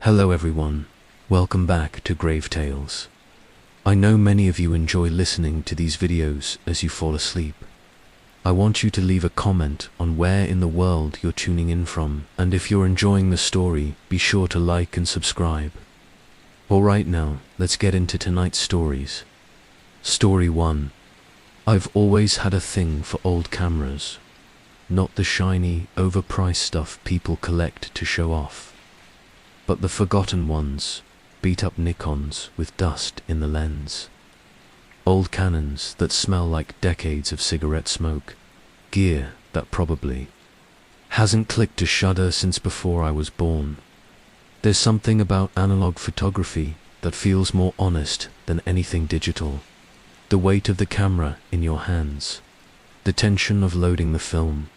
Hello everyone, welcome back to GraveTales. I know many of you enjoy listening to these videos as you fall asleep. I want you to leave a comment on where in the world you're tuning in from, and if you're enjoying the story, be sure to like and subscribe. Alright now, let's get into tonight's stories. Story 1. I've always had a thing for old cameras. Not the shiny, overpriced stuff people collect to show off, but the forgotten ones, beat-up Nikons with dust in the lens. Old Canons that smell like decades of cigarette smoke. Gear that probably hasn't clicked a shutter since before I was born. There's something about analog photography that feels more honest than anything digital. The weight of the camera in your hands, the tension of loading the film,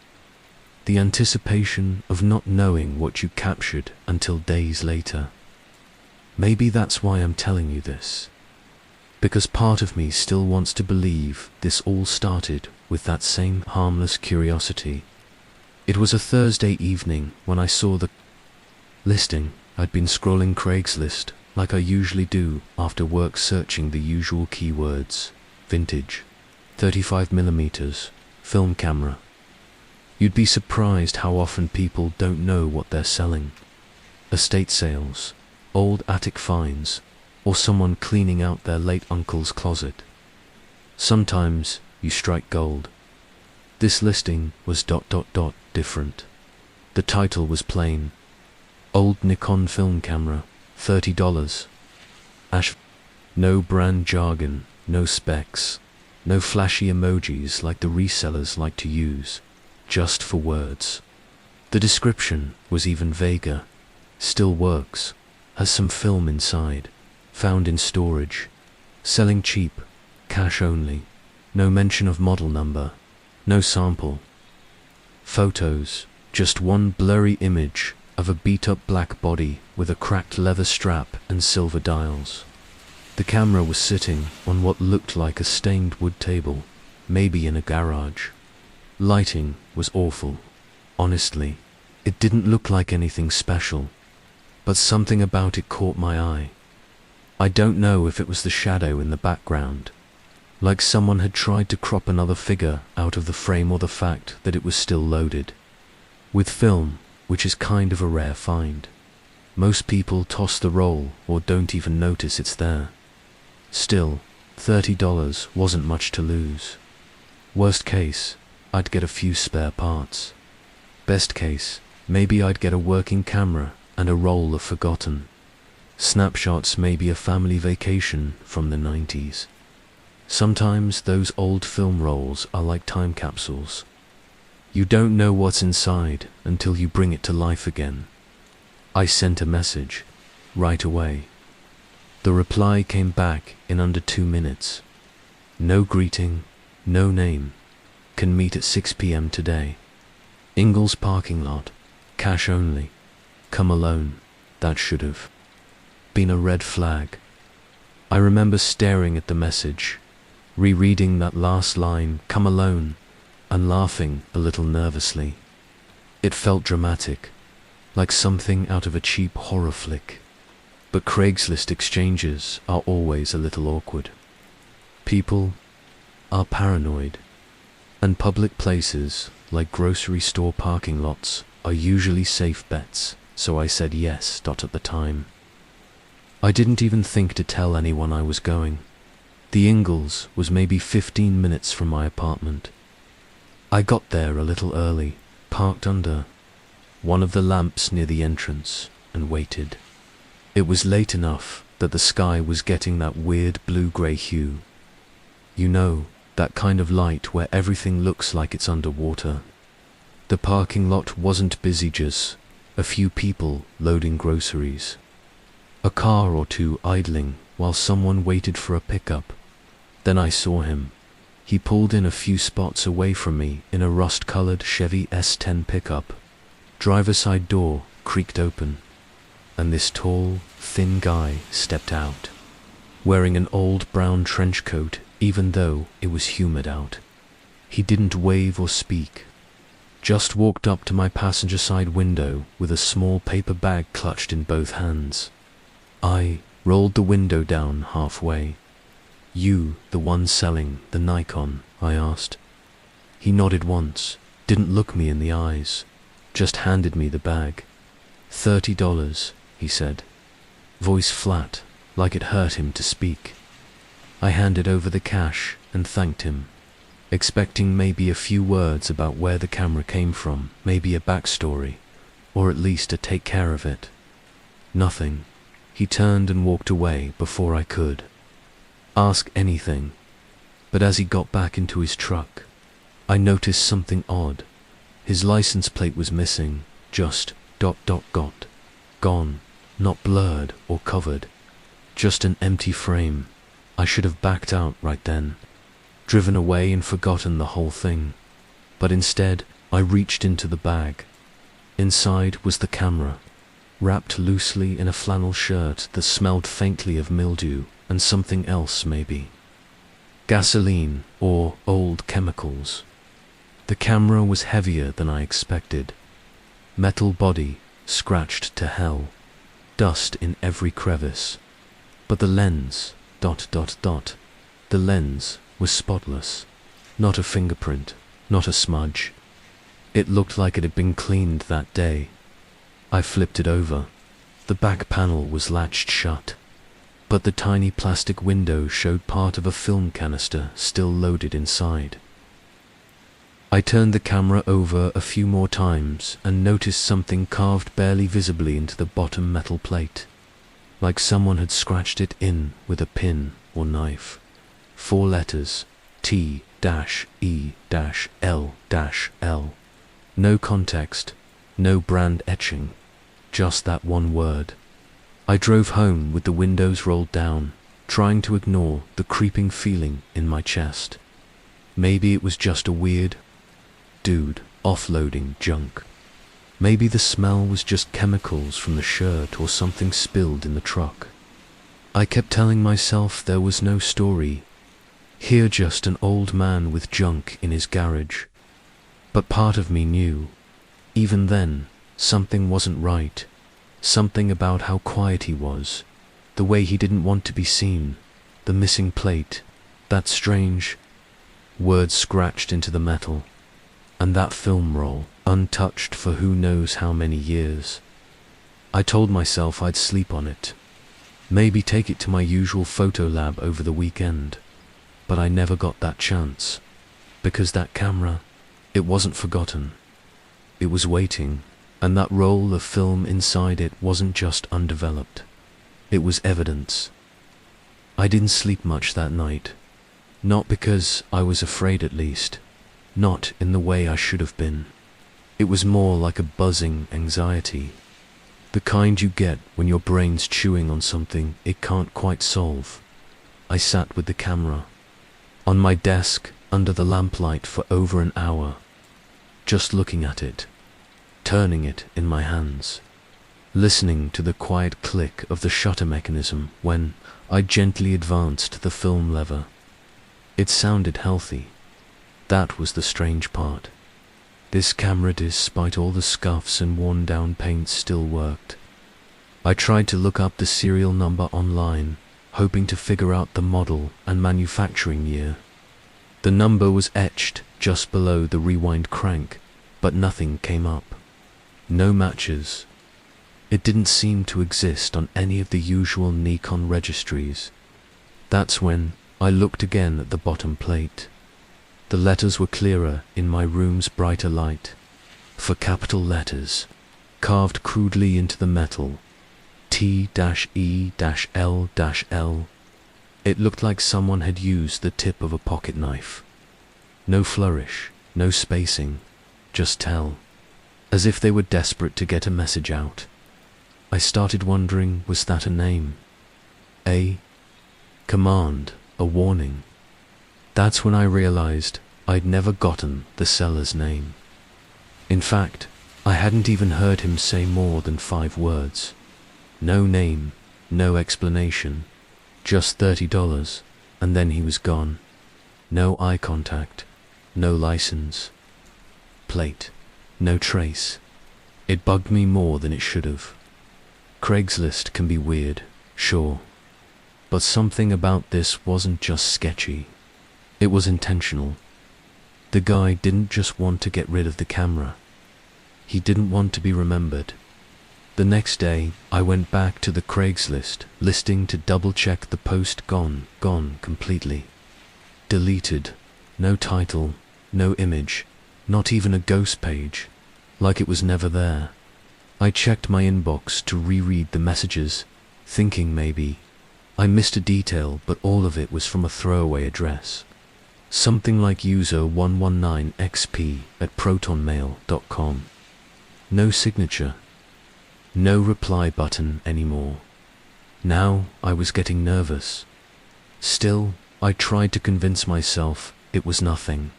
the anticipation of not knowing what you captured until days later. Maybe that's why I'm telling you this, because part of me still wants to believe this all started with that same harmless curiosity. It was a Thursday evening when I saw the listing. I'd been scrolling Craigslist like I usually do after work, searching the usual keywords: vintage, 35mm, film camera. You'd be surprised how often people don't know what they're selling. Estate sales, old attic finds, or someone cleaning out their late uncle's closet. Sometimes you strike gold. This listing was ... different. The title was plain: Old Nikon film camera, $30. No brand jargon, no specs, no flashy emojis like the resellers like to use, just for words. The description was even vaguer: still works, has some film inside, found in storage, selling cheap, cash only. No mention of model number, no sample. Photos, just one blurry image of a beat-up black body with a cracked leather strap and silver dials. The camera was sitting on what looked like a stained wood table, maybe in a garage. Lighting was awful. Honestly, it didn't look like anything special, but something about it caught my eye. I don't know if it was the shadow in the background, like someone had tried to crop another figure out of the frame, or the fact that it was still loaded with film, which is kind of a rare find. Most people toss the roll or don't even notice it's there. Still, $30 wasn't much to lose. Worst case, I'd get a few spare parts. Best case, maybe I'd get a working camera and a roll of forgotten snapshots, maybe a family vacation from the 90s. Sometimes those old film rolls are like time capsules. You don't know what's inside until you bring it to life again. I sent a message right away. The reply came back in under 2 minutes. No greeting, no name. Can meet at 6 p.m. today. Ingles parking lot, cash only. Come alone. That should have been a red flag. I remember staring at the message, rereading that last line, come alone, and laughing a little nervously. It felt dramatic, like something out of a cheap horror flick. But Craigslist exchanges are always a little awkward. People are paranoid, and public places like grocery store parking lots are usually safe bets, so I said yes. At the time, I didn't even think to tell anyone I was going. The Ingles was maybe 15 minutes from my apartment. I got there a little early, parked under one of the lamps near the entrance, and waited. It was late enough that the sky was getting that weird blue-grey hue. You know, that kind of light where everything looks like it's underwater. The parking lot wasn't busy, just a few people loading groceries. A car or two idling while someone waited for a pickup. Then I saw him. He pulled in a few spots away from me in a rust-colored Chevy S10 pickup. Driver's side door creaked open, and this tall, thin guy stepped out, wearing an old brown trench coat even though it was humid out. He didn't wave or speak. just walked up to my passenger side window with a small paper bag clutched in both hands. I rolled the window down halfway. "You the one selling the Nikon?" I asked. He nodded once, didn't look me in the eyes, just handed me the bag. $30, he said, voice flat, like it hurt him to speak. I handed over the cash and thanked him, expecting maybe a few words about where the camera came from, maybe a backstory, or at least a take care of it. Nothing. He turned and walked away before I could ask anything. But as he got back into his truck, I noticed something odd. His license plate was missing, just ... gone, not blurred or covered, just an empty frame. I should have backed out right then, driven away and forgotten the whole thing. But instead, I reached into the bag. Inside was the camera, wrapped loosely in a flannel shirt that smelled faintly of mildew and something else maybe. Gasoline or old chemicals. The camera was heavier than I expected. Metal body, scratched to hell. Dust in every crevice. But the lens, ... the lens was spotless. Not a fingerprint, not a smudge. It looked like it had been cleaned that day. I flipped it over. The back panel was latched shut, but the tiny plastic window showed part of a film canister still loaded inside. I turned the camera over a few more times and noticed something carved barely visibly into the bottom metal plate, like someone had scratched it in with a pin or knife. 4 letters, T-E-L-L. No context, no brand etching, just that one word. I drove home with the windows rolled down, trying to ignore the creeping feeling in my chest. Maybe it was just a weird dude offloading junk. Maybe the smell was just chemicals from the shirt or something spilled in the truck. I kept telling myself there was no story. Here just an old man with junk in his garage. But part of me knew, even then, something wasn't right. Something about how quiet he was, the way he didn't want to be seen, the missing plate, that strange words scratched into the metal, and that film roll, untouched for who knows how many years. I told myself I'd sleep on it, maybe take it to my usual photo lab over the weekend, but I never got that chance, because that camera, it wasn't forgotten. It was waiting, and that roll of film inside it wasn't just undeveloped. It was evidence. I didn't sleep much that night. Not because I was afraid, at least. Not in the way I should have been. It was more like a buzzing anxiety. The kind you get when your brain's chewing on something it can't quite solve. I sat with the camera on my desk under the lamplight for over an hour, just looking at it, turning it in my hands, listening to the quiet click of the shutter mechanism when I gently advanced the film lever. It sounded healthy. That was the strange part. This camera, despite all the scuffs and worn-down paint, still worked. I tried to look up the serial number online, hoping to figure out the model and manufacturing year. The number was etched just below the rewind crank, but nothing came up. No matches. It didn't seem to exist on any of the usual Nikon registries. That's when I looked again at the bottom plate. The letters were clearer in my room's brighter light. For capital letters, carved crudely into the metal, T-E-L-L. It looked like someone had used the tip of a pocket knife. No flourish, no spacing, just tell. As if they were desperate to get a message out. I started wondering, was that a name? A command, a warning. That's when I realized I'd never gotten the seller's name. In fact, I hadn't even heard him say more than 5 words. No name, no explanation, just $30, and then he was gone. No eye contact, no license plate. No trace. It bugged me more than it should have. Craigslist can be weird, sure. But something about this wasn't just sketchy. It was intentional. The guy didn't just want to get rid of the camera. He didn't want to be remembered. The next day, I went back to the Craigslist listing to double-check the post. Gone completely. Deleted. No title, no image, not even a ghost page, like it was never there. I checked my inbox to reread the messages, thinking maybe I missed a detail, but all of it was from a throwaway address. Something like user119xp@protonmail.com. No signature. No reply button anymore. Now I was getting nervous. Still, I tried to convince myself it was nothing.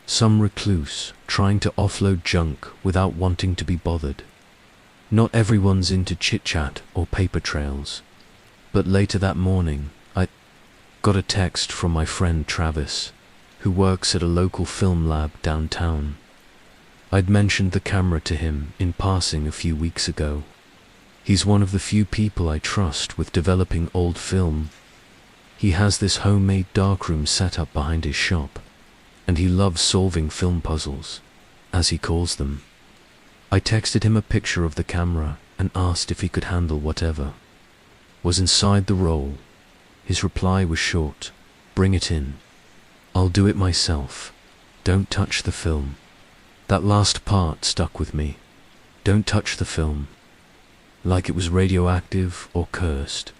Some recluse trying to offload junk without wanting to be bothered. Not everyone's into chit-chat or paper trails. But later that morning, I got a text from my friend Travis, who works at a local film lab downtown. I'd mentioned the camera to him in passing a few weeks ago. He's one of the few people I trust with developing old film. He has this homemade darkroom set up behind his shop, and he loves solving film puzzles, as he calls them. I texted him a picture of the camera and asked if he could handle whatever was inside the roll. His reply was short: "Bring it in. I'll do it myself. Don't touch the film." That last part stuck with me. Don't touch the film. Like it was radioactive or cursed.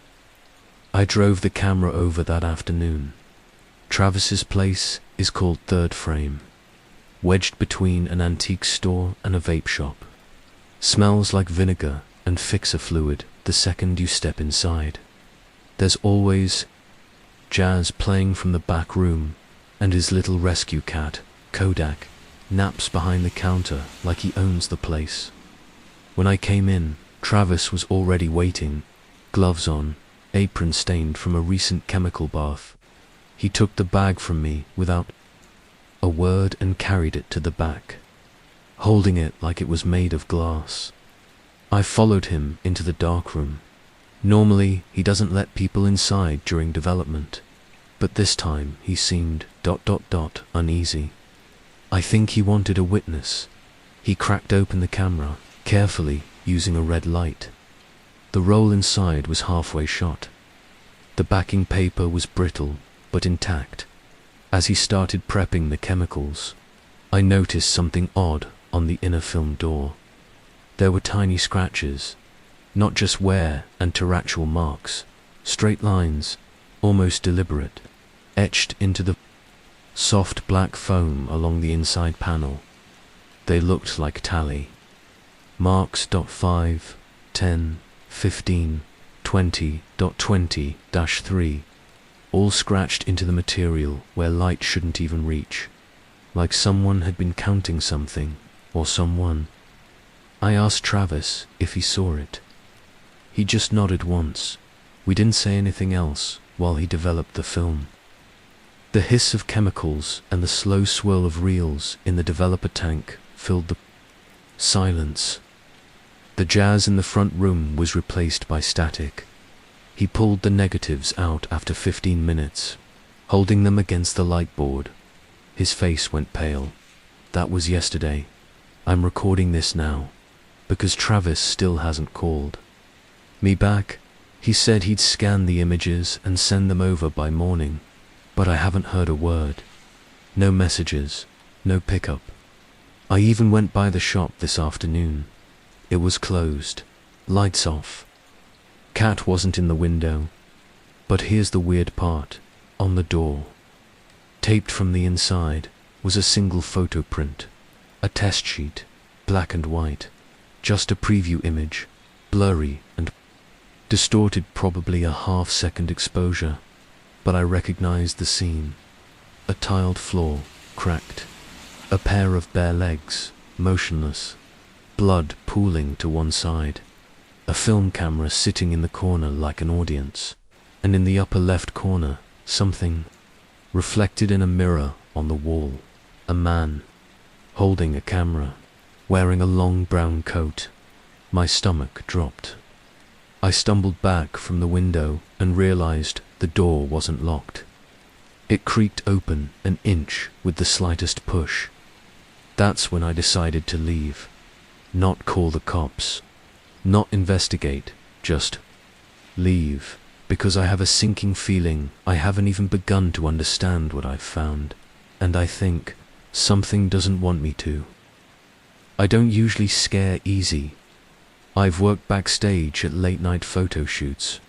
I drove the camera over that afternoon. Travis's place is called Third Frame, wedged between an antique store and a vape shop. Smells like vinegar and fixer fluid the second you step inside. There's always jazz playing from the back room, and his little rescue cat, Kodak, naps behind the counter like he owns the place. When I came in, Travis was already waiting, gloves on, apron stained from a recent chemical bath. He took the bag from me without a word and carried it to the back, holding it like it was made of glass. I followed him into the darkroom. Normally, he doesn't let people inside during development, but this time he seemed ... uneasy. I think he wanted a witness. He cracked open the camera, carefully, using a red light. The roll inside was halfway shot. The backing paper was brittle, but intact. As he started prepping the chemicals, I noticed something odd on the inner film door. There were tiny scratches, not just wear and terrestrial marks, straight lines, almost deliberate, etched into the soft black foam along the inside panel. They looked like tally. Marks. 5, 10, 15, 20.20-3, all scratched into the material where light shouldn't even reach, like someone had been counting something, or someone. I asked Travis if he saw it. He just nodded once. We didn't say anything else while he developed the film. The hiss of chemicals and the slow swirl of reels in the developer tank filled the silence. The jazz in the front room was replaced by static. He pulled the negatives out after 15 minutes, holding them against the light board. His face went pale. That was yesterday. I'm recording this now, because Travis still hasn't called me back. He said he'd scan the images and send them over by morning, but I haven't heard a word. No messages, no pickup. I even went by the shop this afternoon. It was closed, lights off. Cat wasn't in the window. But here's the weird part. On the door, taped from the inside, was a single photo print. A test sheet, black and white. Just a preview image, blurry and distorted, probably a half-second exposure. But I recognized the scene. A tiled floor, cracked. A pair of bare legs, motionless. Blood pooling to one side. A film camera sitting in the corner like an audience. And in the upper left corner, something reflected in a mirror on the wall. A man holding a camera. wearing a long brown coat. My stomach dropped. I stumbled back from the window and realized the door wasn't locked. It creaked open an inch with the slightest push. That's when I decided to leave. Not call the cops. Not investigate. Just leave. Because I have a sinking feeling I haven't even begun to understand what I've found. And I think something doesn't want me to. I don't usually scare easy. I've worked backstage at late-night photo shoots.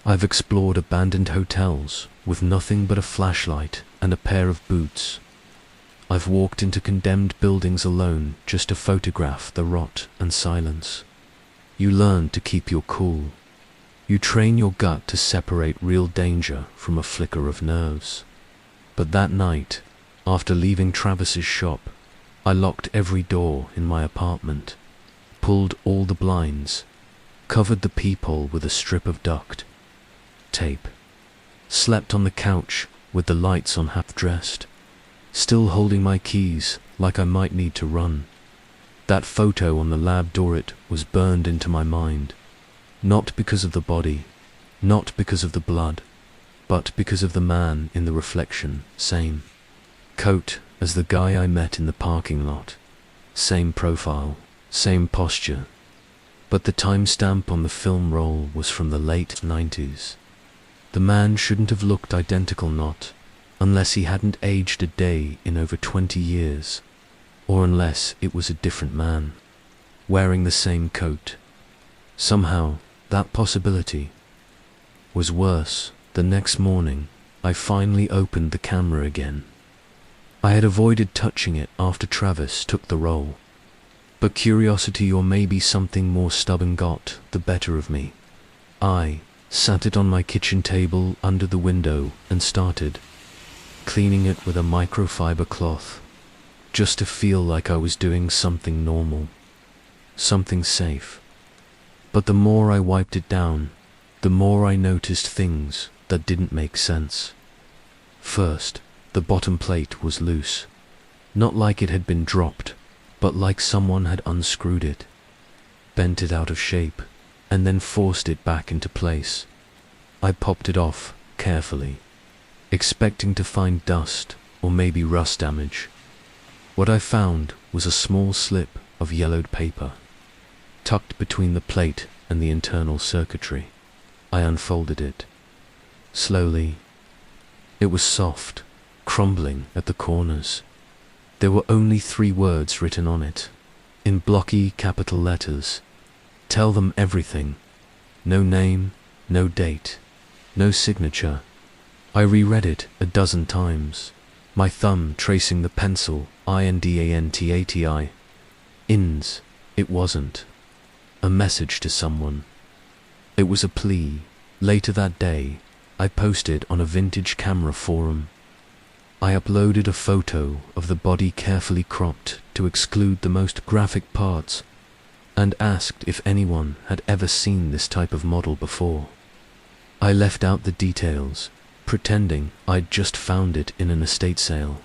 I've explored abandoned hotels with nothing but a flashlight and a pair of boots. I've walked into condemned buildings alone just to photograph the rot and silence. You learn to keep your cool. You train your gut to separate real danger from a flicker of nerves. But that night, after leaving Travis's shop, I locked every door in my apartment, pulled all the blinds, covered the peephole with a strip of duct tape, slept on the couch with the lights on half-dressed, still holding my keys like I might need to run. That photo on the lab doorway was burned into my mind, not because of the body, not because of the blood, but because of the man in the reflection. Same coat as the guy I met in the parking lot, same profile, same posture, but the timestamp on the film roll was from the late 90s. The man shouldn't have looked identical, not unless he hadn't aged a day in over 20 years, or unless it was a different man, wearing the same coat. Somehow, that possibility was worse. The next morning, I finally opened the camera again. I had avoided touching it after Travis took the role, but curiosity, or maybe something more stubborn, got the better of me. I sat it on my kitchen table under the window and started cleaning it with a microfiber cloth, just to feel like I was doing something normal, something safe. But the more I wiped it down, the more I noticed things that didn't make sense. First, the bottom plate was loose, not like it had been dropped, but like someone had unscrewed it, bent it out of shape, and then forced it back into place. I popped it off carefully, expecting to find dust or maybe rust damage. What I found was a small slip of yellowed paper, tucked between the plate and the internal circuitry. I unfolded it. Slowly. It was soft, crumbling at the corners. There were only 3 words written on it, in blocky capital letters. Tell them everything. No name, no date, no signature. I reread it a dozen times, my thumb tracing the pencil INDANTATI. INS. It wasn't a message to someone. It was a plea. Later that day, I posted on a vintage camera forum. I uploaded a photo of the body carefully cropped to exclude the most graphic parts, and asked if anyone had ever seen this type of model before. I left out the details, pretending I'd just found it in an estate sale.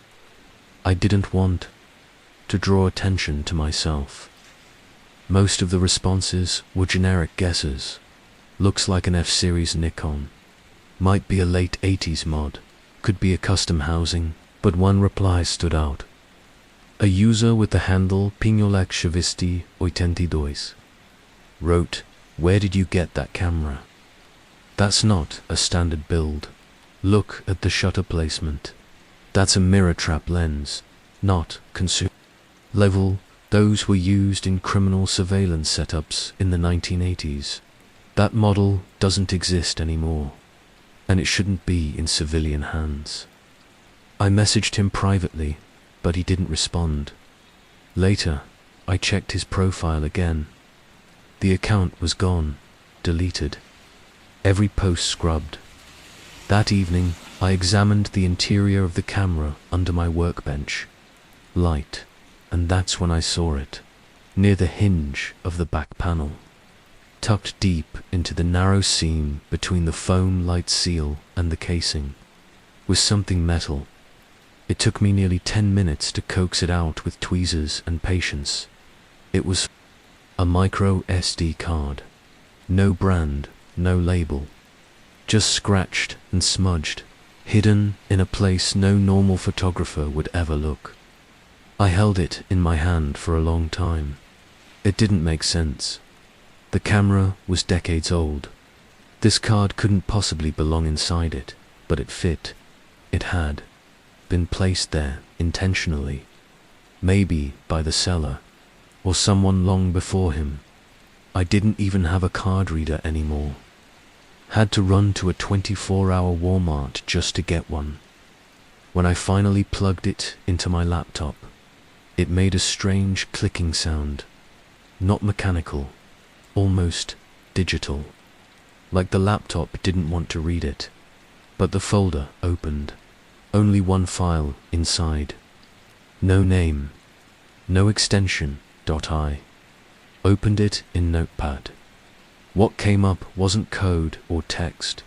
I didn't want to draw attention to myself. Most of the responses were generic guesses. Looks like an F-series Nikon. Might be a late 80s mod. Could be a custom housing, but one reply stood out. A user with the handle Pignolek Chavisti 82 wrote, "Where did you get that camera? That's not a standard build. Look at the shutter placement. That's a mirror trap lens, not consumer level. Those were used in criminal surveillance setups in the 1980s. That model doesn't exist anymore, and it shouldn't be in civilian hands." I messaged him privately, but he didn't respond. Later, I checked his profile again. The account was gone, deleted. Every post scrubbed. That evening, I examined the interior of the camera under my workbench. Light, and that's when I saw it, near the hinge of the back panel. Tucked deep into the narrow seam between the foam light seal and the casing was something metal. It took me nearly 10 minutes to coax it out with tweezers and patience. It was a micro SD card. No brand, no label. Just scratched and smudged, hidden in a place no normal photographer would ever look. I held it in my hand for a long time. It didn't make sense. The camera was decades old. This card couldn't possibly belong inside it, but it fit. It had been placed there intentionally, maybe by the seller, or someone long before him. I didn't even have a card reader anymore. Had to run to a 24-hour Walmart just to get one. When I finally plugged it into my laptop, it made a strange clicking sound. Not mechanical, almost digital. Like the laptop didn't want to read it. But the folder opened. Only one file inside. No name. No extension. .I opened it in Notepad. What came up wasn't code or text.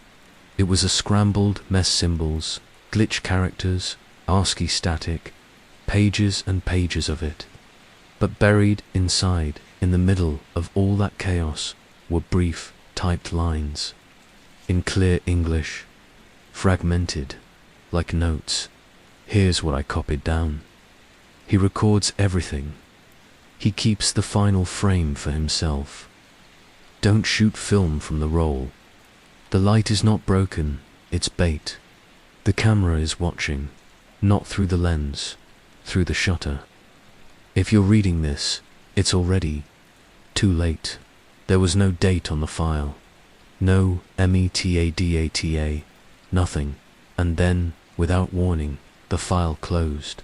It was a scrambled mess, symbols, glitch characters, ASCII static, pages and pages of it. But buried inside, in the middle of all that chaos, were brief, typed lines. In clear English, fragmented, like notes. Here's what I copied down. He records everything. He keeps the final frame for himself. Don't shoot film from the roll. The light is not broken, it's bait. The camera is watching, not through the lens, through the shutter. If you're reading this, it's already too late. There was no date on the file. No metadata, nothing. And then, without warning, the file closed.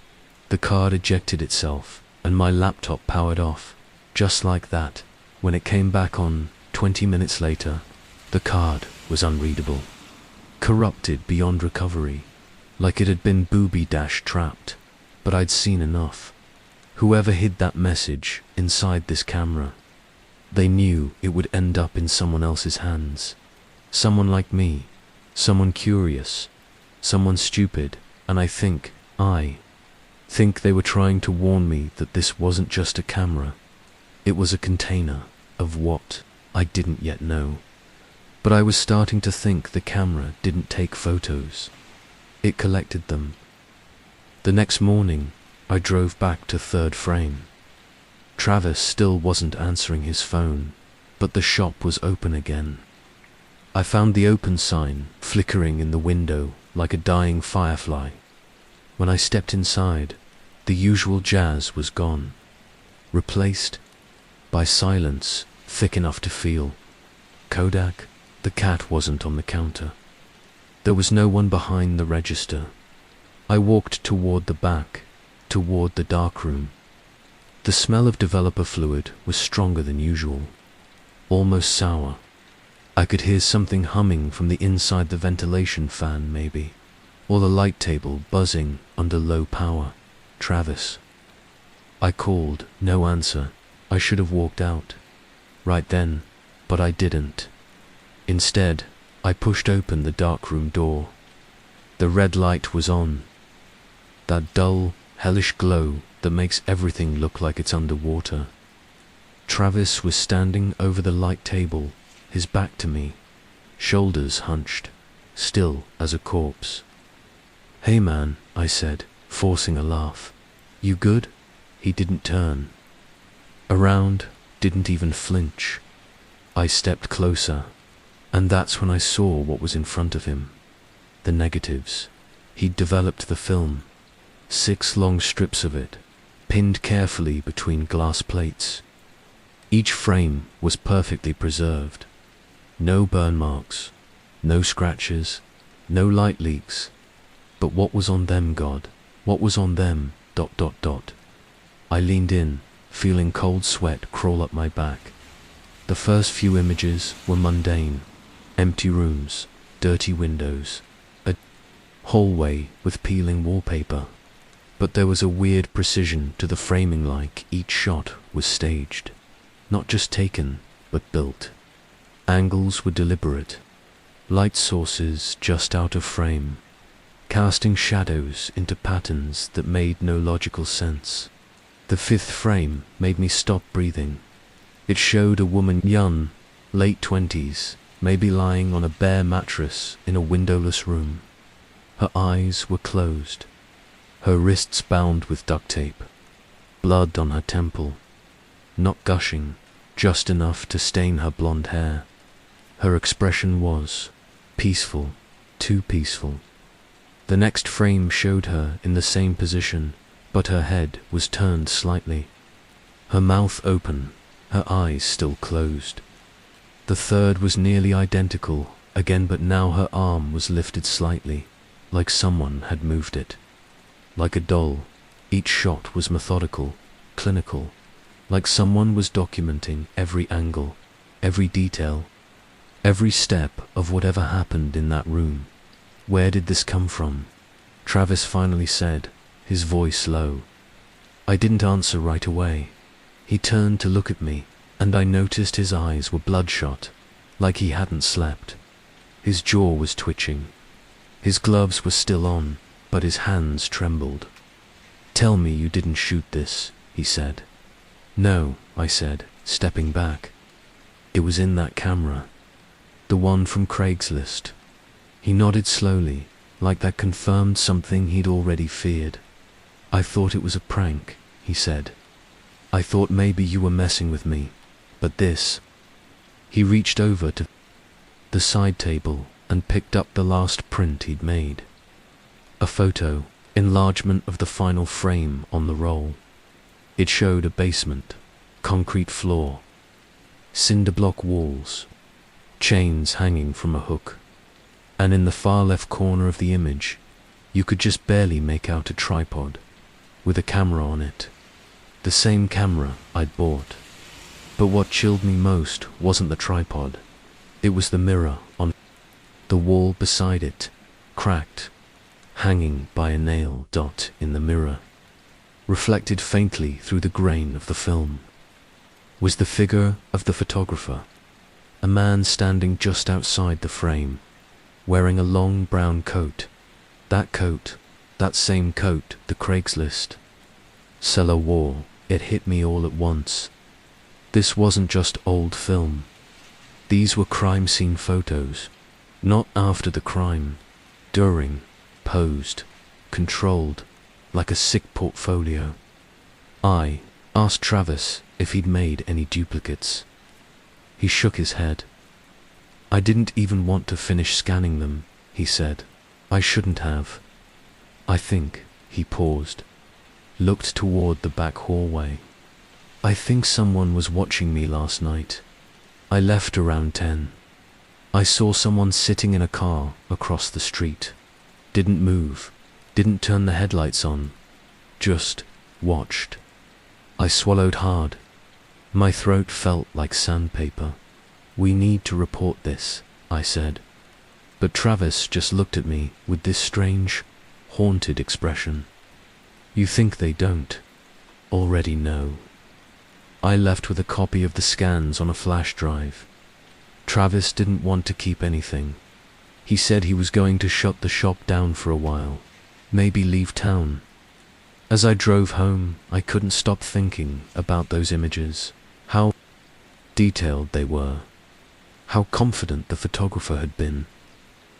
The card ejected itself, and my laptop powered off. Just like that, when it came back on 20 minutes later, the card was unreadable. Corrupted beyond recovery, like it had been booby-trapped. But I'd seen enough. Whoever hid that message inside this camera, they knew it would end up in someone else's hands. Someone like me, someone curious, someone stupid, and I think they were trying to warn me that this wasn't just a camera. It was a container of what I didn't yet know. But I was starting to think the camera didn't take photos. It collected them. The next morning, I drove back to Third Frame. Travis still wasn't answering his phone, but the shop was open again. I found the open sign flickering in the window like a dying firefly. When I stepped inside, the usual jazz was gone, replaced by silence thick enough to feel. Kodak, the cat, wasn't on the counter. There was no one behind the register. I walked toward the back, toward the darkroom. The smell of developer fluid was stronger than usual, almost sour. I could hear something humming from the inside the ventilation fan, maybe, or the light table buzzing under low power. Travis. I called, no answer. I should have walked out right then, but I didn't. Instead, I pushed open the darkroom door. The red light was on. That dull, hellish glow that makes everything look like it's underwater. Travis was standing over the light table, his back to me, shoulders hunched, still as a corpse. "Hey man," I said, forcing a laugh. "You good?" He didn't turn around, didn't even flinch. I stepped closer, and that's when I saw what was in front of him. The negatives. He'd developed the film. 6 long strips of it, pinned carefully between glass plates. Each frame was perfectly preserved. No burn marks, no scratches, no light leaks. But what was on them, God? What was on them? ... I leaned in, feeling cold sweat crawl up my back. The first few images were mundane. Empty rooms, dirty windows, a hallway with peeling wallpaper. But there was a weird precision to the framing, like each shot was staged. Not just taken, but built. Angles were deliberate. Light sources just out of frame, casting shadows into patterns that made no logical sense. The fifth frame made me stop breathing. It showed a woman young, late 20s, maybe lying on a bare mattress in a windowless room. Her eyes were closed, her wrists bound with duct tape, blood on her temple, not gushing, just enough to stain her blonde hair. Her expression was peaceful, too peaceful. The next frame showed her in the same position, but her head was turned slightly, her mouth open, her eyes still closed. The third was nearly identical again, but now her arm was lifted slightly, like someone had moved it. Like a doll, each shot was methodical, clinical, like someone was documenting every angle, every detail, every step of whatever happened in that room. Where did this come from? Travis finally said, his voice low. I didn't answer right away. He turned to look at me, and I noticed his eyes were bloodshot, like he hadn't slept. His jaw was twitching. His gloves were still on, but his hands trembled. Tell me you didn't shoot this, he said. No, I said, stepping back. It was in that camera. The one from Craigslist. He nodded slowly, like that confirmed something he'd already feared. I thought it was a prank, he said. I thought maybe you were messing with me, but this... He reached over to the side table and picked up the last print he'd made. A photo, enlargement of the final frame on the roll. It showed a basement, concrete floor, cinder block walls, chains hanging from a hook, and in the far left corner of the image, you could just barely make out a tripod, with a camera on it. The same camera I'd bought. But what chilled me most wasn't the tripod. It was the mirror on the wall beside it, cracked, hanging by a nail dot in the mirror, reflected faintly through the grain of the film, was the figure of the photographer, a man standing just outside the frame, wearing a long brown coat. That same coat the Craigslist seller wore. It hit me all at once. This wasn't just old film. These were crime scene photos, not after the crime, during, posed, controlled, like a sick portfolio. I asked Travis if he'd made any duplicates. He shook his head. I didn't even want to finish scanning them, he said. I shouldn't have. I think, he paused, looked toward the back hallway. I think someone was watching me last night. I left around 10. I saw someone sitting in a car across the street. Didn't move, didn't turn the headlights on, just watched. I swallowed hard. My throat felt like sandpaper. We need to report this, I said. But Travis just looked at me with this strange, haunted expression. You think they don't already know? I left with a copy of the scans on a flash drive. Travis didn't want to keep anything. He said he was going to shut the shop down for a while, maybe leave town. As I drove home, I couldn't stop thinking about those images, how detailed they were, how confident the photographer had been.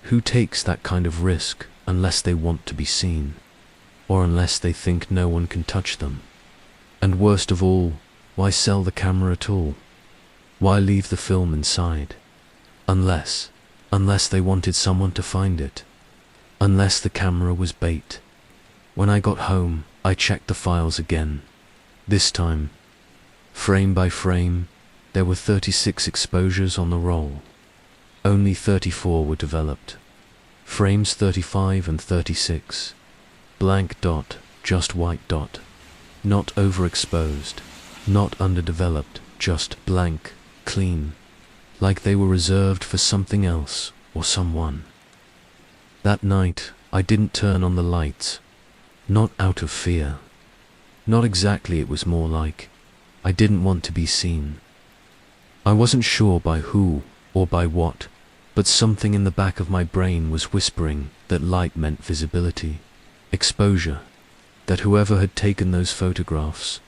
Who takes that kind of risk unless they want to be seen, or unless they think no one can touch them? And worst of all, why sell the camera at all? Why leave the film inside? Unless they wanted someone to find it. Unless the camera was bait. When I got home, I checked the files again. This time, frame by frame, there were 36 exposures on the roll. Only 34 were developed. Frames 35 and 36. Blank dot, just white dot. Not overexposed, not underdeveloped, just blank, clean. Like they were reserved for something else or someone. That night, I didn't turn on the lights. Not out of fear. Not exactly, it was more like I didn't want to be seen. I wasn't sure by who or by what, but something in the back of my brain was whispering that light meant visibility, exposure, that whoever had taken those photographs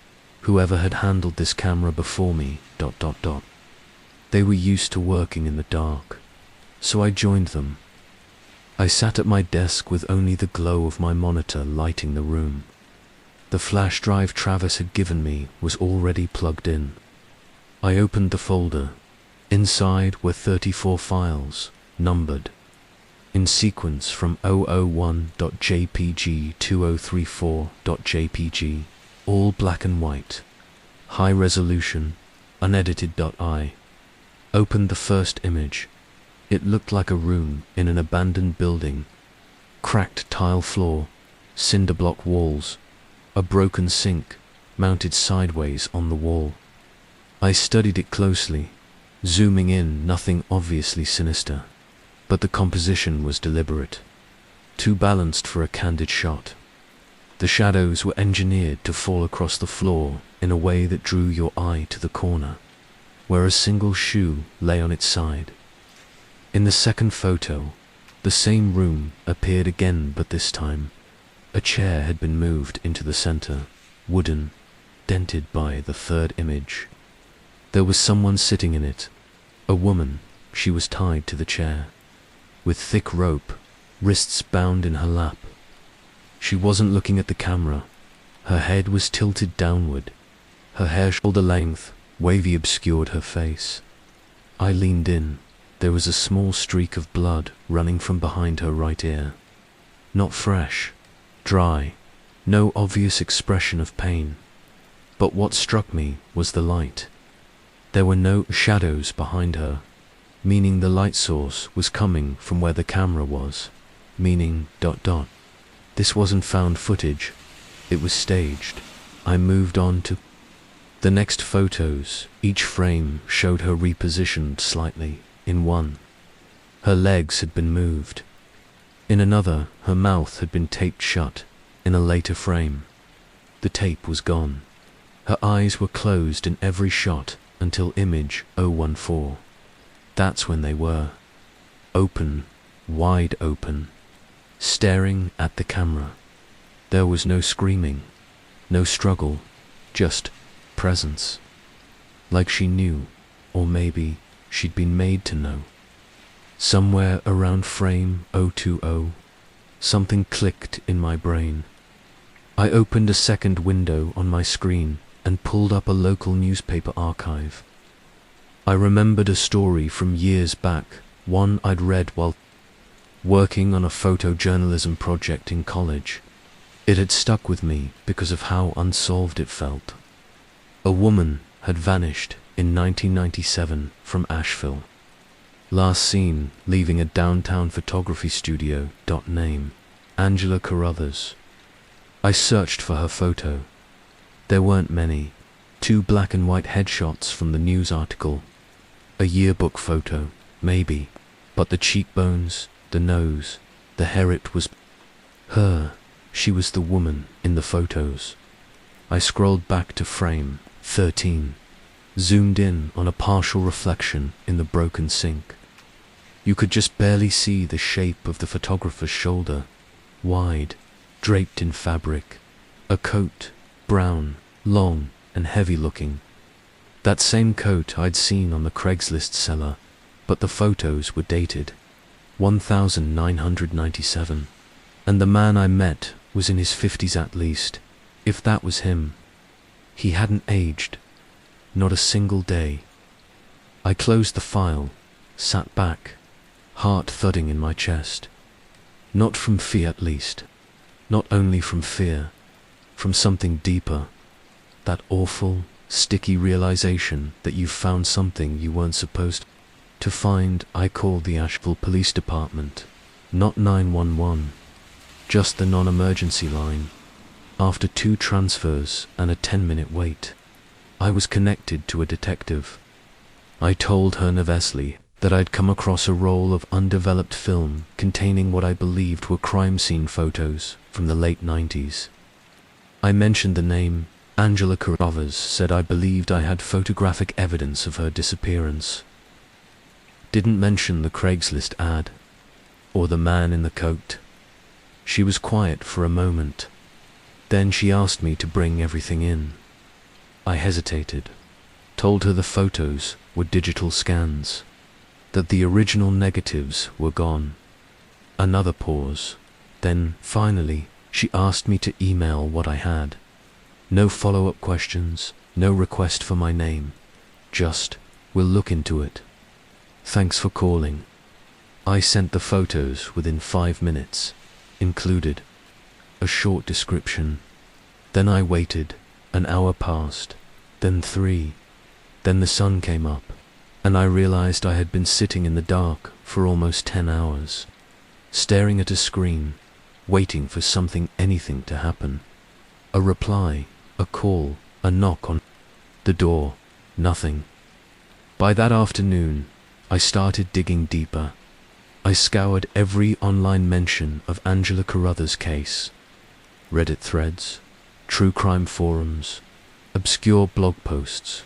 Whoever had handled this camera before me, ... They were used to working in the dark, so I joined them. I sat at my desk with only the glow of my monitor lighting the room. The flash drive Travis had given me was already plugged in. I opened the folder. Inside were 34 files, numbered in sequence from 001.jpg to 2034.jpg, all black and white, high resolution, unedited. I opened the first image. It looked like a room in an abandoned building. Cracked tile floor, cinder block walls, a broken sink mounted sideways on the wall. I studied it closely, zooming in. Nothing obviously sinister, but the composition was deliberate, too balanced for a candid shot. The shadows were engineered to fall across the floor in a way that drew your eye to the corner, where a single shoe lay on its side. In the second photo, the same room appeared again, but this time, a chair had been moved into the center, wooden, dented by the third image. There was someone sitting in it, a woman. She was tied to the chair, with thick rope, wrists bound in her lap. She wasn't looking at the camera. Her head was tilted downward. Her hair shoulder length, wavy, obscured her face. I leaned in. There was a small streak of blood running from behind her right ear. Not fresh, dry, no obvious expression of pain. But what struck me was the light. There were no shadows behind her, meaning the light source was coming from where the camera was, meaning ... This wasn't found footage, it was staged. I moved on to the next photos. Each frame showed her repositioned slightly. In one, her legs had been moved. In another, her mouth had been taped shut. In a later frame, the tape was gone. Her eyes were closed in every shot until image 014. That's when they were open, wide open, staring at the camera. There was no screaming, no struggle, just presence. Like she knew, or maybe she'd been made to know. Somewhere around frame 020, something clicked in my brain. I opened a second window on my screen and pulled up a local newspaper archive. I remembered a story from years back, one I'd read while working on a photojournalism project in college. It had stuck with me because of how unsolved it felt. A woman had vanished in 1997 from Asheville. Last seen leaving a downtown photography studio. Name, Angela Carruthers. I searched for her photo. There weren't many. 2 black and white headshots from the news article. A yearbook photo, maybe. But the cheekbones, the nose, the hair, it was her. She was the woman in the photos. I scrolled back to frame 13. Zoomed in on a partial reflection in the broken sink. You could just barely see the shape of the photographer's shoulder, wide, draped in fabric. A coat, brown, long and heavy looking. That same coat I'd seen on the Craigslist seller, but the photos were dated 1997. And the man I met was in his 50s at least, if that was him. He hadn't aged. Not a single day. I closed the file, sat back, heart thudding in my chest. Not from fear at least. Not only from fear, from something deeper. That awful, sticky realization that you've found something you weren't supposed to find. I called the Asheville Police Department, not 911, just the non-emergency line. After 2 transfers and a 10-minute wait, I was connected to a detective. I told her nervously that I'd come across a roll of undeveloped film containing what I believed were crime scene photos from the late 90s. I mentioned the name Angela Carruthers, said I believed I had photographic evidence of her disappearance. Didn't mention the Craigslist ad, or the man in the coat. She was quiet for a moment. Then she asked me to bring everything in. I hesitated, told her the photos were digital scans, that the original negatives were gone. Another pause. Then, finally, she asked me to email what I had. No follow-up questions, no request for my name. Just, we'll look into it. Thanks for calling. I sent the photos within 5 minutes, included a short description. Then I waited. An hour passed, then 3. Then the sun came up, and I realized I had been sitting in the dark for almost 10 hours, staring at a screen, waiting for something, anything to happen. A reply, a call, a knock on the door. Nothing. By that afternoon, I started digging deeper. I scoured every online mention of Angela Carruthers' case. Reddit threads, true crime forums, obscure blog posts.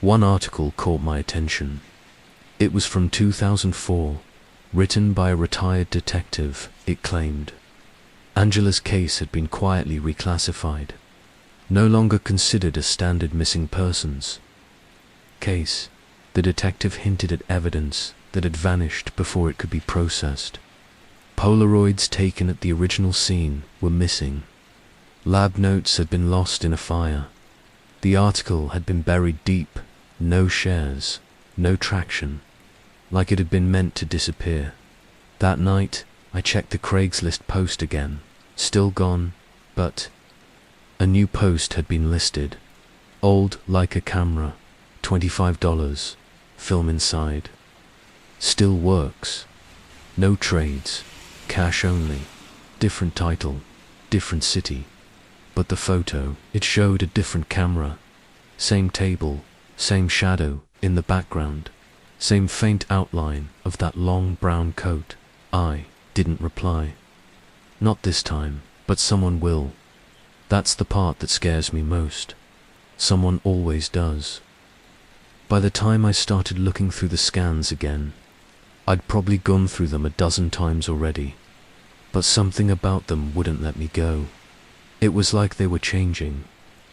One article caught my attention. It was from 2004, written by a retired detective. It claimed Angela's case had been quietly reclassified, no longer considered a standard missing persons case. The detective hinted at evidence that had vanished before it could be processed. Polaroids taken at the original scene were missing. Lab notes had been lost in a fire. The article had been buried deep, no shares, no traction, like it had been meant to disappear. That night, I checked the Craigslist post again, still gone, but a new post had been listed. Old Leica camera, $25, film inside. Still works. No trades, cash only. Different title, different city. But the photo, it showed a different camera. Same table, same shadow in the background, same faint outline of that long brown coat. I didn't reply. Not this time, but someone will. That's the part that scares me most. Someone always does. By the time I started looking through the scans again, I'd probably gone through them a dozen times already, but something about them wouldn't let me go. It was like they were changing,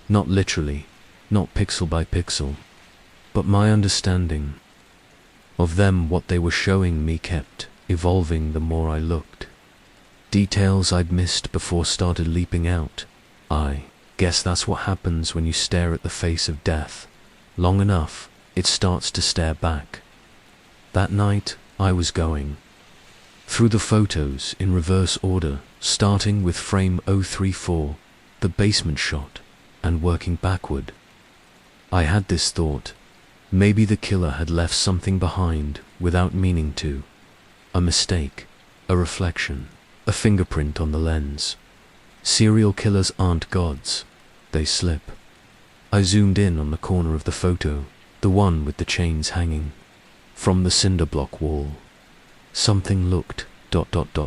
not literally, not pixel by pixel, but my understanding of them, what they were showing me, kept evolving the more I looked. Details I'd missed before started leaping out. I guess that's what happens when you stare at the face of death. Long enough, it starts to stare back. That night, I was going through the photos in reverse order, starting with frame 034, the basement shot, and working backward. I had this thought. Maybe the killer had left something behind without meaning to. A mistake, a reflection, a fingerprint on the lens. Serial killers aren't gods. They slip. I zoomed in on the corner of the photo, the one with the chains hanging from the cinder block wall. Something looked ...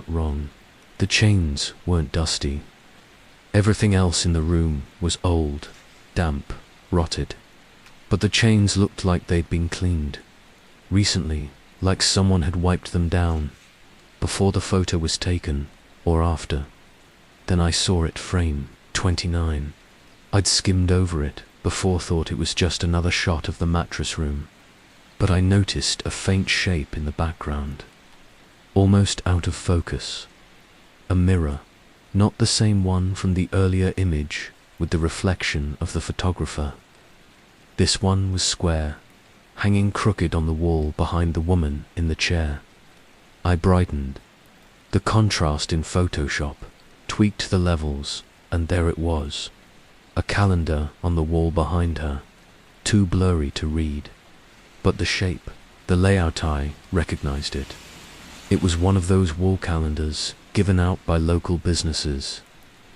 wrong. The chains weren't dusty. Everything else in the room was old, damp, rotted. But the chains looked like they'd been cleaned recently, like someone had wiped them down before the photo was taken, or after. Then I saw it, frame 29. I'd skimmed over it before, thought it was just another shot of the mattress room. But I noticed a faint shape in the background, almost out of focus. A mirror, not the same one from the earlier image with the reflection of the photographer. This one was square, hanging crooked on the wall behind the woman in the chair. I brightened. The contrast in Photoshop, tweaked the levels, and there it was. A calendar on the wall behind her, too blurry to read. But the shape, the layout, I recognized it. It was one of those wall calendars given out by local businesses,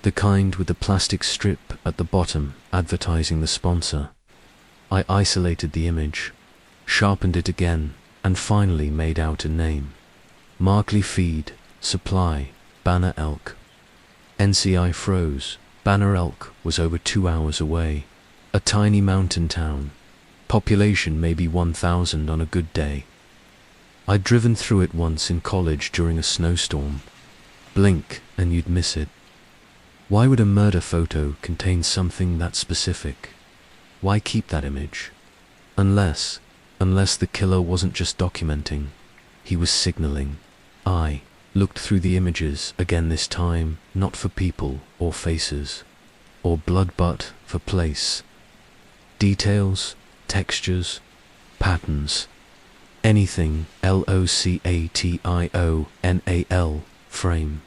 the kind with the plastic strip at the bottom advertising the sponsor. I isolated the image, sharpened it again, and finally made out a name. Markley Feed, Supply, Banner Elk. NCI froze. Banner Elk was over 2 hours away. A tiny mountain town. Population maybe 1,000 on a good day. I'd driven through it once in college during a snowstorm. Blink and you'd miss it. Why would a murder photo contain something that specific? Why keep that image? Unless the killer wasn't just documenting, he was signaling. I looked through the images again, this time not for people or faces or blood, but for place, details, textures, patterns, anything. LOCATIONAL. Frame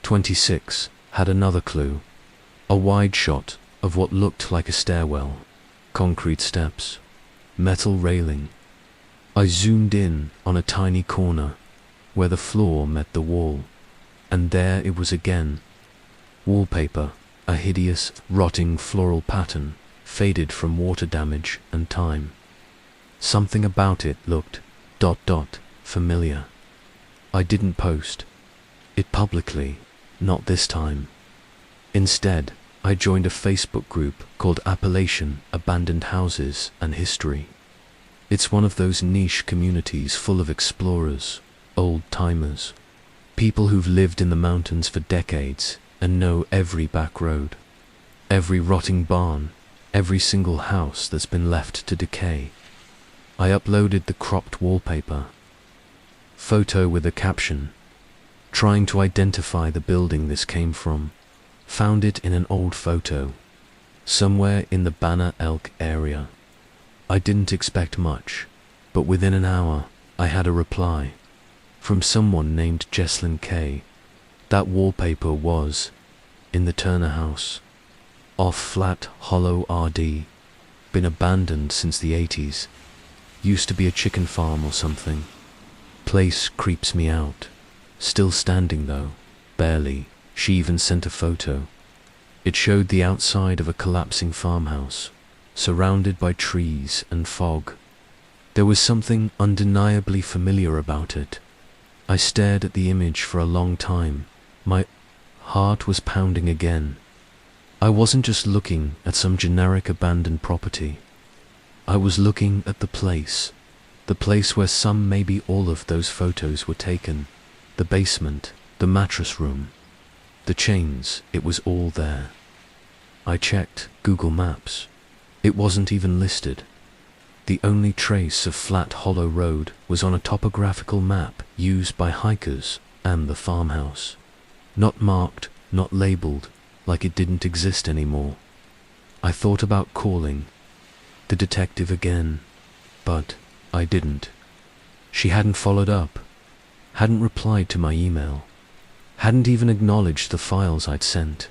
26 had another clue, a wide shot of what looked like a stairwell, concrete steps, metal railing. I zoomed in on a tiny corner where the floor met the wall, and there it was again. Wallpaper, a hideous, rotting floral pattern, faded from water damage and time. Something about it looked ... familiar. I didn't post it publicly, not this time. Instead, I joined a Facebook group called Appalachian Abandoned Houses and History. It's one of those niche communities full of explorers, old-timers, people who've lived in the mountains for decades and know every back road, every rotting barn, every single house that's been left to decay. I uploaded the cropped wallpaper photo with a caption, trying to identify the building this came from. Found it in an old photo, somewhere in the Banner Elk area. I didn't expect much, but within an hour, I had a reply from someone named Jesslyn K. That wallpaper was in the Turner house, off Flat Hollow RD, been abandoned since the 80s. Used to be a chicken farm or something. Place creeps me out. Still standing though, barely. She even sent a photo. It showed the outside of a collapsing farmhouse, surrounded by trees and fog. There was something undeniably familiar about it. I stared at the image for a long time. My heart was pounding again. I wasn't just looking at some generic abandoned property. I was looking at the place where some, maybe all of those photos were taken. The basement, the mattress room, the chains, it was all there. I checked Google Maps. It wasn't even listed. The only trace of Flat Hollow Road was on a topographical map used by hikers and the farmhouse. Not marked, not labeled, like it didn't exist anymore. I thought about calling the detective again, but I didn't. She hadn't followed up, hadn't replied to my email, hadn't even acknowledged the files I'd sent.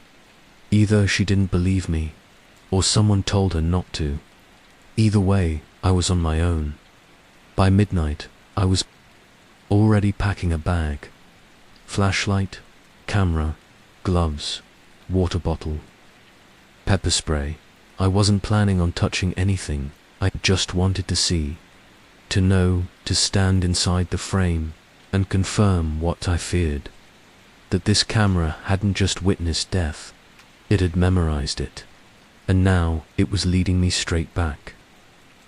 Either she didn't believe me, or someone told her not to. Either way, I was on my own. By midnight, I was already packing a bag. Flashlight, camera, gloves, water bottle, pepper spray. I wasn't planning on touching anything. I just wanted to see, to know, to stand inside the frame and confirm what I feared. That this camera hadn't just witnessed death, it had memorized it. And now it was leading me straight back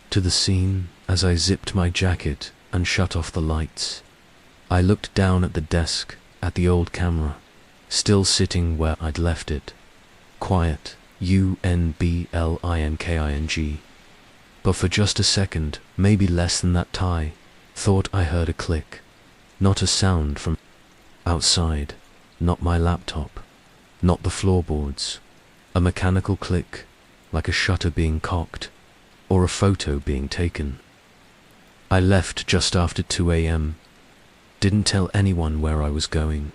to the scene. As I zipped my jacket and shut off the lights, I looked down at the desk, at the old camera, still sitting where I'd left it. Quiet, UNBLINKING. But for just a second, maybe less than that, thought I heard a click. Not a sound from outside, not my laptop, not the floorboards. A mechanical click, like a shutter being cocked, or a photo being taken. I left just after 2 a.m. Didn't tell anyone where I was going.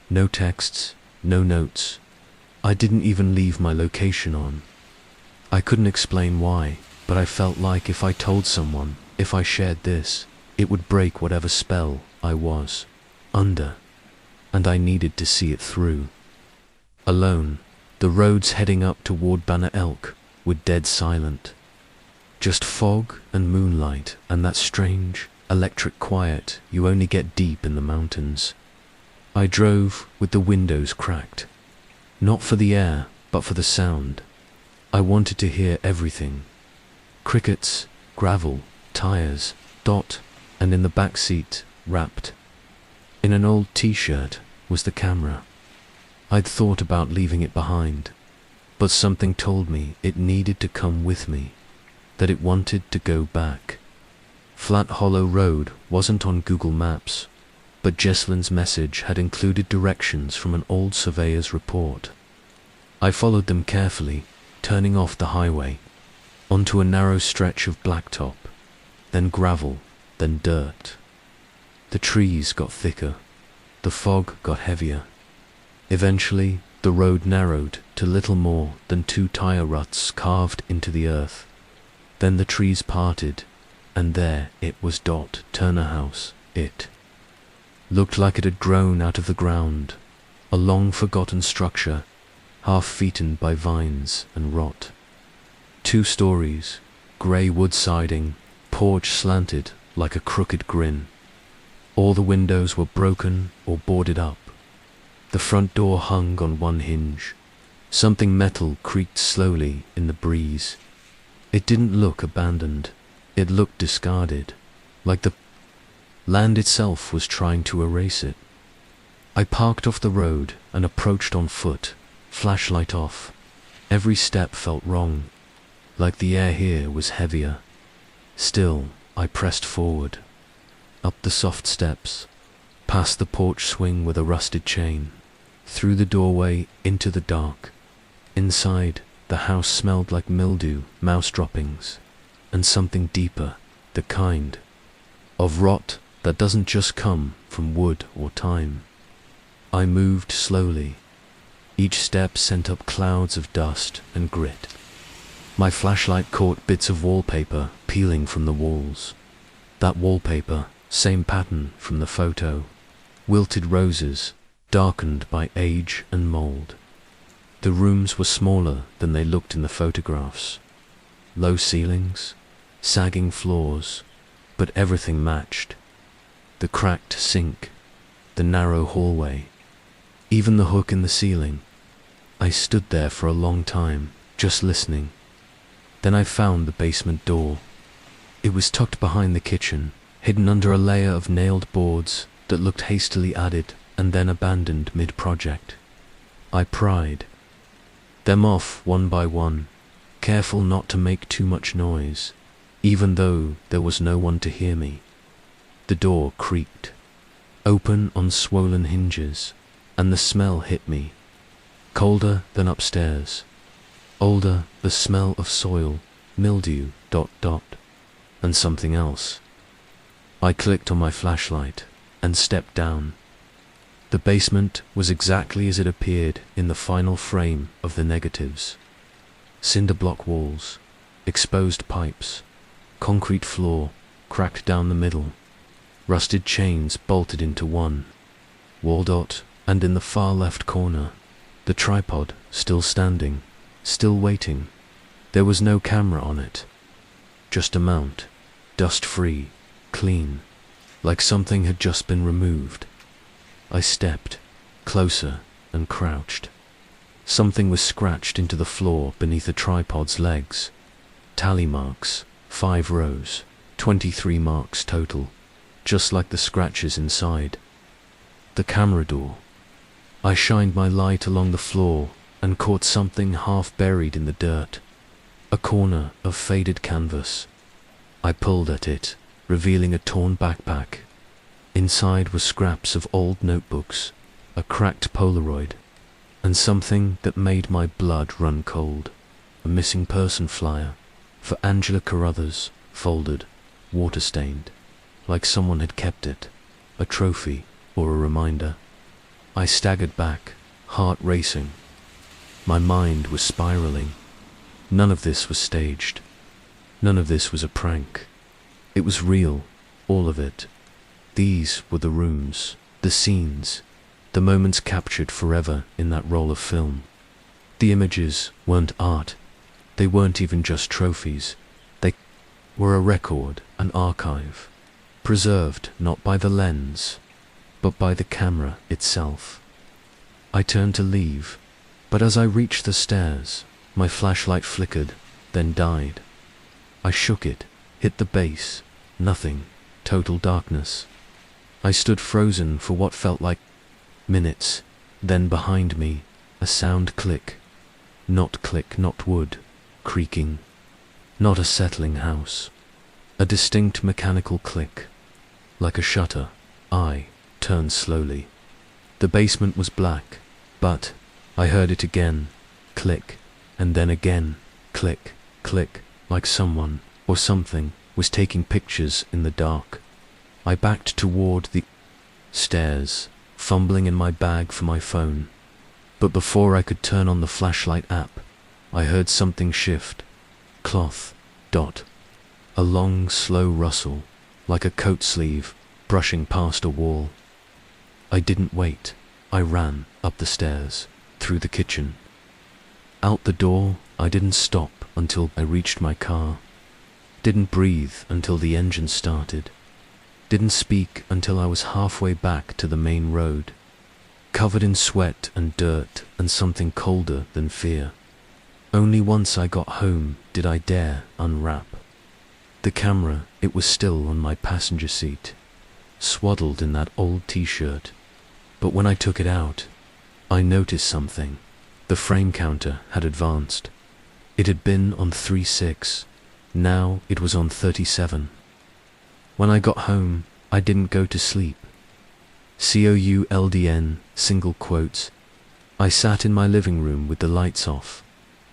No texts, no notes. I didn't even leave my location on. I couldn't explain why, but I felt like if I told someone, if I shared this, it would break whatever spell I was under, and I needed to see it through. Alone, the roads heading up toward Banner Elk were dead silent. Just fog and moonlight and that strange, electric quiet you only get deep in the mountains. I drove with the windows cracked. Not for the air, but for the sound. I wanted to hear everything. Crickets, gravel, tires, and in the back seat, wrapped in an old t-shirt, was the camera. I'd thought about leaving it behind. but something told me it needed to come with me, that it wanted to go back. Flat Hollow Road wasn't on Google Maps, but Jesslyn's message had included directions from an old surveyor's report. I followed them carefully, turning off the highway, onto a narrow stretch of blacktop, then gravel, then dirt. The trees got thicker, the fog got heavier. Eventually, the road narrowed to little more than 2 tire ruts carved into the earth. Then the trees parted, and there it was. Turner House. It looked like it had grown out of the ground, a long-forgotten structure, half-eaten by vines and rot. 2 stories, grey wood siding, porch slanted like a crooked grin. All the windows were broken or boarded up. The front door hung on one hinge. Something metal creaked slowly in the breeze. It didn't look abandoned. It looked discarded, like the land itself was trying to erase it. I parked off the road and approached on foot, flashlight off. Every step felt wrong, like the air here was heavier. Still, I pressed forward, up the soft steps, past the porch swing with a rusted chain, through the doorway into the dark. Inside, the house smelled like mildew, mouse droppings, and something deeper, the kind of rot that doesn't just come from wood or time. I moved slowly. Each step sent up clouds of dust and grit. My flashlight caught bits of wallpaper peeling from the walls. That wallpaper, same pattern from the photo. Wilted roses, darkened by age and mold. The rooms were smaller than they looked in the photographs. Low ceilings, sagging floors, but everything matched. The cracked sink, the narrow hallway, even the hook in the ceiling. I stood there for a long time, just listening. Then I found the basement door. It was tucked behind the kitchen, hidden under a layer of nailed boards that looked hastily added and then abandoned mid-project. I pried them off one by one, careful not to make too much noise, even though there was no one to hear me. The door creaked, open on swollen hinges, and the smell hit me. Colder than upstairs. Older, the smell of soil, mildew, and something else. I clicked on my flashlight and stepped down. The basement was exactly as it appeared in the final frame of the negatives. Cinder block walls, exposed pipes, concrete floor cracked down the middle, rusted chains bolted into one wall. And in the far left corner, the tripod still standing, still waiting. There was no camera on it, just a mount, dust-free, clean, like something had just been removed. I stepped closer and crouched. Something was scratched into the floor beneath the tripod's legs. Tally marks, 5 rows, 23 marks total, just like the scratches inside. The camera door. I shined my light along the floor and caught something half buried in the dirt. A corner of faded canvas. I pulled at it, revealing a torn backpack. Inside were scraps of old notebooks, a cracked Polaroid, and something that made my blood run cold. A missing person flyer for Angela Carruthers, folded, water-stained, like someone had kept it, a trophy or a reminder. I staggered back, heart racing. My mind was spiraling. None of this was staged. None of this was a prank. It was real, all of it. These were the rooms, the scenes, the moments captured forever in that roll of film. The images weren't art. They weren't even just trophies. They were a record, an archive, preserved not by the lens, but by the camera itself. I turned to leave, but as I reached the stairs, my flashlight flickered, then died. I shook it, hit the base, nothing, total darkness. I stood frozen for what felt like minutes, then behind me, a sound click. Not click, not wood, creaking. Not a settling house. A distinct mechanical click. Like a shutter, I turned slowly. The basement was black, but I heard it again, click, and then again, click, click, like someone or something was taking pictures in the dark. I backed toward the stairs, fumbling in my bag for my phone. But before I could turn on the flashlight app, I heard something shift. Cloth, dot. A long, slow rustle, like a coat sleeve, brushing past a wall. I didn't wait. I ran up the stairs, through the kitchen. Out the door, I didn't stop until I reached my car. Didn't breathe until the engine started. Didn't speak until I was halfway back to the main road, covered in sweat and dirt and something colder than fear. Only once I got home did I dare unwrap. The camera, it was still on my passenger seat, swaddled in that old t-shirt. But when I took it out, I noticed something. The frame counter had advanced. It had been on 36. Now it was on 37. When I got home, I didn't go to sleep. COULDN, single quotes. I sat in my living room with the lights off,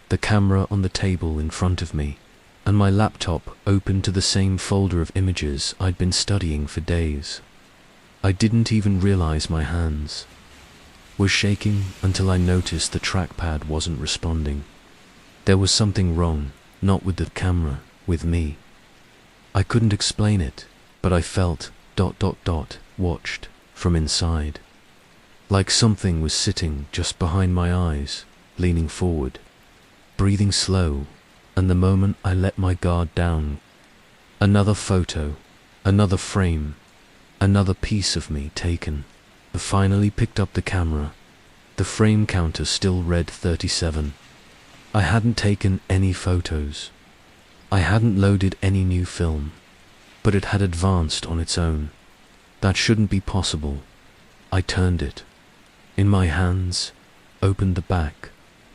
the camera on the table in front of me, and my laptop open to the same folder of images I'd been studying for days. I didn't even realize my hands were shaking until I noticed the trackpad wasn't responding. There was something wrong, not with the camera, with me. I couldn't explain it, but I felt ... watched from inside. Like something was sitting just behind my eyes, leaning forward, breathing slow, and the moment I let my guard down, another photo, another frame, another piece of me taken. I finally picked up the camera. The frame counter still read 37. I hadn't taken any photos. I hadn't loaded any new film, but it had advanced on its own. That shouldn't be possible. I turned it. In my hands, opened the back,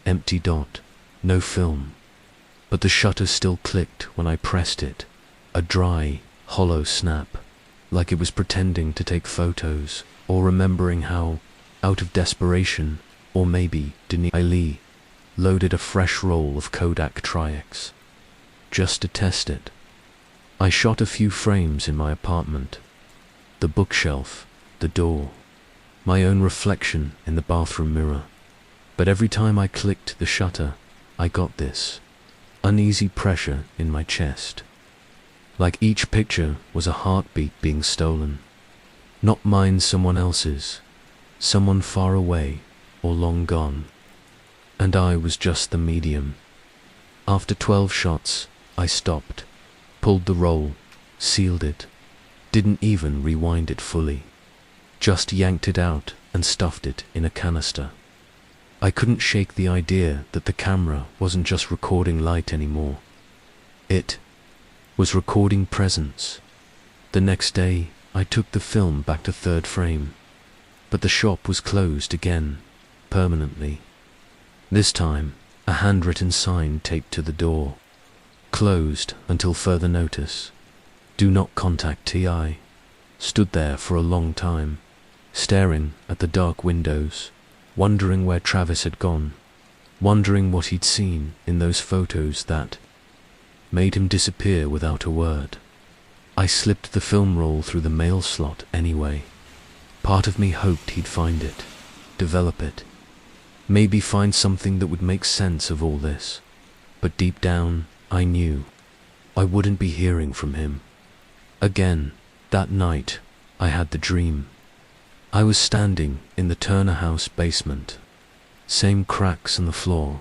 empty dot, no film. But the shutter still clicked when I pressed it, a dry, hollow snap, like it was pretending to take photos, or remembering how, out of desperation, or maybe Denis Lee, loaded a fresh roll of Kodak Tri-X. Just to test it. I shot a few frames in my apartment. The bookshelf, the door, my own reflection in the bathroom mirror. But every time I clicked the shutter, I got this uneasy pressure in my chest. Like each picture was a heartbeat being stolen. Not mine, someone else's. Someone far away or long gone. And I was just the medium. After 12 shots, I stopped, pulled the roll, sealed it, didn't even rewind it fully. Just yanked it out and stuffed it in a canister. I couldn't shake the idea that the camera wasn't just recording light anymore. It was recording presence. The next day, I took the film back to third frame, but the shop was closed again, permanently. This time, a handwritten sign taped to the door. Closed until further notice. Do not contact TI. Stood there for a long time, staring at the dark windows, wondering where Travis had gone, wondering what he'd seen in those photos that made him disappear without a word. I slipped the film roll through the mail slot anyway. Part of me hoped he'd find it, develop it, maybe find something that would make sense of all this. But deep down, I knew I wouldn't be hearing from him. Again, that night, I had the dream. I was standing in the Turner house basement. Same cracks in the floor,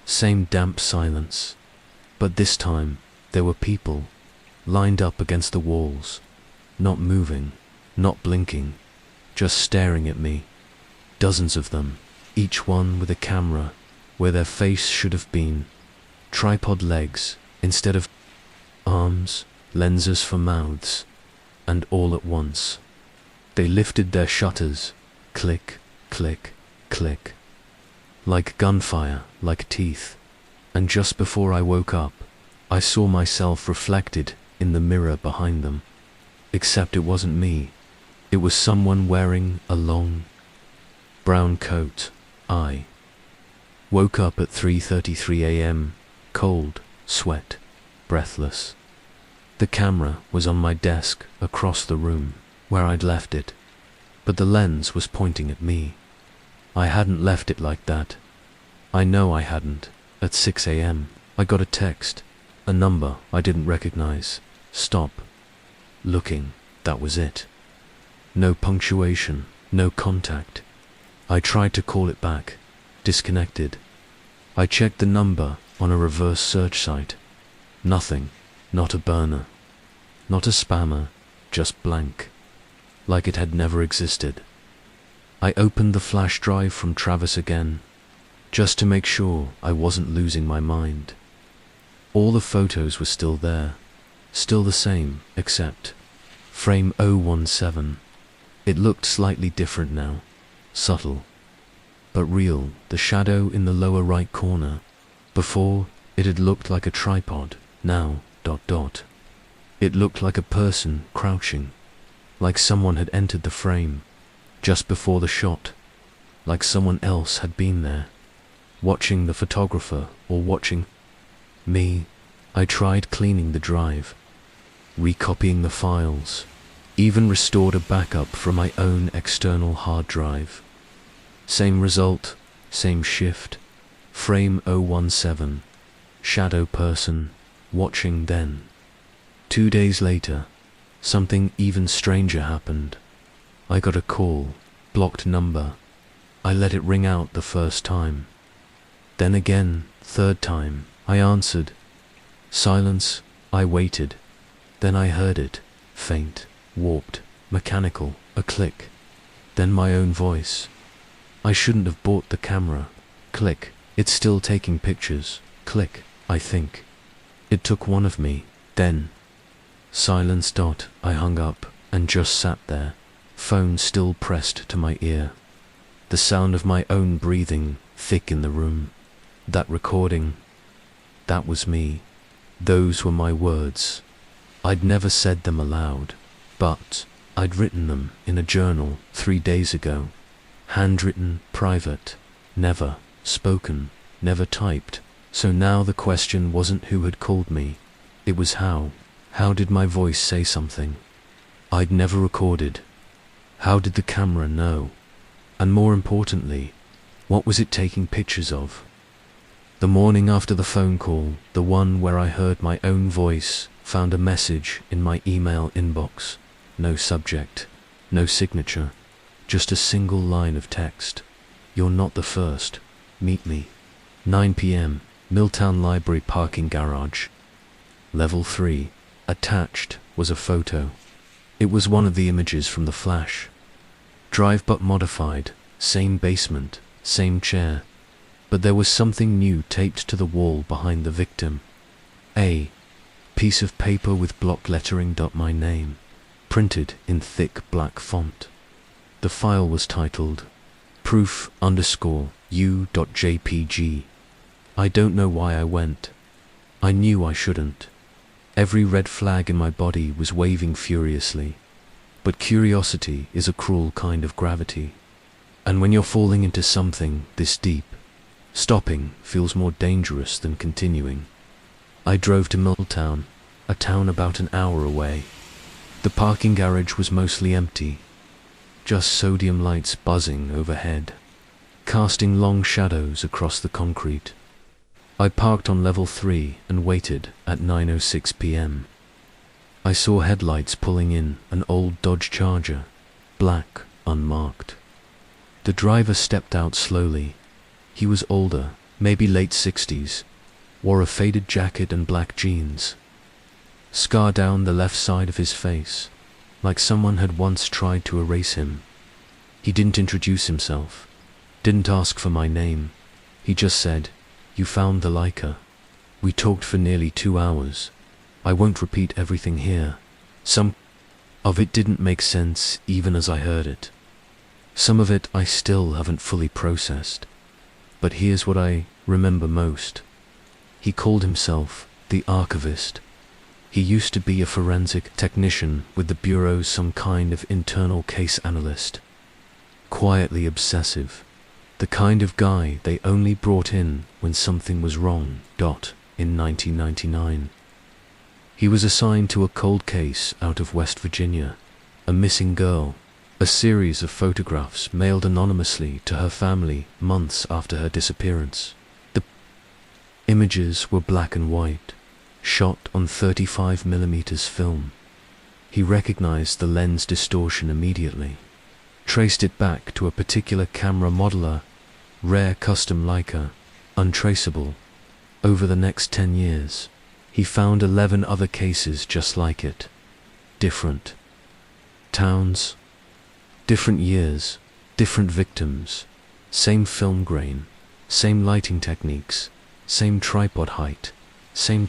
same damp silence. But this time, there were people, lined up against the walls, not moving, not blinking, just staring at me. Dozens of them, each one with a camera where their face should have been. Tripod legs instead of arms, lenses for mouths, and all at once. They lifted their shutters, click, click, click. like gunfire, like teeth. And just before I woke up, I saw myself reflected in the mirror behind them. Except it wasn't me. It was someone wearing a long, brown coat. I woke up at 3:33 a.m., cold, sweat, breathless. The camera was on my desk across the room, where I'd left it, but the lens was pointing at me. I hadn't left it like that. I know I hadn't. At 6 a.m., I got a text, a number I didn't recognize. Stop looking, that was it. No punctuation, no contact. I tried to call it back, disconnected. I checked the number on a reverse search site. Nothing, not a burner, not a spammer, just blank, like it had never existed. I opened the flash drive from Travis again, just to make sure I wasn't losing my mind. All the photos were still there, still the same, except frame 017. It looked slightly different now, subtle, but real. The shadow in the lower right corner. Before, it had looked like a tripod. Now, ... It looked like a person crouching, like someone had entered the frame just before the shot, like someone else had been there, watching the photographer or watching me. I tried cleaning the drive, recopying the files, even restored a backup from my own external hard drive. Same result, same shift, frame 017, shadow person, watching then. 2 days later, something even stranger happened. I got a call, blocked number. I let it ring out the first time. Then again, third time, I answered. Silence. I waited. Then I heard it, faint, warped, mechanical, a click. Then my own voice. I shouldn't have bought the camera. Click. It's still taking pictures. Click. I think it took one of me. Then silence. I hung up and just sat there, phone still pressed to my ear. The sound of my own breathing thick in the room. That recording, that was me. Those were my words. I'd never said them aloud, but I'd written them in a journal 3 days ago. Handwritten, private, never spoken, never typed. So now the question wasn't who had called me, it was how. How did my voice say something I'd never recorded? How did the camera know? And more importantly, what was it taking pictures of? The morning after the phone call, the one where I heard my own voice, found a message in my email inbox. No subject, no signature, just a single line of text. You're not the first. Meet me. 9 p.m. Milltown Library parking garage. Level 3. Attached was a photo. It was one of the images from the flash. Drive but modified, same basement, same chair. But there was something new taped to the wall behind the victim. A piece of paper with block lettering. My name, printed in thick black font. The file was titled proof_u.jpg. I don't know why I went. I knew I shouldn't. Every red flag in my body was waving furiously. But curiosity is a cruel kind of gravity. And when you're falling into something this deep, stopping feels more dangerous than continuing. I drove to Milltown, a town about an hour away. The parking garage was mostly empty, just sodium lights buzzing overhead, casting long shadows across the concrete. I parked on level 3 and waited at 9:06 p.m. I saw headlights pulling in an old Dodge Charger, black, unmarked. The driver stepped out slowly. He was older, maybe late 60s, wore a faded jacket and black jeans. Scar down the left side of his face, like someone had once tried to erase him. He didn't introduce himself, didn't ask for my name. He just said, "You found the Leica." We talked for nearly 2 hours. I won't repeat everything here. Some of it didn't make sense even as I heard it. Some of it I still haven't fully processed. But here's what I remember most. He called himself the archivist. He used to be a forensic technician with the bureau, some kind of internal case analyst. Quietly obsessive. The kind of guy they only brought in when something was wrong. In 1999. He was assigned to a cold case out of West Virginia, a missing girl, a series of photographs mailed anonymously to her family months after her disappearance. The images were black and white, shot on 35mm film. He recognized the lens distortion immediately, traced it back to a particular camera modeler, rare custom Leica, untraceable. Over the next 10 years, he found 11 other cases just like it. Different towns, different years, different victims, same film grain, same lighting techniques, same tripod height, same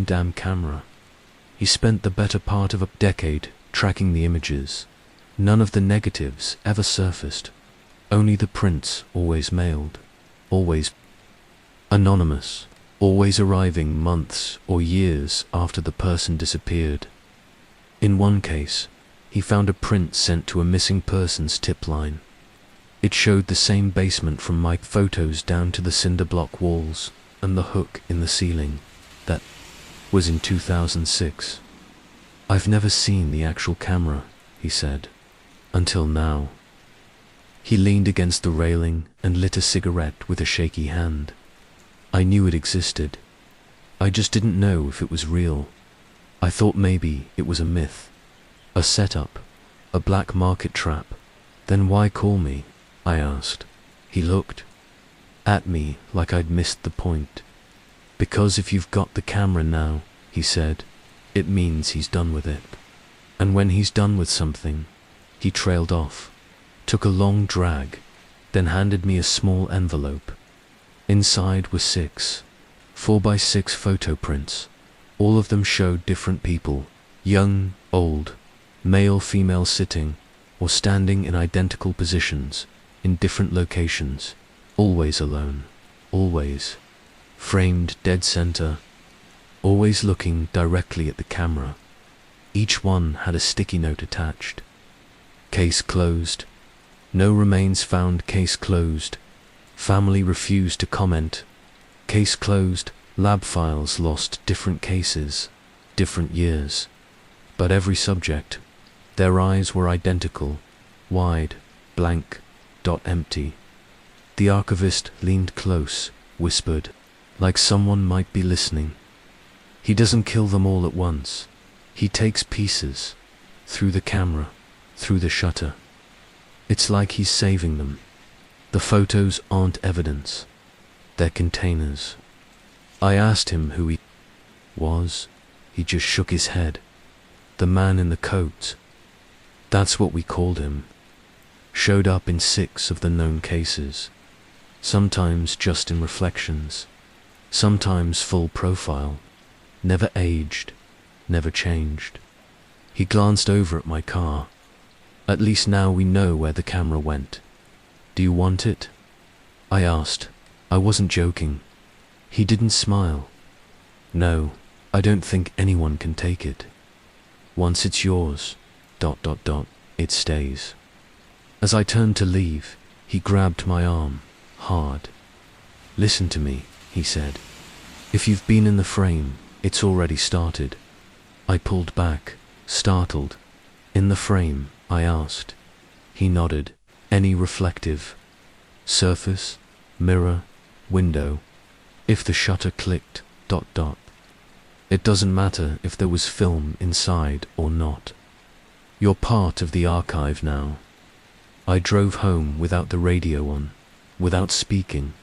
damn camera. He spent the better part of a decade tracking the images. None of the negatives ever surfaced. Only the prints, always mailed, always anonymous, always arriving months or years after the person disappeared. In one case, he found a print sent to a missing persons tip line. It showed the same basement from my photos down to the cinder block walls and the hook in the ceiling. That was in 2006. I've never seen the actual camera, he said, until now. He leaned against the railing and lit a cigarette with a shaky hand. I knew it existed. I just didn't know if it was real. I thought maybe it was a myth, a setup, a black market trap. Then why call me? I asked. He looked at me like I'd missed the point. Because if you've got the camera now, he said, it means he's done with it. And when he's done with something, he trailed off, took a long drag, then handed me a small envelope. Inside were 6 4x6 photo prints. All of them showed different people, young, old, male, female, sitting or standing in identical positions, in different locations, always alone, always framed dead center, always looking directly at the camera. Each one had a sticky note attached. Case closed. No remains found. Case closed. Family refused to comment. Case closed. Lab files lost. Different cases, different years. But every subject, their eyes were identical, wide, blank, empty. The archivist leaned close, whispered, like someone might be listening. He doesn't kill them all at once. He takes pieces, through the camera, through the shutter. It's like he's saving them. The photos aren't evidence. They're containers. I asked him who he was. He just shook his head. The man in the coat. That's what we called him. Showed up in 6 of the known cases. Sometimes just in reflections. Sometimes full profile. Never aged. Never changed. He glanced over at my car. At least now we know where the camera went. Do you want it? I asked. I wasn't joking. He didn't smile. No, I don't think anyone can take it. Once it's yours, it stays. As I turned to leave, he grabbed my arm, hard. Listen to me, he said. If you've been in the frame, it's already started. I pulled back, startled. In the frame, I asked. He nodded. Any reflective surface, mirror, window. If the shutter clicked, It doesn't matter if there was film inside or not. You're part of the archive now. I drove home without the radio on, without speaking,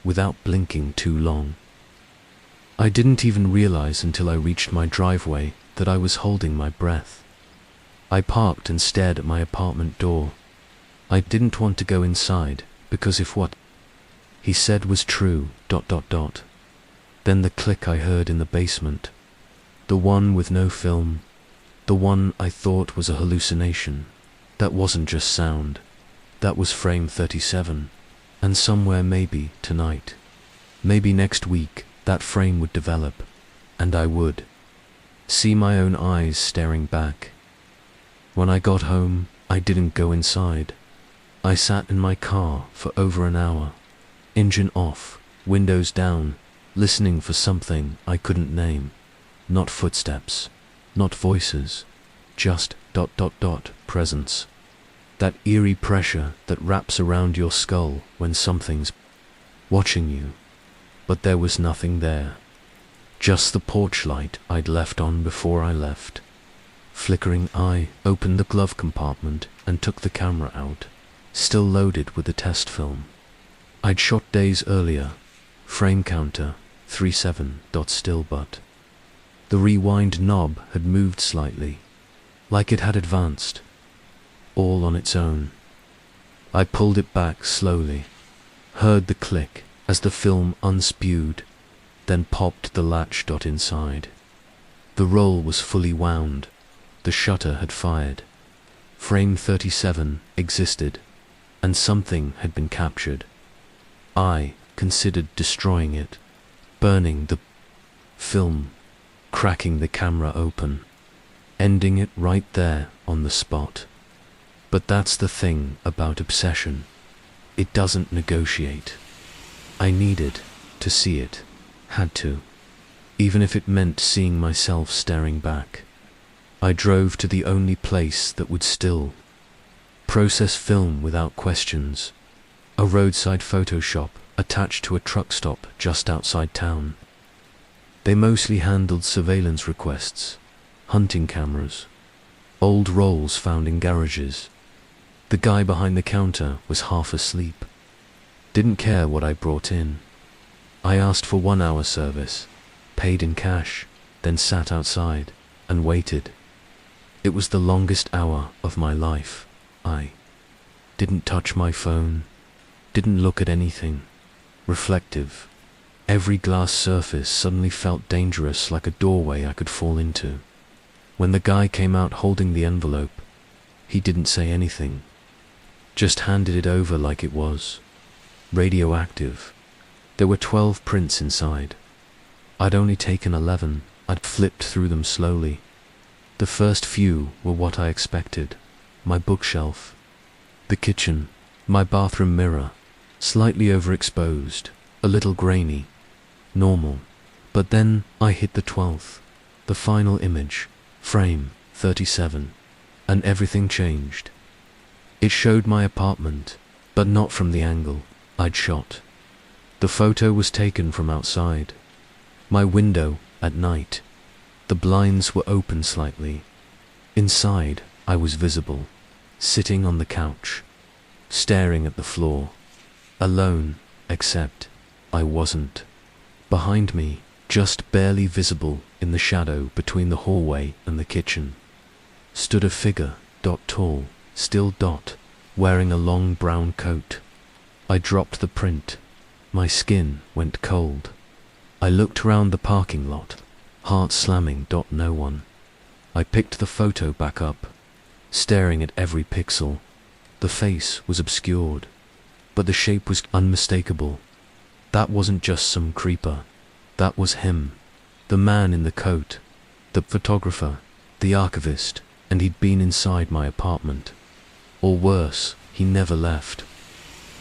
without blinking too long. I didn't even realize until I reached my driveway that I was holding my breath. I parked and stared at my apartment door. I didn't want to go inside, because if what he said was true, Then the click I heard in the basement, the one with no film, the one I thought was a hallucination, that wasn't just sound, that was frame 37, And somewhere, maybe tonight, maybe next week, that frame would develop, and I would see my own eyes staring back. When I got home, I didn't go inside. I sat in my car for over an hour, engine off, windows down, listening for something I couldn't name. Not footsteps, not voices, just ... presence. That eerie pressure that wraps around your skull when something's watching you. But there was nothing there. Just the porch light I'd left on before I left. Flickering, I opened the glove compartment and took the camera out, still loaded with the test film I'd shot days earlier. Frame counter 37. Still, but the rewind knob had moved slightly, like it had advanced, all on its own. I pulled it back slowly, heard the click as the film unspewed, then popped the latch. Inside. The roll was fully wound, the shutter had fired. Frame 37 existed, and something had been captured. I considered destroying it, burning the film, cracking the camera open, ending it right there on the spot. But that's the thing about obsession. It doesn't negotiate. I needed to see it, had to, even if it meant seeing myself staring back. I drove to the only place that would still process film without questions, a roadside photo shop attached to a truck stop just outside town. They mostly handled surveillance requests, hunting cameras, old rolls found in garages. The guy behind the counter was half asleep. Didn't care what I brought in. I asked for 1 hour service, paid in cash, then sat outside and waited. It was the longest hour of my life. I didn't touch my phone, didn't look at anything. Reflective. Every glass surface suddenly felt dangerous, like a doorway I could fall into. When the guy came out holding the envelope, he didn't say anything, just handed it over like it was radioactive. There were 12 prints inside. I'd only taken 11. I'd flipped through them slowly. The first few were what I expected. My bookshelf, the kitchen, my bathroom mirror, slightly overexposed, a little grainy, normal. But then I hit the 12th, the final image, frame 37, and everything changed. It showed my apartment, but not from the angle I'd shot. The photo was taken from outside, my window at night. The blinds were open slightly. Inside, I was visible, sitting on the couch, staring at the floor, alone, except I wasn't. Behind me, just barely visible in the shadow between the hallway and the kitchen, stood a figure, tall, still, wearing a long brown coat. I dropped the print. My skin went cold. I looked around the parking lot, heart slamming. No one. I picked the photo back up, staring at every pixel. The face was obscured, but the shape was unmistakable. That wasn't just some creeper. That was him, the man in the coat, the photographer, the archivist, and he'd been inside my apartment. Or worse, he never left.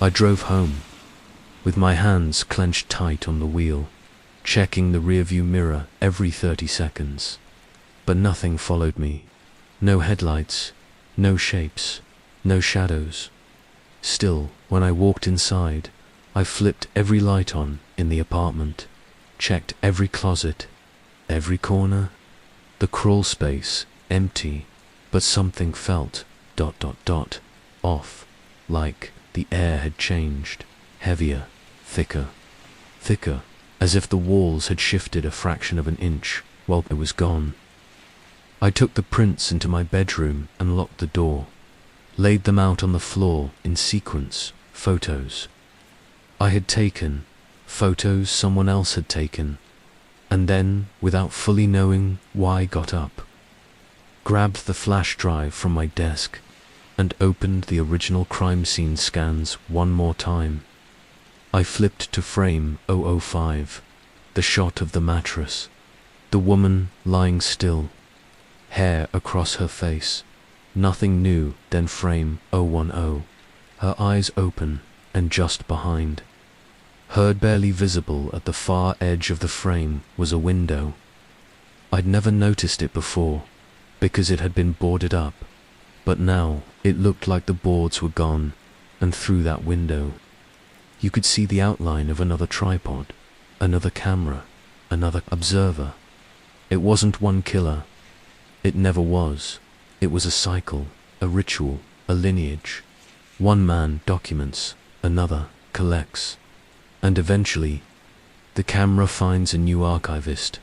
I drove home, with my hands clenched tight on the wheel, checking the rearview mirror every 30 seconds. But nothing followed me. No headlights, no shapes, no shadows. Still, when I walked inside, I flipped every light on in the apartment, checked every closet, every corner. The crawl space, empty, but something felt ... off, like the air had changed, heavier, thicker, as if the walls had shifted a fraction of an inch while I was gone. I took the prints into my bedroom and locked the door, laid them out on the floor in sequence, photos I had taken, photos someone else had taken, and then, without fully knowing why, got up, grabbed the flash drive from my desk, and opened the original crime scene scans one more time. I flipped to frame 005, the shot of the mattress, the woman lying still, hair across her face, nothing new. Then frame 010, her eyes open and just behind. Her barely visible at the far edge of the frame was a window. I'd never noticed it before, because it had been boarded up, but now it looked like the boards were gone, and through that window you could see the outline of another tripod, another camera, another observer. It wasn't one killer. It never was. It was a cycle, a ritual, a lineage. One man documents, another collects, and eventually the camera finds a new archivist,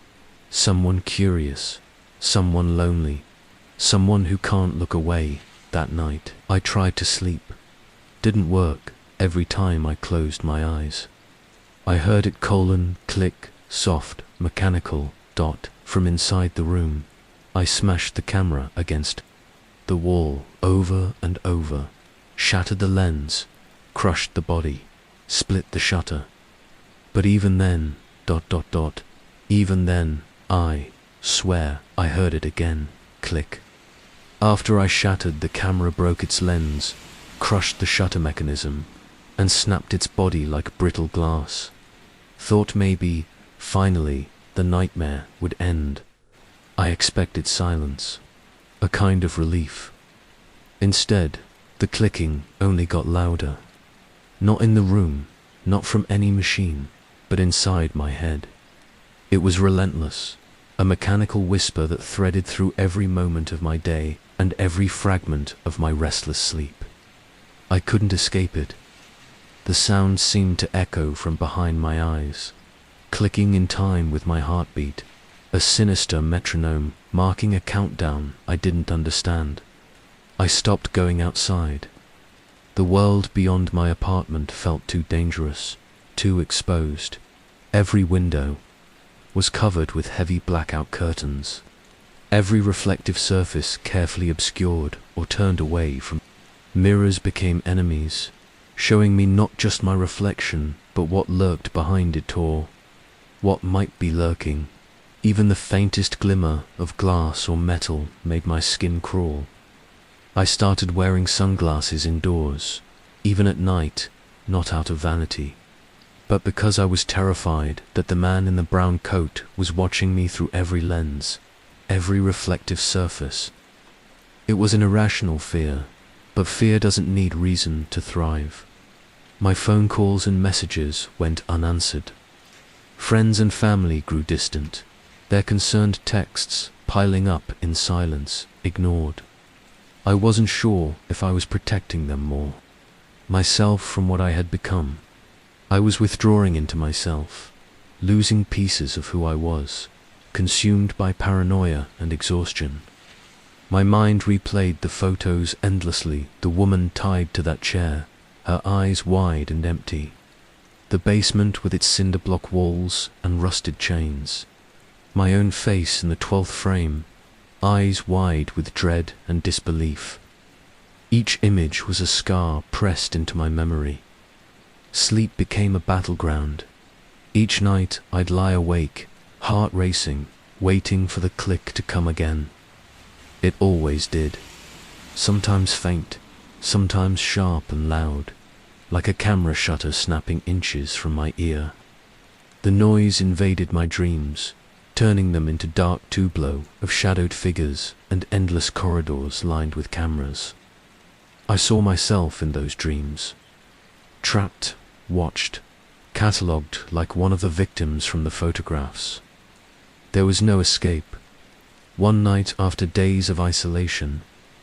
someone curious, someone lonely, someone who can't look away. That night I tried to sleep. Didn't work. Every time I closed my eyes, I heard it click, soft, mechanical, from inside the room. I smashed the camera against the wall over and over, shattered the lens, crushed the body, split the shutter. But even then, even then, I swear I heard it again, click. After I shattered, the camera broke its lens, crushed the shutter mechanism, and snapped its body like brittle glass. Thought maybe, finally, the nightmare would end. I expected silence, a kind of relief. Instead, the clicking only got louder. Not in the room, not from any machine, but inside my head. It was relentless, a mechanical whisper that threaded through every moment of my day and every fragment of my restless sleep. I couldn't escape it. The sound seemed to echo from behind my eyes, clicking in time with my heartbeat, a sinister metronome marking a countdown I didn't understand. I stopped going outside. The world beyond my apartment felt too dangerous, too exposed. Every window was covered with heavy blackout curtains, every reflective surface carefully obscured or turned away from. Mirrors became enemies, showing me not just my reflection, but what lurked behind it or what might be lurking. Even the faintest glimmer of glass or metal made my skin crawl. I started wearing sunglasses indoors, even at night, not out of vanity, but because I was terrified that the man in the brown coat was watching me through every lens, every reflective surface. It was an irrational fear, but fear doesn't need reason to thrive. My phone calls and messages went unanswered. Friends and family grew distant, their concerned texts piling up in silence, ignored. I wasn't sure if I was protecting them more, myself from what I had become. I was withdrawing into myself, losing pieces of who I was, consumed by paranoia and exhaustion. My mind replayed the photos endlessly, the woman tied to that chair, her eyes wide and empty, the basement with its cinder block walls and rusted chains, my own face in the 12th frame, eyes wide with dread and disbelief. Each image was a scar pressed into my memory. Sleep became a battleground. Each night I'd lie awake, heart racing, waiting for the click to come again. It always did. Sometimes faint, sometimes sharp and loud, like a camera shutter snapping inches from my ear. The noise invaded my dreams, turning them into dark tableaux of shadowed figures and endless corridors lined with cameras. I saw myself in those dreams, trapped, watched, catalogued like one of the victims from the photographs. There was no escape. One night, after days of isolation,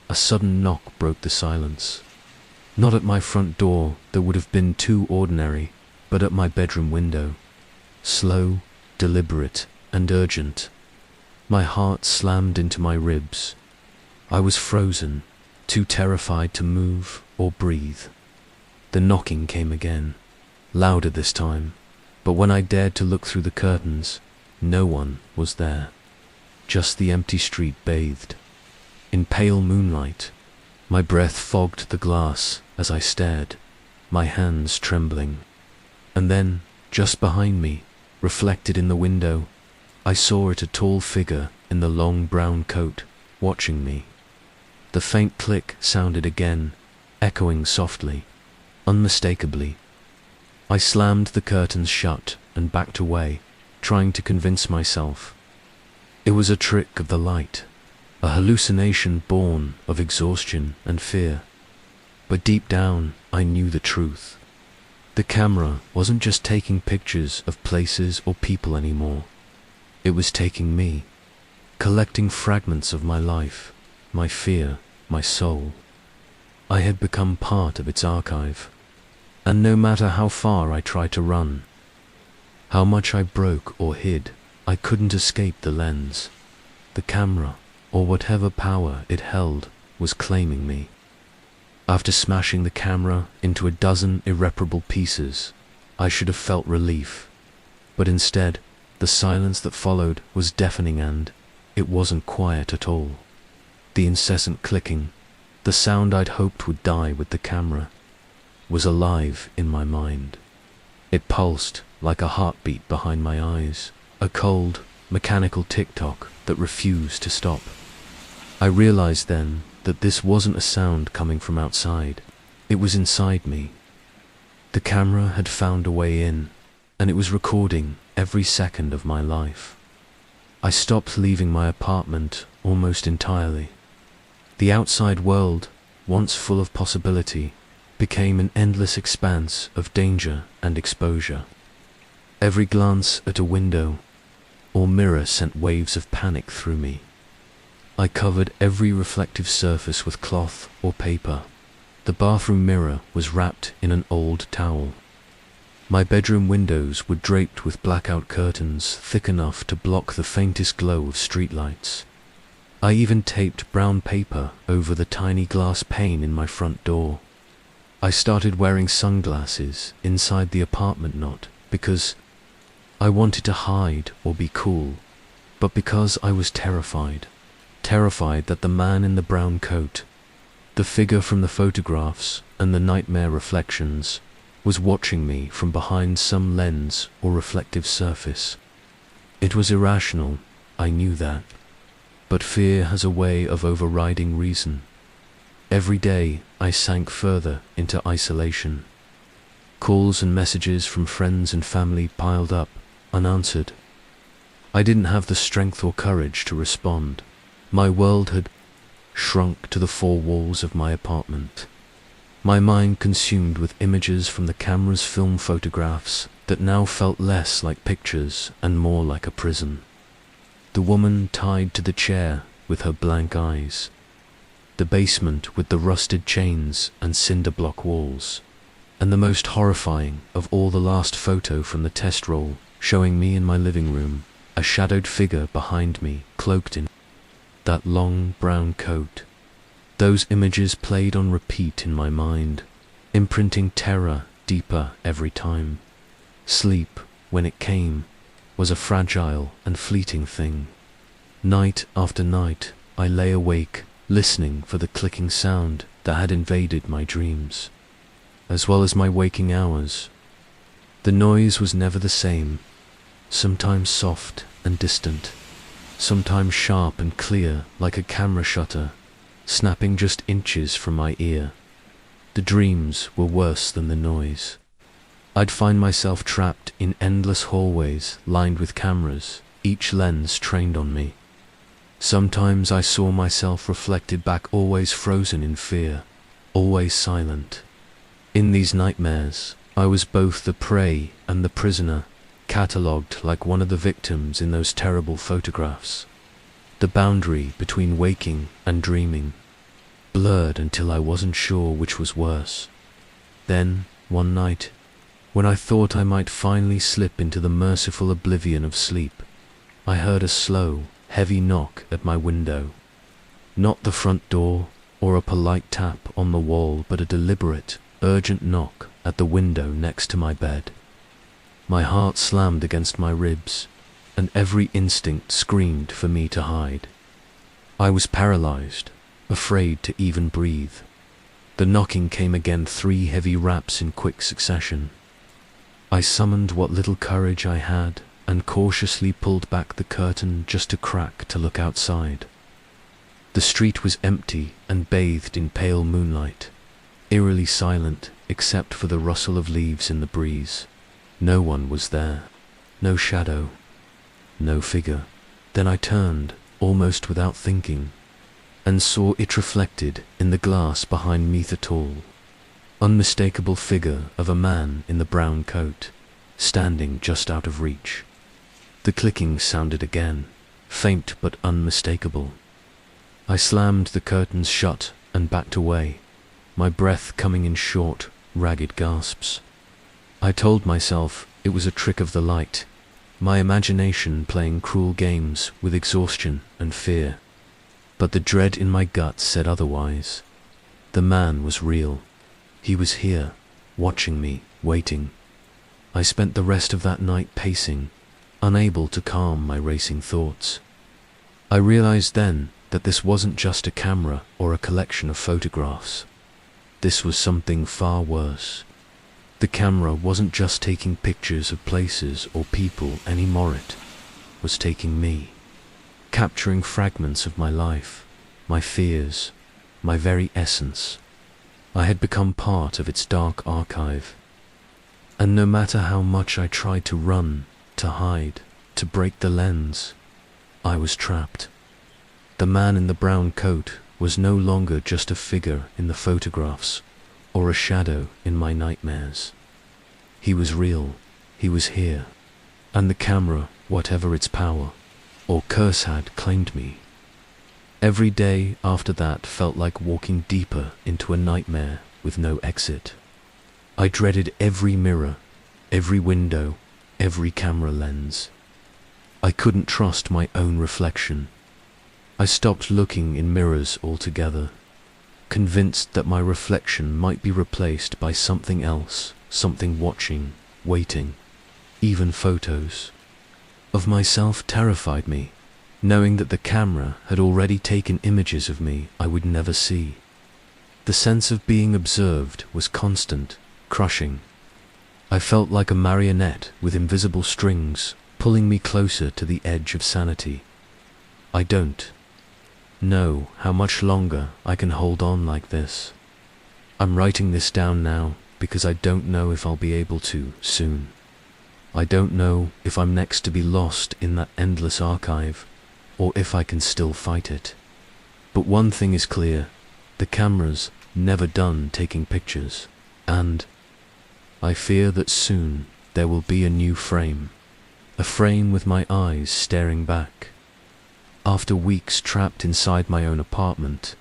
a sudden knock broke the silence. Not at my front door, that would have been too ordinary, but at my bedroom window. Slow, deliberate, and urgent. My heart slammed into my ribs. I was frozen, too terrified to move or breathe. The knocking came again, louder this time, but when I dared to look through the curtains, no one was there. Just the empty street bathed in pale moonlight. My breath fogged the glass as I stared, my hands trembling. And then, just behind me, reflected in the window, I saw it, a tall figure in the long brown coat, watching me. The faint click sounded again, echoing softly, unmistakably. I slammed the curtains shut and backed away, trying to convince myself. It was a trick of the light, a hallucination born of exhaustion and fear. But deep down, I knew the truth. The camera wasn't just taking pictures of places or people anymore. It was taking me, collecting fragments of my life, my fear, my soul. I had become part of its archive, and no matter how far I tried to run, how much I broke or hid, I couldn't escape the lens. The camera, or whatever power it held, was claiming me. After smashing the camera into a dozen irreparable pieces, I should have felt relief. But instead, the silence that followed was deafening, and it wasn't quiet at all. The incessant clicking, the sound I'd hoped would die with the camera, was alive in my mind. It pulsed like a heartbeat behind my eyes, a cold, mechanical tick-tock that refused to stop. I realized then that this wasn't a sound coming from outside. It was inside me. The camera had found a way in, and it was recording every second of my life. I stopped leaving my apartment almost entirely. The outside world, once full of possibility, became an endless expanse of danger and exposure. Every glance at a window or mirror sent waves of panic through me. I covered every reflective surface with cloth or paper. The bathroom mirror was wrapped in an old towel. My bedroom windows were draped with blackout curtains thick enough to block the faintest glow of streetlights. I even taped brown paper over the tiny glass pane in my front door. I started wearing sunglasses inside the apartment, not because I wanted to hide or be cool, but because I was terrified. Terrified that the man in the brown coat, the figure from the photographs and the nightmare reflections, was watching me from behind some lens or reflective surface. It was irrational, I knew that, but fear has a way of overriding reason. Every day I sank further into isolation. Calls and messages from friends and family piled up, unanswered. I didn't have the strength or courage to respond. My world had shrunk to the four walls of my apartment. My mind consumed with images from the camera's film photographs that now felt less like pictures and more like a prison. The woman tied to the chair with her blank eyes. The basement with the rusted chains and cinder block walls. And the most horrifying of all, the last photo from the test roll, showing me in my living room, a shadowed figure behind me, cloaked in that long brown coat. Those images played on repeat in my mind, imprinting terror deeper every time. Sleep, when it came, was a fragile and fleeting thing. Night after night, I lay awake, listening for the clicking sound that had invaded my dreams, as well as my waking hours. The noise was never the same, sometimes soft and distant, sometimes sharp and clear like a camera shutter, snapping just inches from my ear. The dreams were worse than the noise. I'd find myself trapped in endless hallways lined with cameras, each lens trained on me. Sometimes I saw myself reflected back, always frozen in fear, always silent. In these nightmares, I was both the prey and the prisoner, catalogued like one of the victims in those terrible photographs. The boundary between waking and dreaming blurred until I wasn't sure which was worse. Then, one night, when I thought I might finally slip into the merciful oblivion of sleep, I heard a slow, heavy knock at my window. Not the front door or a polite tap on the wall, but a deliberate, urgent knock at the window next to my bed. My heart slammed against my ribs, and every instinct screamed for me to hide. I was paralyzed, afraid to even breathe. The knocking came again, 3 heavy raps in quick succession. I summoned what little courage I had and cautiously pulled back the curtain just a crack to look outside. The street was empty and bathed in pale moonlight, eerily silent except for the rustle of leaves in the breeze. No one was there, no shadow, no figure. Then I turned, almost without thinking, and saw it reflected in the glass behind me, the tall, unmistakable figure of a man in the brown coat, standing just out of reach. The clicking sounded again, faint but unmistakable. I slammed the curtains shut and backed away, my breath coming in short, ragged gasps. I told myself it was a trick of the light, my imagination playing cruel games with exhaustion and fear. But the dread in my gut said otherwise. The man was real. He was here, watching me, waiting. I spent the rest of that night pacing, unable to calm my racing thoughts. I realized then that this wasn't just a camera or a collection of photographs. This was something far worse. The camera wasn't just taking pictures of places or people anymore, it was taking me, capturing fragments of my life, my fears, my very essence. I had become part of its dark archive. And no matter how much I tried to run, to hide, to break the lens, I was trapped. The man in the brown coat was no longer just a figure in the photographs or a shadow in my nightmares. He was real, he was here, and the camera, whatever its power or curse, had claimed me. Every day after that felt like walking deeper into a nightmare with no exit. I dreaded every mirror, every window, every camera lens. I couldn't trust my own reflection. I stopped looking in mirrors altogether, convinced that my reflection might be replaced by something else, something watching, waiting. Even photos of myself terrified me, knowing that the camera had already taken images of me I would never see. The sense of being observed was constant, crushing. I felt like a marionette with invisible strings pulling me closer to the edge of sanity. I don't know how much longer I can hold on like this. I'm writing this down now because I don't know if I'll be able to soon. I don't know if I'm next to be lost in that endless archive, or if I can still fight it. But one thing is clear, the camera's never done taking pictures, and I fear that soon there will be a new frame, a frame with my eyes staring back. After weeks trapped inside my own apartment,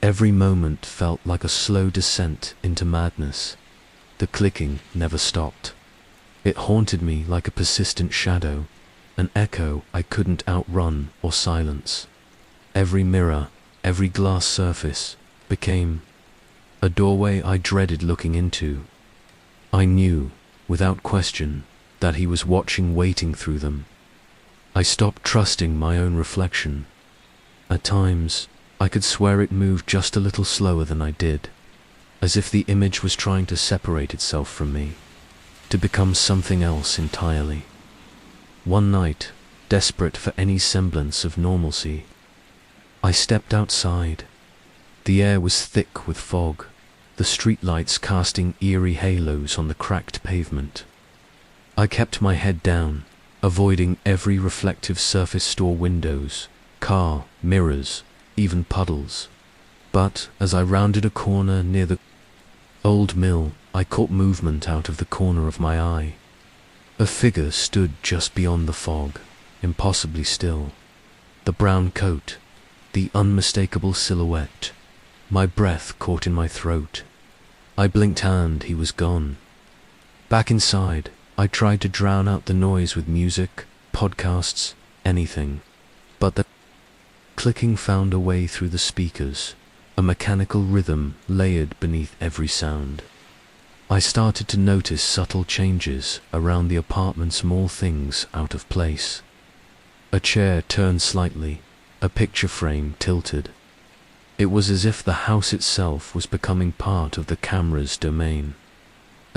every moment felt like a slow descent into madness. The clicking never stopped. It haunted me like a persistent shadow, an echo I couldn't outrun or silence. Every mirror, every glass surface became a doorway I dreaded looking into. I knew, without question, that he was watching, waiting through them. I stopped trusting my own reflection. At times, I could swear it moved just a little slower than I did, as if the image was trying to separate itself from me, to become something else entirely. One night, desperate for any semblance of normalcy, I stepped outside. The air was thick with fog, the streetlights casting eerie halos on the cracked pavement. I kept my head down, avoiding every reflective surface, store windows, car, mirrors, even puddles. But as I rounded a corner near the old mill, I caught movement out of the corner of my eye. A figure stood just beyond the fog, impossibly still. The brown coat, the unmistakable silhouette. My breath caught in my throat. I blinked and he was gone. Back inside, I tried to drown out the noise with music, podcasts, anything. But the clicking found a way through the speakers, a mechanical rhythm layered beneath every sound. I started to notice subtle changes around the apartment, small things out of place. A chair turned slightly, a picture frame tilted. It was as if the house itself was becoming part of the camera's domain.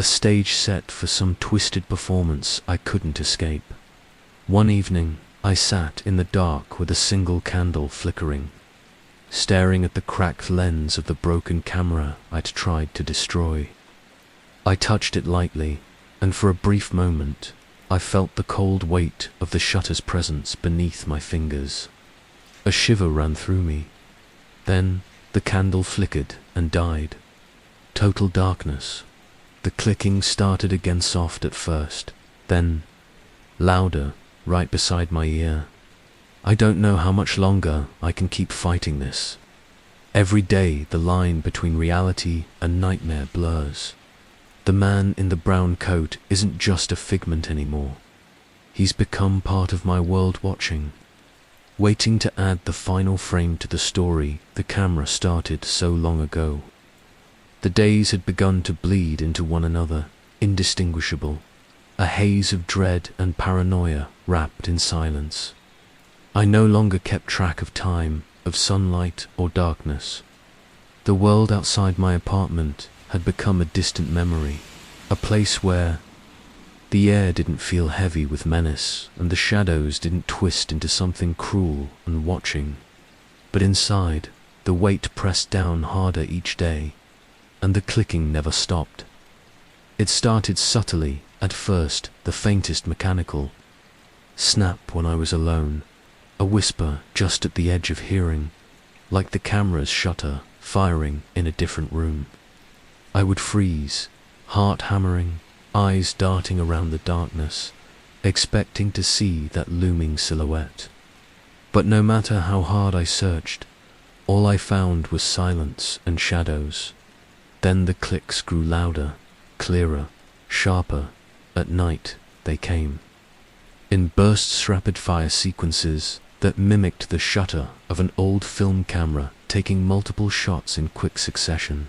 a stage set for some twisted performance I couldn't escape. One evening, I sat in the dark with a single candle flickering, staring at the cracked lens of the broken camera I'd tried to destroy. I touched it lightly, and for a brief moment, I felt the cold weight of the shutter's presence beneath my fingers. A shiver ran through me. Then, the candle flickered and died. Total darkness. The clicking started again, soft at first, then louder, right beside my ear. I don't know how much longer I can keep fighting this. Every day the line between reality and nightmare blurs. The man in the brown coat isn't just a figment anymore. He's become part of my world, watching, waiting to add the final frame to the story the camera started so long ago. The days had begun to bleed into one another, indistinguishable, a haze of dread and paranoia wrapped in silence. I no longer kept track of time, of sunlight or darkness. The world outside my apartment had become a distant memory, a place where the air didn't feel heavy with menace and the shadows didn't twist into something cruel and watching. But inside, the weight pressed down harder each day, and the clicking never stopped. It started subtly, at first the faintest mechanical snap when I was alone, a whisper just at the edge of hearing, like the camera's shutter firing in a different room. I would freeze, heart hammering, eyes darting around the darkness, expecting to see that looming silhouette. But no matter how hard I searched, all I found was silence and shadows. Then the clicks grew louder, clearer, sharper. At night, they came in bursts, rapid-fire sequences that mimicked the shutter of an old film camera taking multiple shots in quick succession.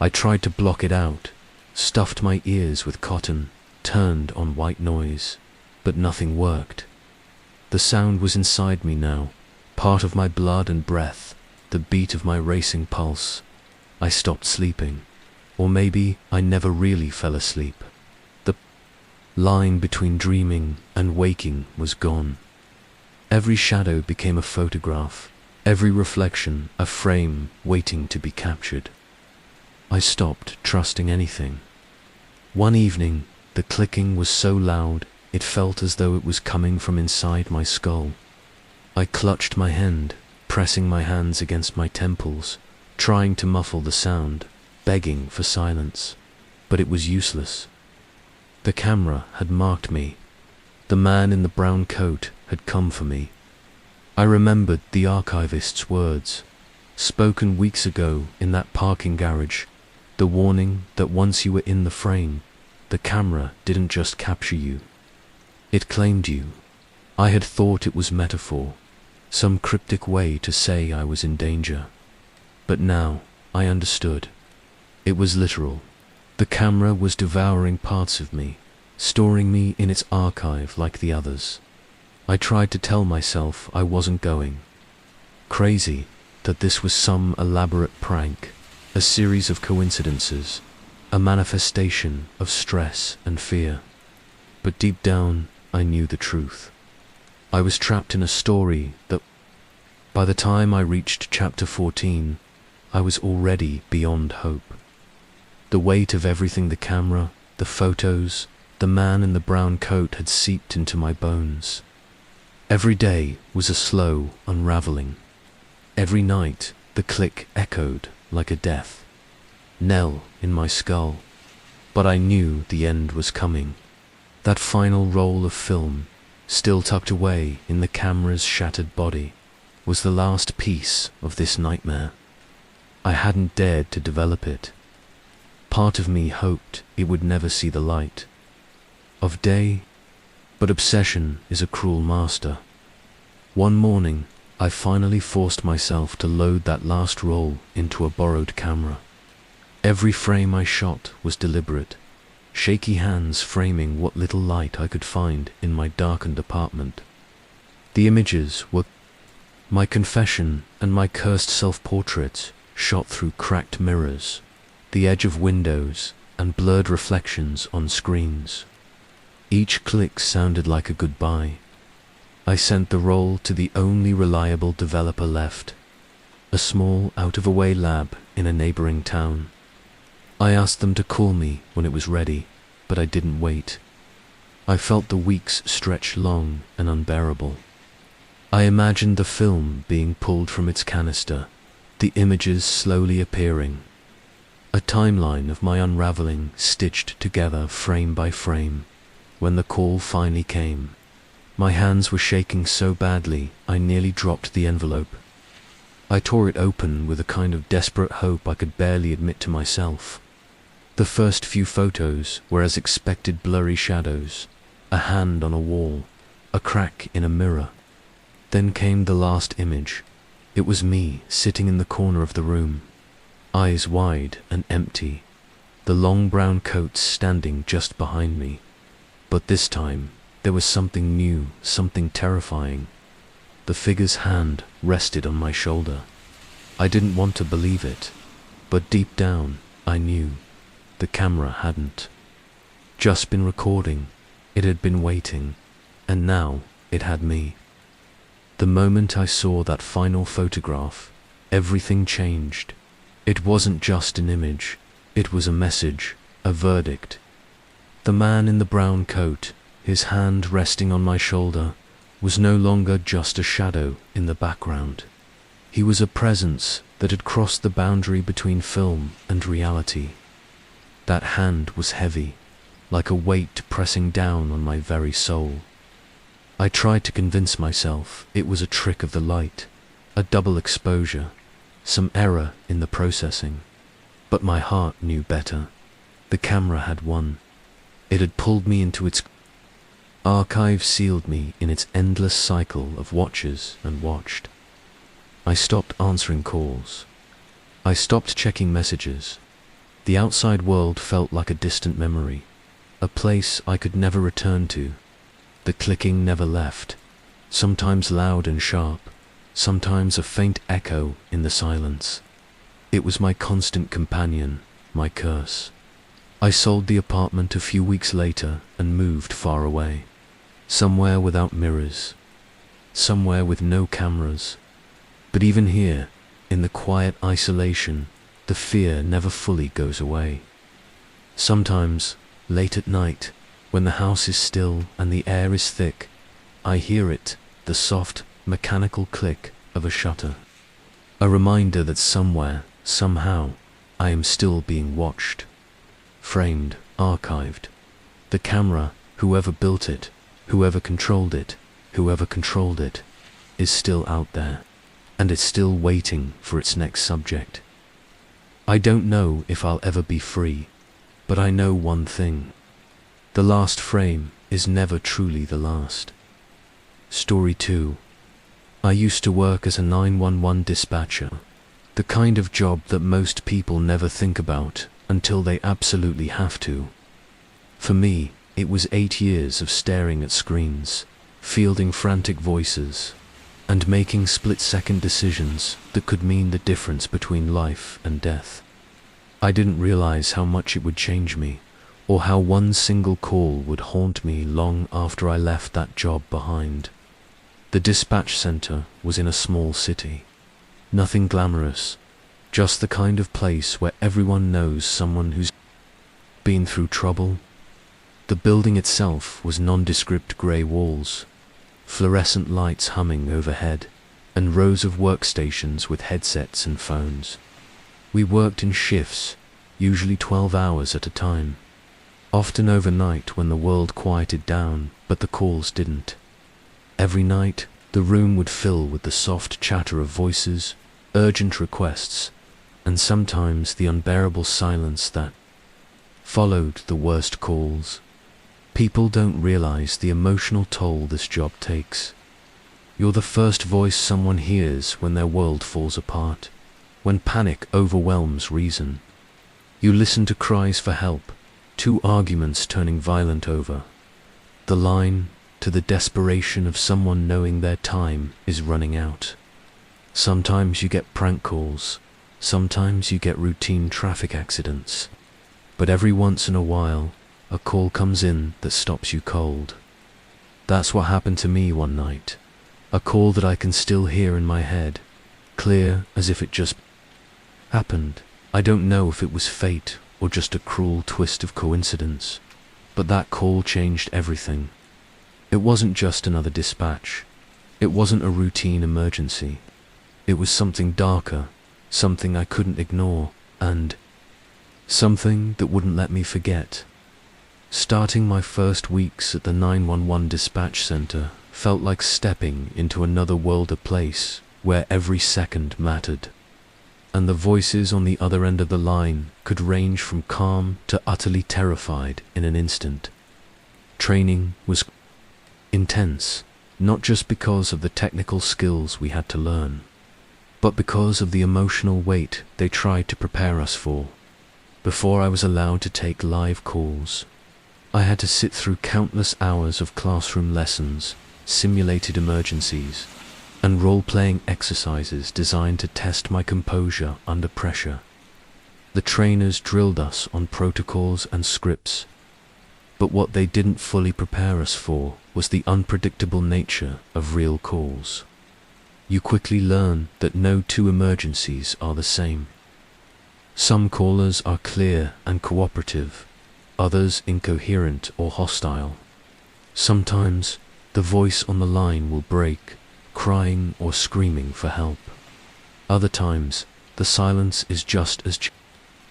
I tried to block it out, stuffed my ears with cotton, turned on white noise, but nothing worked. The sound was inside me now, part of my blood and breath, the beat of my racing pulse. I stopped sleeping, or maybe I never really fell asleep. The line between dreaming and waking was gone. Every shadow became a photograph, every reflection a frame waiting to be captured. I stopped trusting anything. One evening, the clicking was so loud, it felt as though it was coming from inside my skull. I clutched my hand, pressing my hands against my temples, trying to muffle the sound, begging for silence. But it was useless. The camera had marked me. The man in the brown coat had come for me. I remembered the archivist's words, spoken weeks ago in that parking garage, the warning that once you were in the frame, the camera didn't just capture you. It claimed you. I had thought it was metaphor, some cryptic way to say I was in danger. But now I understood. It was literal. The camera was devouring parts of me, storing me in its archive like the others. I tried to tell myself I wasn't going crazy, that this was some elaborate prank, a series of coincidences, a manifestation of stress and fear. But deep down, I knew the truth. I was trapped in a story that, by the time I reached chapter 14, I was already beyond hope. The weight of everything, the camera, the photos, the man in the brown coat, had seeped into my bones. Every day was a slow unraveling. Every night, the click echoed like a death knell in my skull. But I knew the end was coming. That final roll of film, still tucked away in the camera's shattered body, was the last piece of this nightmare. I hadn't dared to develop it. Part of me hoped it would never see the light of day, but obsession is a cruel master. One morning, I finally forced myself to load that last roll into a borrowed camera. Every frame I shot was deliberate, shaky hands framing what little light I could find in my darkened apartment. The images were my confession and my cursed self-portraits, shot through cracked mirrors, the edge of windows, and blurred reflections on screens. Each click sounded like a goodbye. I sent the roll to the only reliable developer left, a small out-of-the-way lab in a neighboring town. I asked them to call me when it was ready, but I didn't wait. I felt the weeks stretch long and unbearable. I imagined the film being pulled from its canister, the images slowly appearing, a timeline of my unraveling stitched together frame by frame. When the call finally came, my hands were shaking so badly I nearly dropped the envelope. I tore it open with a kind of desperate hope I could barely admit to myself. The first few photos were as expected blurry shadows, a hand on a wall, a crack in a mirror. Then came the last image. It was me sitting in the corner of the room, eyes wide and empty, the long brown coat standing just behind me. But this time, there was something new, something terrifying. The figure's hand rested on my shoulder. I didn't want to believe it, but deep down, I knew. The camera hadn't just been recording, it had been waiting, and now it had me. The moment I saw that final photograph, everything changed. It wasn't just an image, it was a message, a verdict. The man in the brown coat, his hand resting on my shoulder, was no longer just a shadow in the background. He was a presence that had crossed the boundary between film and reality. That hand was heavy, like a weight pressing down on my very soul. I tried to convince myself it was a trick of the light, a double exposure, some error in the processing. But my heart knew better. The camera had won. It had pulled me into its archive, sealed me in its endless cycle of watches and watched. I stopped answering calls. I stopped checking messages. The outside world felt like a distant memory, a place I could never return to. The clicking never left, sometimes loud and sharp, sometimes a faint echo in the silence. It was my constant companion, my curse. I sold the apartment a few weeks later and moved far away, somewhere without mirrors, somewhere with no cameras. But even here, in the quiet isolation, the fear never fully goes away. Sometimes, late at night, when the house is still and the air is thick, I hear it, the soft, mechanical click of a shutter. A reminder that somewhere, somehow, I am still being watched. Framed, archived. The camera, whoever built it, whoever controlled it, is still out there, and is still waiting for its next subject. I don't know if I'll ever be free, but I know one thing. The last frame is never truly the last. Story 2. I used to work as a 911 dispatcher, the kind of job that most people never think about until they absolutely have to. For me, it was 8 years of staring at screens, fielding frantic voices, and making split-second decisions that could mean the difference between life and death. I didn't realize how much it would change me, or how one single call would haunt me long after I left that job behind. The dispatch center was in a small city. Nothing glamorous, just the kind of place where everyone knows someone who's been through trouble. The building itself was nondescript grey walls, fluorescent lights humming overhead, and rows of workstations with headsets and phones. We worked in shifts, usually 12 hours at a time, often overnight when the world quieted down, but the calls didn't. Every night, the room would fill with the soft chatter of voices, urgent requests, and sometimes the unbearable silence that followed the worst calls. People don't realize the emotional toll this job takes. You're the first voice someone hears when their world falls apart, when panic overwhelms reason. You listen to cries for help, to arguments turning violent over the line, to the desperation of someone knowing their time is running out. Sometimes you get prank calls, sometimes you get routine traffic accidents. But every once in a while, a call comes in that stops you cold. That's what happened to me one night. A call that I can still hear in my head, clear as if it just happened. I don't know if it was fate or just a cruel twist of coincidence, but that call changed everything. It wasn't just another dispatch. It wasn't a routine emergency. It was something darker, something I couldn't ignore, and something that wouldn't let me forget. Starting my first weeks at the 911 dispatch center felt like stepping into another world, a place where every second mattered. And the voices on the other end of the line could range from calm to utterly terrified in an instant. Training was intense, not just because of the technical skills we had to learn, but because of the emotional weight they tried to prepare us for. Before I was allowed to take live calls, I had to sit through countless hours of classroom lessons, simulated emergencies, and role-playing exercises designed to test my composure under pressure. The trainers drilled us on protocols and scripts, but what they didn't fully prepare us for was the unpredictable nature of real calls. You quickly learn that no two emergencies are the same. Some callers are clear and cooperative, others incoherent or hostile. Sometimes the voice on the line will break, crying or screaming for help. Other times, the silence is just as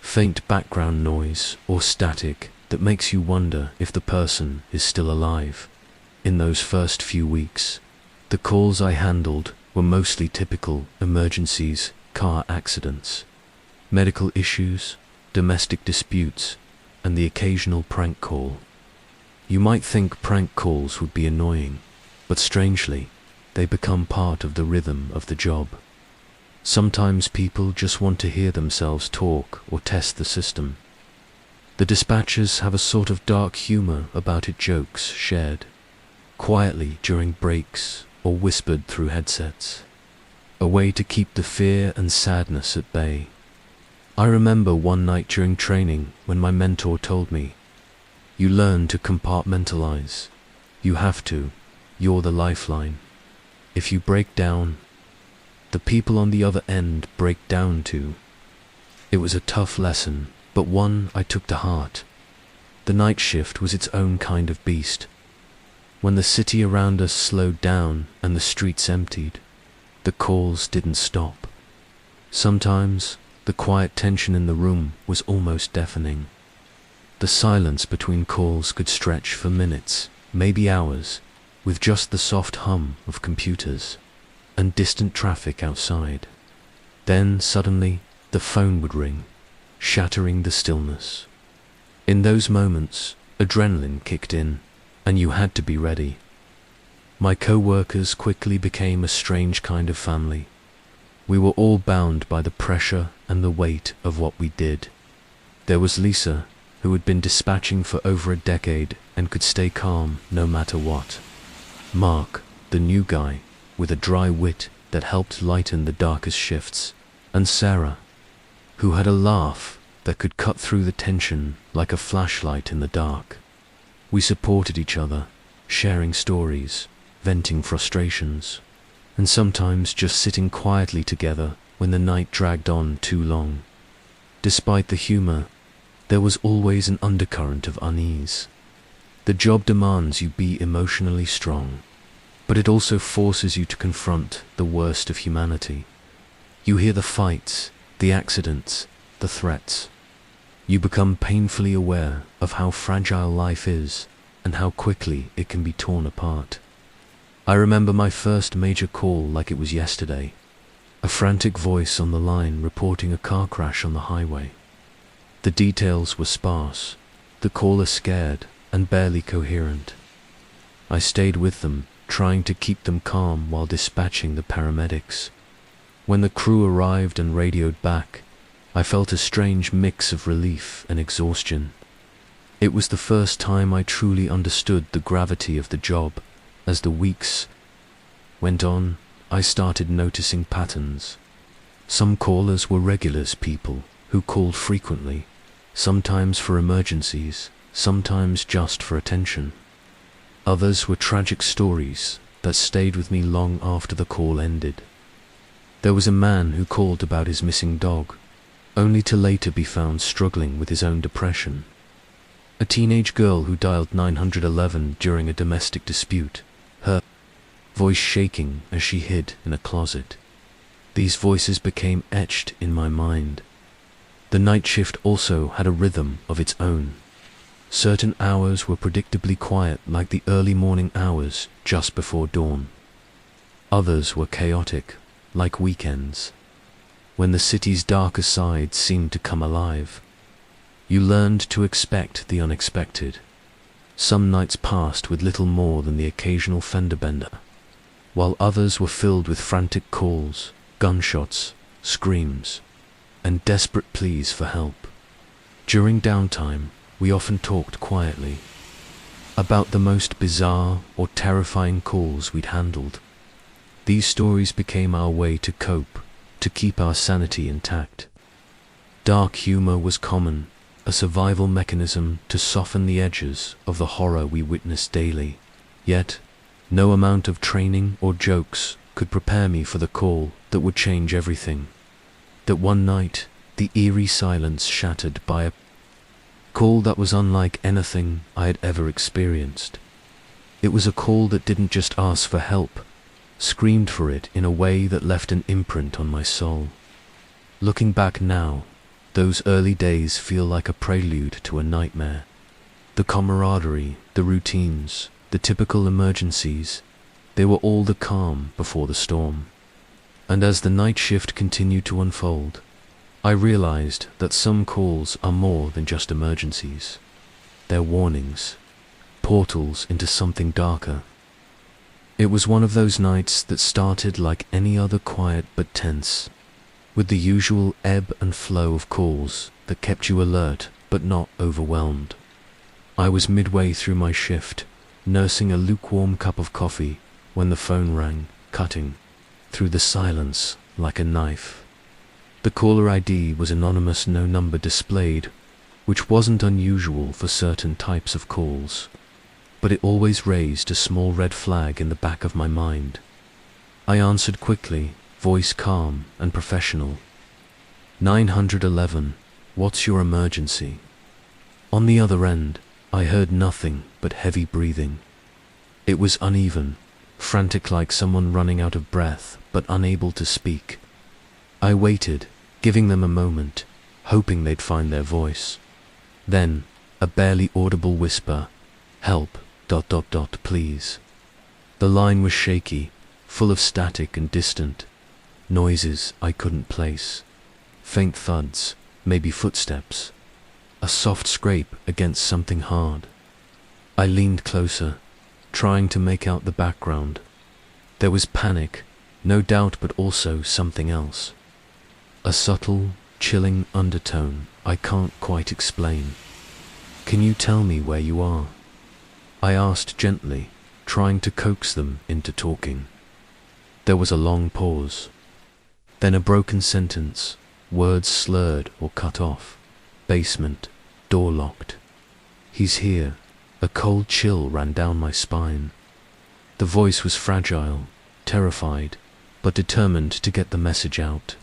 faint background noise or static that makes you wonder if the person is still alive. In those first few weeks, the calls I handled were mostly typical emergencies, car accidents, medical issues, domestic disputes, and the occasional prank call. You might think prank calls would be annoying, but strangely, they become part of the rhythm of the job. Sometimes people just want to hear themselves talk or test the system. The dispatchers have a sort of dark humor about it, jokes shared quietly during breaks or whispered through headsets, a way to keep the fear and sadness at bay. I remember one night during training when my mentor told me, "You learn to compartmentalize. You have to. You're the lifeline. If you break down, the people on the other end break down too." It was a tough lesson, but one I took to heart. The night shift was its own kind of beast. When the city around us slowed down and the streets emptied, the calls didn't stop. Sometimes, the quiet tension in the room was almost deafening. The silence between calls could stretch for minutes, maybe hours, with just the soft hum of computers and distant traffic outside. Then suddenly the phone would ring, shattering the stillness. In those moments, adrenaline kicked in, and you had to be ready. My co-workers quickly became a strange kind of family. We were all bound by the pressure and the weight of what we did. There was Lisa, who had been dispatching for over a decade and could stay calm no matter what. Mark, the new guy, with a dry wit that helped lighten the darkest shifts, and Sarah, who had a laugh that could cut through the tension like a flashlight in the dark. We supported each other, sharing stories, venting frustrations, and sometimes just sitting quietly together when the night dragged on too long. Despite the humor, there was always an undercurrent of unease. The job demands you be emotionally strong, but it also forces you to confront the worst of humanity. You hear the fights, the accidents, the threats. You become painfully aware of how fragile life is and how quickly it can be torn apart. I remember my first major call like it was yesterday. A frantic voice on the line reporting a car crash on the highway. The details were sparse, the caller scared and barely coherent. I stayed with them, trying to keep them calm while dispatching the paramedics. When the crew arrived and radioed back, I felt a strange mix of relief and exhaustion. It was the first time I truly understood the gravity of the job. As the weeks went on, I started noticing patterns. Some callers were regulars, people who called frequently, sometimes for emergencies, sometimes just for attention. Others were tragic stories that stayed with me long after the call ended. There was a man who called about his missing dog, only to later be found struggling with his own depression. A teenage girl who dialed 911 during a domestic dispute, her voice shaking as she hid in a closet. These voices became etched in my mind. The night shift also had a rhythm of its own. Certain hours were predictably quiet, like the early morning hours just before dawn. Others were chaotic, like weekends, when the city's darker side seemed to come alive. You learned to expect the unexpected. Some nights passed with little more than the occasional fender bender, while others were filled with frantic calls, gunshots, screams, and desperate pleas for help. During downtime, we often talked quietly about the most bizarre or terrifying calls we'd handled. These stories became our way to cope, to keep our sanity intact. Dark humor was common, a survival mechanism to soften the edges of the horror we witnessed daily. Yet, no amount of training or jokes could prepare me for the call that would change everything. That one night, the eerie silence shattered by a call that was unlike anything I had ever experienced. It was a call that didn't just ask for help, screamed for it in a way that left an imprint on my soul. Looking back now, those early days feel like a prelude to a nightmare. The camaraderie, the routines, the typical emergencies, they were all the calm before the storm. And as the night shift continued to unfold, I realized that some calls are more than just emergencies. They're warnings, portals into something darker. It was one of those nights that started like any other, quiet but tense, with the usual ebb and flow of calls that kept you alert but not overwhelmed. I was midway through my shift, nursing a lukewarm cup of coffee, when the phone rang, cutting through the silence like a knife. The caller ID was anonymous, no number displayed, which wasn't unusual for certain types of calls, but it always raised a small red flag in the back of my mind. I answered quickly, voice calm and professional. 911, what's your emergency? On the other end, I heard nothing but heavy breathing. It was uneven, frantic, like someone running out of breath but unable to speak. I waited, giving them a moment, hoping they'd find their voice. Then, a barely audible whisper, help, ... please. The line was shaky, full of static and distant noises I couldn't place. Faint thuds, maybe footsteps, a soft scrape against something hard. I leaned closer, trying to make out the background. There was panic, no doubt, but also something else. A subtle, chilling undertone I can't quite explain. Can you tell me where you are? I asked gently, trying to coax them into talking. There was a long pause. Then a broken sentence, words slurred or cut off. Basement, door locked. He's here. A cold chill ran down my spine. The voice was fragile, terrified, but determined to get the message out.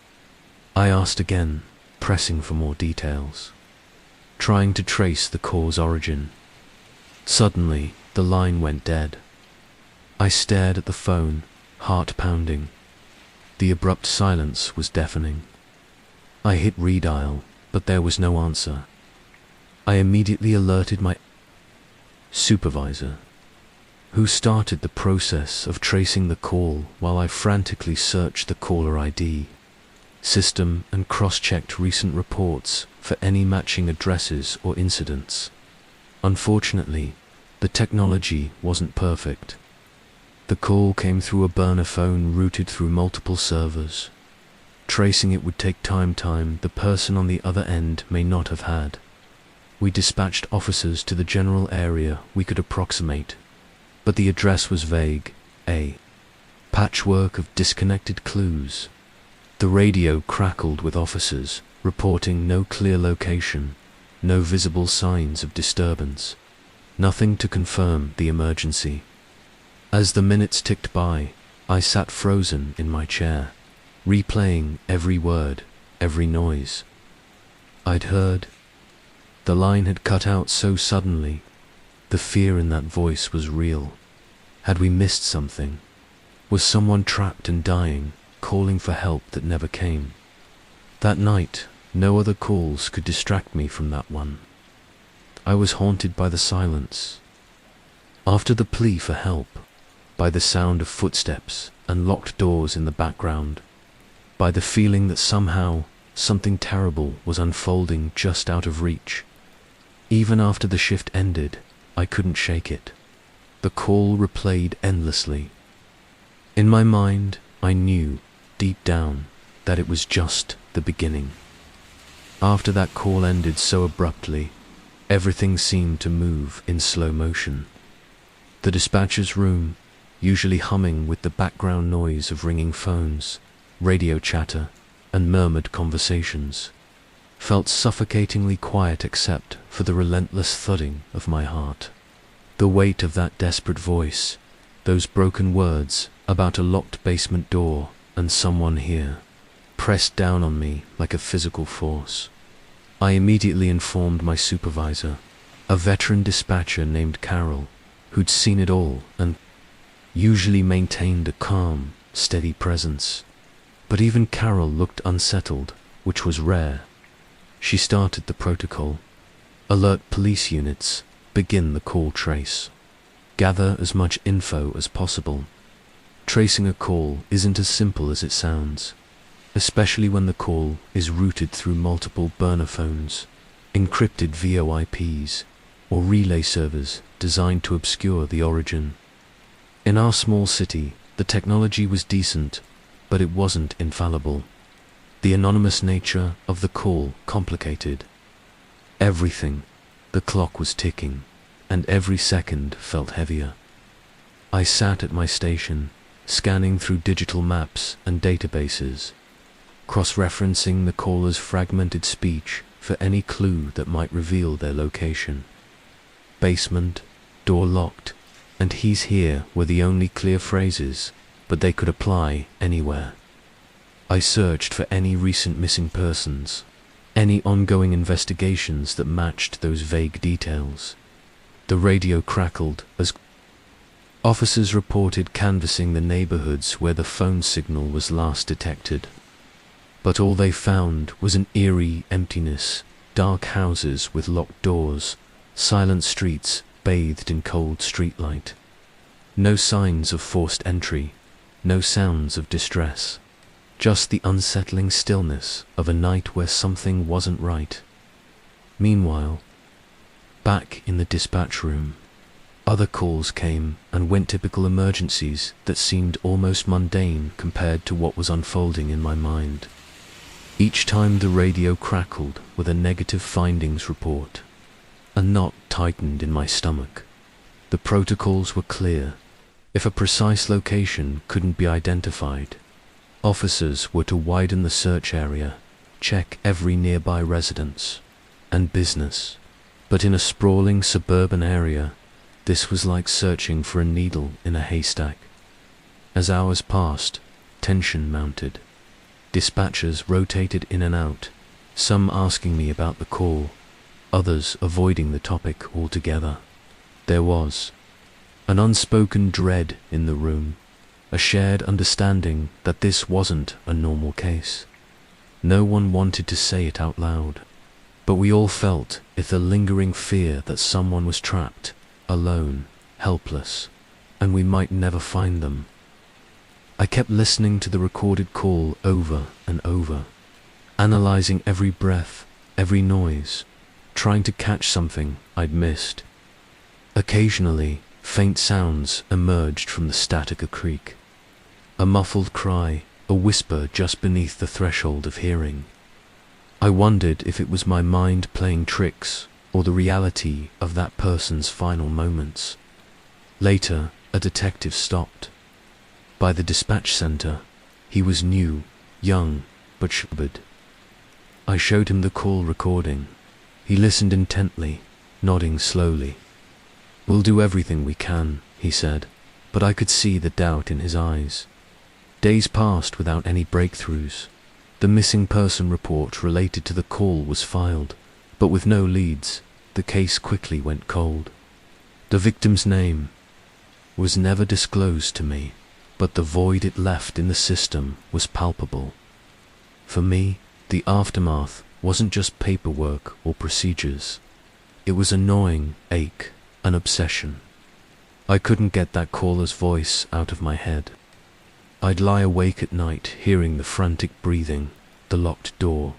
I asked again, pressing for more details, trying to trace the call's origin. Suddenly, the line went dead. I stared at the phone, heart pounding. The abrupt silence was deafening. I hit redial, but there was no answer. I immediately alerted my supervisor, who started the process of tracing the call while I frantically searched the caller ID system and cross-checked recent reports for any matching addresses or incidents. Unfortunately, the technology wasn't perfect. The call came through a burner phone routed through multiple servers. Tracing it would take time the person on the other end may not have had. We dispatched officers to the general area we could approximate, but the address was vague, a patchwork of disconnected clues. The radio crackled with officers reporting no clear location. no visible signs of disturbance, nothing to confirm the emergency. As the minutes ticked by, I sat frozen in my chair, replaying every word, every noise I'd heard. The line had cut out so suddenly. The fear in that voice was real. Had we missed something? Was someone trapped and dying, calling for help that never came? That night, no other calls could distract me from that one. I was haunted by the silence. After the plea for help, by the sound of footsteps and locked doors in the background, by the feeling that somehow something terrible was unfolding just out of reach. Even after the shift ended, I couldn't shake it. The call replayed endlessly. In my mind, I knew, deep down, that it was just the beginning. After that call ended so abruptly, everything seemed to move in slow motion. The dispatcher's room, usually humming with the background noise of ringing phones, radio chatter, and murmured conversations, felt suffocatingly quiet except for the relentless thudding of my heart. The weight of that desperate voice, those broken words about a locked basement door and someone here, pressed down on me like a physical force. I immediately informed my supervisor, a veteran dispatcher named Carol, who'd seen it all and usually maintained a calm, steady presence. But even Carol looked unsettled, which was rare. She started the protocol. Alert police units, begin the call trace. Gather as much info as possible. Tracing a call isn't as simple as it sounds, especially when the call is routed through multiple burner phones, encrypted VoIPs, or relay servers designed to obscure the origin. In our small city, the technology was decent, but it wasn't infallible. The anonymous nature of the call complicated everything. The clock was ticking, and every second felt heavier. I sat at my station, scanning through digital maps and databases, cross-referencing the caller's fragmented speech for any clue that might reveal their location. Basement, door locked, and he's here were the only clear phrases, but they could apply anywhere. I searched for any recent missing persons, any ongoing investigations that matched those vague details. The radio crackled as officers reported canvassing the neighborhoods where the phone signal was last detected. But all they found was an eerie emptiness, dark houses with locked doors, silent streets bathed in cold streetlight. No signs of forced entry, no sounds of distress. Just the unsettling stillness of a night where something wasn't right. Meanwhile, back in the dispatch room, other calls came and went, typical emergencies that seemed almost mundane compared to what was unfolding in my mind. Each time the radio crackled with a negative findings report, a knot tightened in my stomach. The protocols were clear. If a precise location couldn't be identified, officers were to widen the search area, check every nearby residence and business. But in a sprawling suburban area, this was like searching for a needle in a haystack. As hours passed, tension mounted. Dispatchers rotated in and out, some asking me about the call, others avoiding the topic altogether. There was an unspoken dread in the room, a shared understanding that this wasn't a normal case. No one wanted to say it out loud, but we all felt the lingering fear that someone was trapped, alone, helpless, and we might never find them. I kept listening to the recorded call over and over, analyzing every breath, every noise, trying to catch something I'd missed. Occasionally, faint sounds emerged from the static, a creak, a muffled cry, a whisper just beneath the threshold of hearing. I wondered if it was my mind playing tricks or the reality of that person's final moments. Later, a detective stopped. By the dispatch center, he was new, young, but shivered. I showed him the call recording. He listened intently, nodding slowly. "We'll do everything we can," he said, but I could see the doubt in his eyes. Days passed without any breakthroughs. The missing person report related to the call was filed, but with no leads, the case quickly went cold. The victim's name was never disclosed to me, but the void it left in the system was palpable. For me, the aftermath wasn't just paperwork or procedures. It was a gnawing ache, an obsession. I couldn't get that caller's voice out of my head. I'd lie awake at night hearing the frantic breathing, the locked door,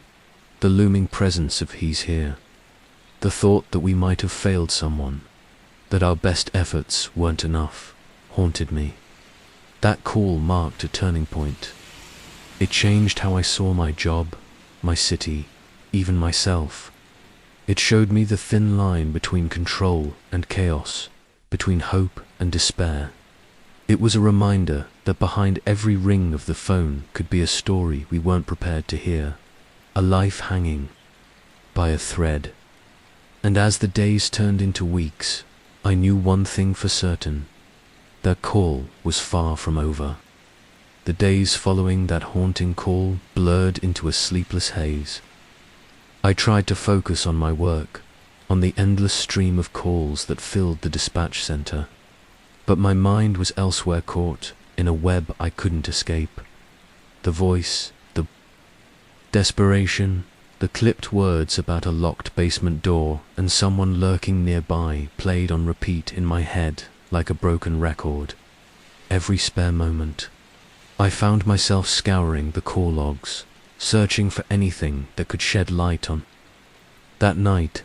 the looming presence of "he's here." The thought that we might have failed someone, that our best efforts weren't enough, haunted me. That call marked a turning point. It changed how I saw my job, my city, even myself. It showed me the thin line between control and chaos, between hope and despair. It was a reminder that behind every ring of the phone could be a story we weren't prepared to hear, a life hanging by a thread. And as the days turned into weeks, I knew one thing for certain: that call was far from over. The days following that haunting call blurred into a sleepless haze. I tried to focus on my work, on the endless stream of calls that filled the dispatch center, but my mind was elsewhere, caught in a web I couldn't escape. The voice, the desperation, the clipped words about a locked basement door and someone lurking nearby played on repeat in my head like a broken record. Every spare moment, I found myself scouring the call logs, searching for anything that could shed light on. That night,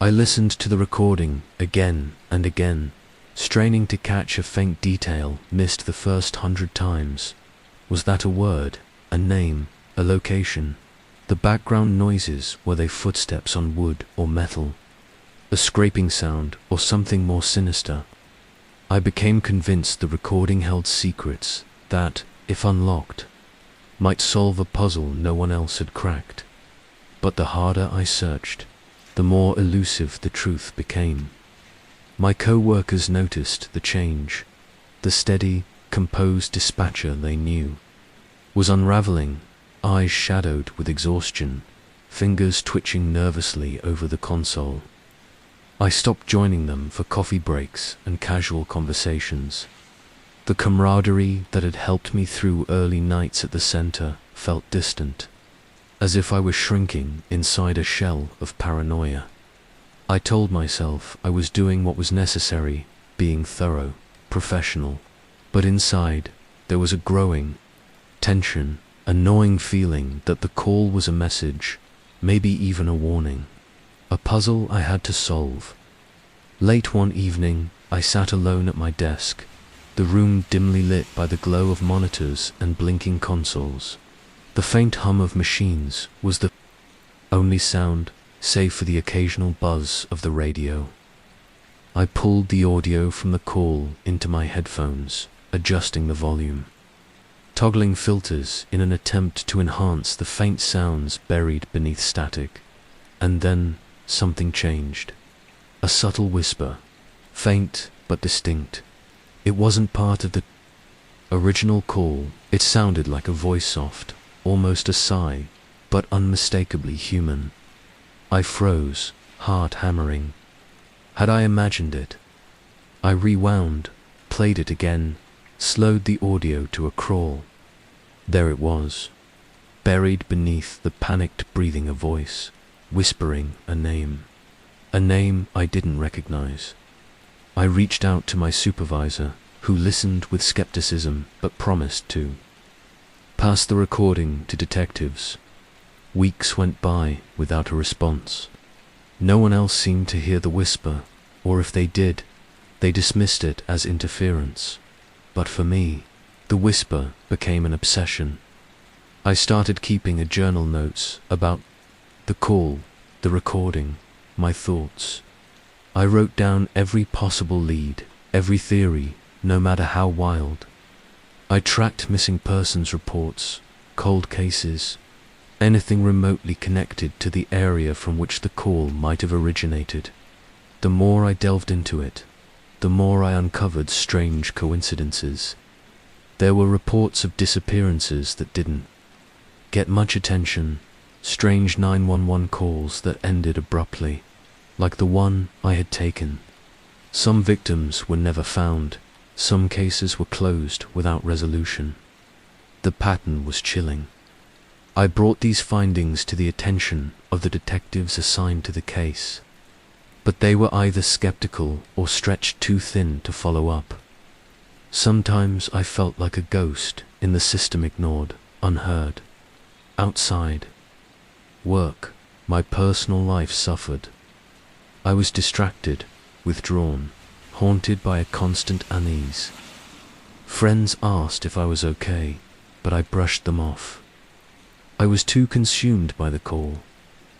I listened to the recording again and again, straining to catch a faint detail missed the first 100 times. Was that a word, a name, a location? The background noises, were they footsteps on wood or metal? A scraping sound or something more sinister? I became convinced the recording held secrets that, if unlocked, might solve a puzzle no one else had cracked. But the harder I searched, the more elusive the truth became. My co-workers noticed the change. The steady, composed dispatcher they knew was unraveling, eyes shadowed with exhaustion, fingers twitching nervously over the console. I stopped joining them for coffee breaks and casual conversations. The camaraderie that had helped me through early nights at the center felt distant, as if I was shrinking inside a shell of paranoia. I told myself I was doing what was necessary, being thorough, professional, but inside there was a growing tension, a gnawing feeling that the call was a message, maybe even a warning, a puzzle I had to solve. Late one evening, I sat alone at my desk, the room dimly lit by the glow of monitors and blinking consoles. The faint hum of machines was the only sound, save for the occasional buzz of the radio. I pulled the audio from the call into my headphones, adjusting the volume, toggling filters in an attempt to enhance the faint sounds buried beneath static. And then something changed. A subtle whisper, faint but distinct. It wasn't part of the original call. It sounded like a voice, soft, almost a sigh, but unmistakably human. I froze, heart hammering. Had I imagined it? I rewound, played it again, slowed the audio to a crawl. There it was, buried beneath the panicked breathing, a voice, whispering a name I didn't recognize. I reached out to my supervisor, who listened with skepticism but promised to pass the recording to detectives. Weeks went by without a response. No one else seemed to hear the whisper, or if they did, they dismissed it as interference. But for me, the whisper became an obsession. I started keeping a journal, notes about the call, the recording, my thoughts. I wrote down every possible lead, every theory, no matter how wild. I tracked missing persons reports, cold cases, anything remotely connected to the area from which the call might have originated. The more I delved into it, the more I uncovered strange coincidences. There were reports of disappearances that didn't get much attention, strange 911 calls that ended abruptly, like the one I had taken. Some victims were never found, some cases were closed without resolution. The pattern was chilling. I brought these findings to the attention of the detectives assigned to the case, but they were either skeptical or stretched too thin to follow up. Sometimes I felt like a ghost in the system, ignored, unheard. Outside work, my personal life suffered. I was distracted, withdrawn, haunted by a constant unease. Friends asked if I was okay, but I brushed them off. I was too consumed by the call,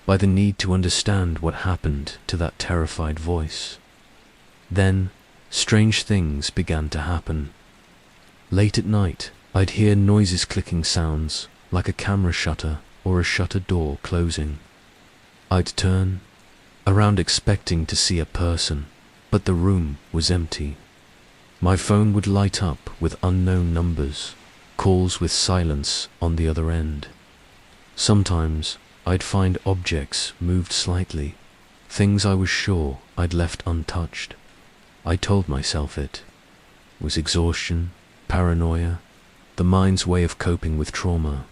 by the need to understand what happened to that terrified voice. Then, strange things began to happen. Late at night, I'd hear noises, clicking sounds, like a camera shutter or a shutter door closing. I'd turn around expecting to see a person, but the room was empty. My phone would light up with unknown numbers, calls with silence on the other end. Sometimes I'd find objects moved slightly, things I was sure I'd left untouched. I told myself it was exhaustion, paranoia, the mind's way of coping with trauma.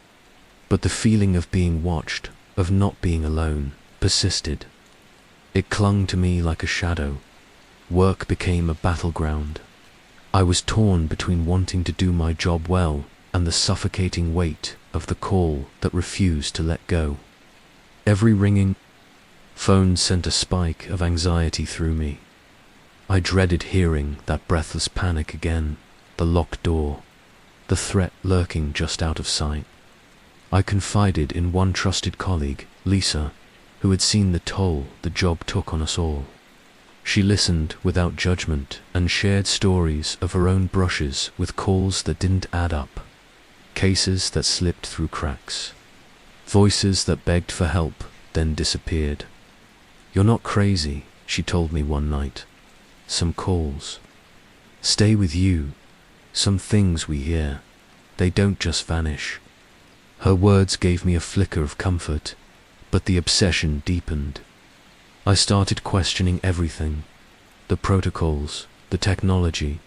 But the feeling of being watched, of not being alone, persisted. It clung to me like a shadow. Work became a battleground. I was torn between wanting to do my job well and the suffocating weight of the call that refused to let go. Every ringing phone sent a spike of anxiety through me. I dreaded hearing that breathless panic again, the locked door, the threat lurking just out of sight. I confided in one trusted colleague, Lisa, who had seen the toll the job took on us all. She listened without judgment and shared stories of her own brushes with calls that didn't add up, cases that slipped through cracks, voices that begged for help then disappeared. "You're not crazy," she told me one night. "Some calls stay with you. Some things we hear, they don't just vanish." Her words gave me a flicker of comfort, but the obsession deepened. I started questioning everything, the protocols, the technology,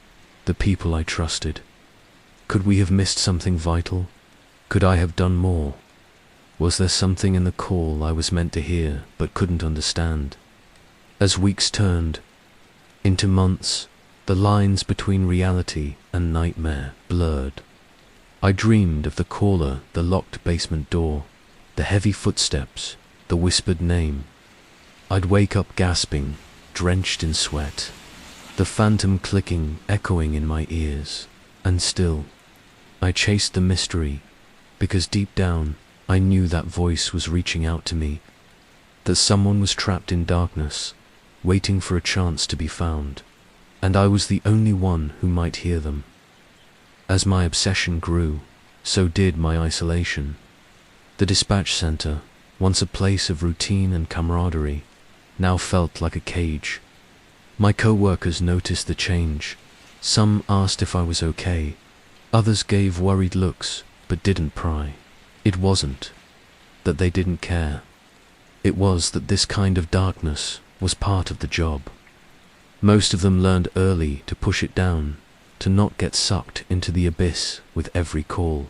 the people I trusted. Could we have missed something vital? Could I have done more? Was there something in the call I was meant to hear but couldn't understand? As weeks turned into months, the lines between reality and nightmare blurred. I dreamed of the caller, the locked basement door, the heavy footsteps, the whispered name. I'd wake up gasping, drenched in sweat, the phantom clicking, echoing in my ears. And still, I chased the mystery, because deep down, I knew that voice was reaching out to me, that someone was trapped in darkness, waiting for a chance to be found, and I was the only one who might hear them. As my obsession grew, so did my isolation. The dispatch center, once a place of routine and camaraderie, now felt like a cage. My co-workers noticed the change. Some asked if I was okay. Others gave worried looks, but didn't pry. It wasn't that they didn't care. It was that this kind of darkness was part of the job. Most of them learned early to push it down, to not get sucked into the abyss with every call.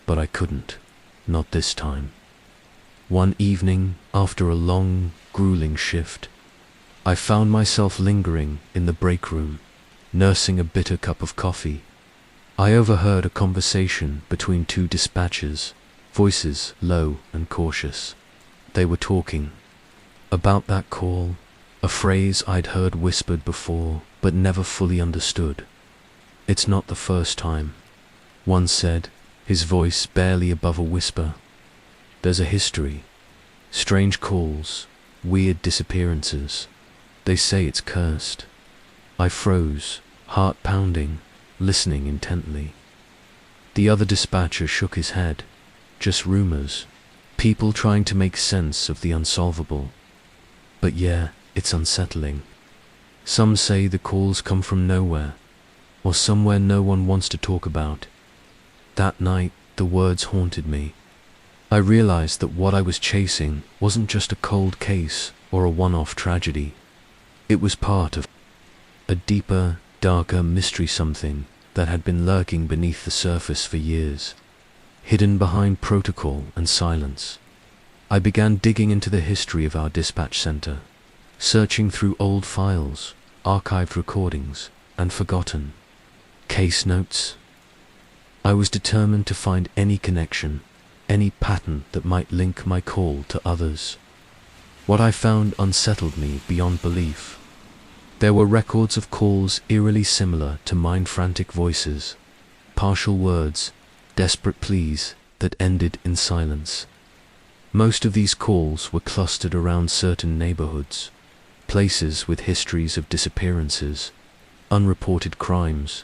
But I couldn't, not this time. One evening, after a long, grueling shift, I found myself lingering in the break room, nursing a bitter cup of coffee. I overheard a conversation between two dispatchers, voices low and cautious. They were talking about that call, a phrase I'd heard whispered before, but never fully understood. "It's not the first time," one said, his voice barely above a whisper. "There's a history. Strange calls, weird disappearances. They say it's cursed." I froze, heart pounding, listening intently. The other dispatcher shook his head. "Just rumors. People trying to make sense of the unsolvable. But yeah, it's unsettling. Some say the calls come from nowhere, or somewhere no one wants to talk about. That night, the words haunted me. I realized that what I was chasing wasn't just a cold case or a one-off tragedy. It was part of a deeper, darker mystery, something that had been lurking beneath the surface for years, hidden behind protocol and silence. I began digging into the history of our dispatch center, searching through old files, archived recordings, and forgotten case notes. I was determined to find any connection, any pattern that might link my call to others. What I found unsettled me beyond belief. There were records of calls eerily similar to mind-frantic voices, partial words, desperate pleas that ended in silence. Most of these calls were clustered around certain neighborhoods, places with histories of disappearances, unreported crimes,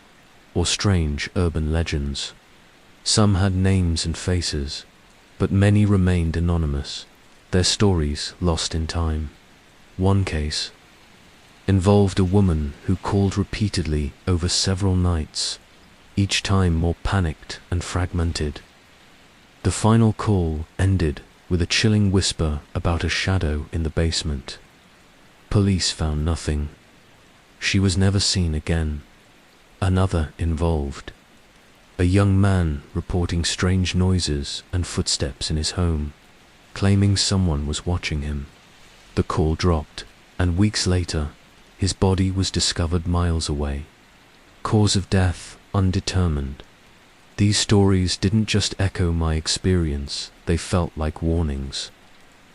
or strange urban legends. Some had names and faces, but many remained anonymous, their stories lost in time. One case involved a woman who called repeatedly over several nights, each time more panicked and fragmented. The final call ended with a chilling whisper about a shadow in the basement. Police found nothing. She was never seen again. Another involved a young man reporting strange noises and footsteps in his home, claiming someone was watching him. The call dropped, and weeks later, his body was discovered miles away. Cause of death undetermined. These stories didn't just echo my experience, they felt like warnings,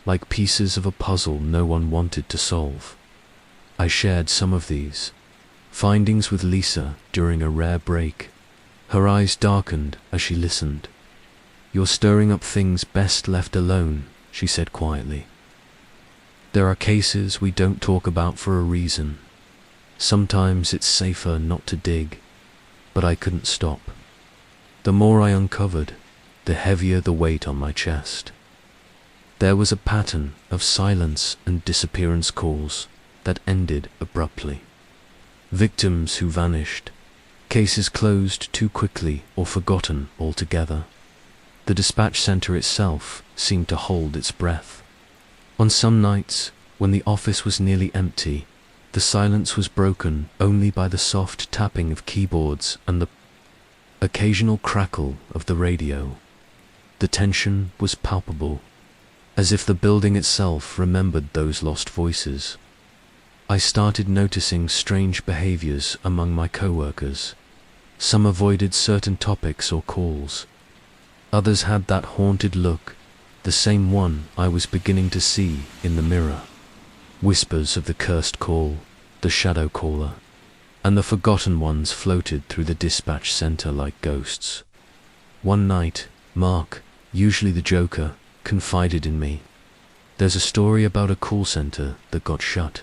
like pieces of a puzzle no one wanted to solve. I shared some of these findings with Lisa during a rare break. Her eyes darkened as she listened. "You're stirring up things best left alone," she said quietly. "There are cases we don't talk about for a reason. Sometimes it's safer not to dig." But I couldn't stop. The more I uncovered, the heavier the weight on my chest. There was a pattern of silence and disappearance calls that ended abruptly. Victims who vanished, cases closed too quickly or forgotten altogether. The dispatch center itself seemed to hold its breath. On some nights, when the office was nearly empty, the silence was broken only by the soft tapping of keyboards and the occasional crackle of the radio. The tension was palpable, as if the building itself remembered those lost voices. I started noticing strange behaviors among my coworkers. Some avoided certain topics or calls. Others had that haunted look, the same one I was beginning to see in the mirror. Whispers of the cursed call, the shadow caller, and the forgotten ones floated through the dispatch center like ghosts. One night, Mark, usually the joker, confided in me. "There's a story about a call center that got shut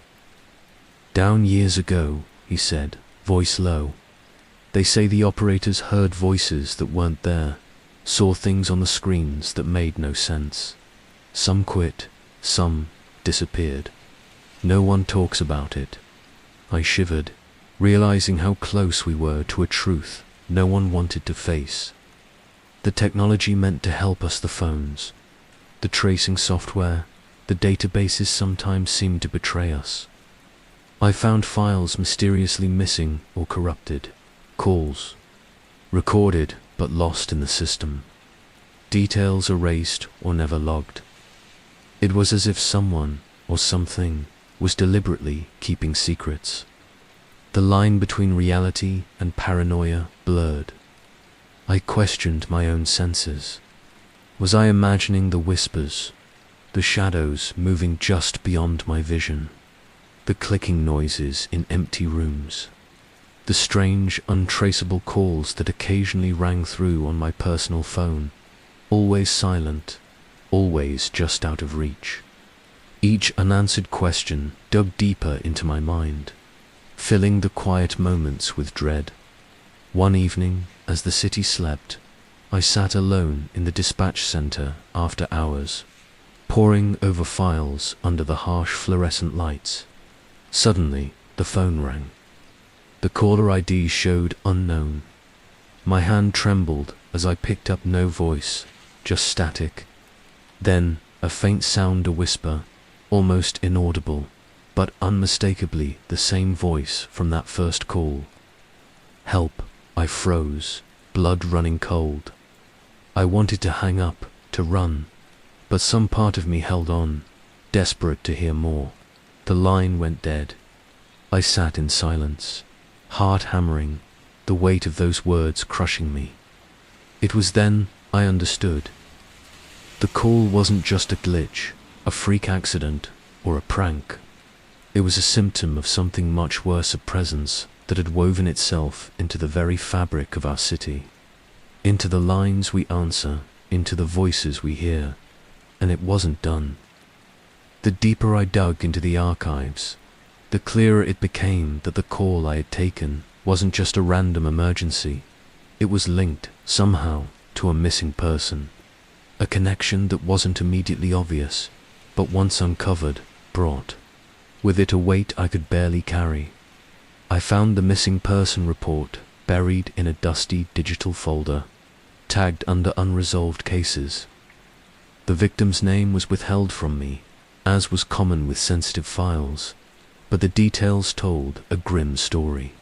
down years ago," he said, voice low. "They say the operators heard voices that weren't there, saw things on the screens that made no sense. Some quit, some disappeared. No one talks about it." I shivered, realizing how close we were to a truth no one wanted to face. The technology meant to help us, the phones, the tracing software, the databases sometimes seemed to betray us. I found files mysteriously missing or corrupted, calls recorded but lost in the system, details erased or never logged. It was as if someone or something was deliberately keeping secrets. The line between reality and paranoia blurred. I questioned my own senses. Was I imagining the whispers, the shadows moving just beyond my vision, the clicking noises in empty rooms, the strange, untraceable calls that occasionally rang through on my personal phone, always silent, always just out of reach? Each unanswered question dug deeper into my mind, filling the quiet moments with dread. One evening, as the city slept, I sat alone in the dispatch center after hours, poring over files under the harsh fluorescent lights. Suddenly, the phone rang. The caller ID showed unknown. My hand trembled as I picked up. No voice, just static. Then, a faint sound, a whisper, almost inaudible, but unmistakably the same voice from that first call. Help! I froze, blood running cold. I wanted to hang up, to run, but some part of me held on, desperate to hear more. The line went dead. I sat in silence, heart hammering, the weight of those words crushing me. It was then I understood. The call wasn't just a glitch, a freak accident, or a prank. It was a symptom of something much worse, a presence that had woven itself into the very fabric of our city, into the lines we answer, into the voices we hear, and it wasn't done. The deeper I dug into the archives, the clearer it became that the call I had taken wasn't just a random emergency. It was linked, somehow, to a missing person. A connection that wasn't immediately obvious, but once uncovered, brought with it a weight I could barely carry. I found the missing person report buried in a dusty digital folder, tagged under unresolved cases. The victim's name was withheld from me, as was common with sensitive files, but the details told a grim story.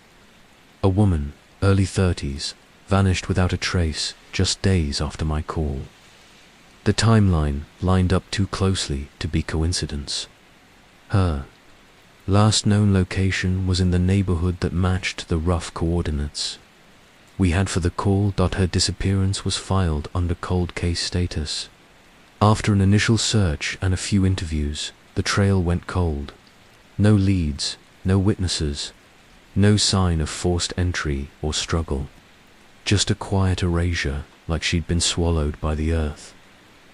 A woman, early 30s, vanished without a trace just days after my call. The timeline lined up too closely to be coincidence. Her last known location was in the neighborhood that matched the rough coordinates we had for the call. Her disappearance was filed under cold case status. After an initial search and a few interviews, the trail went cold. No leads, no witnesses, no sign of forced entry or struggle. Just a quiet erasure, like she'd been swallowed by the earth.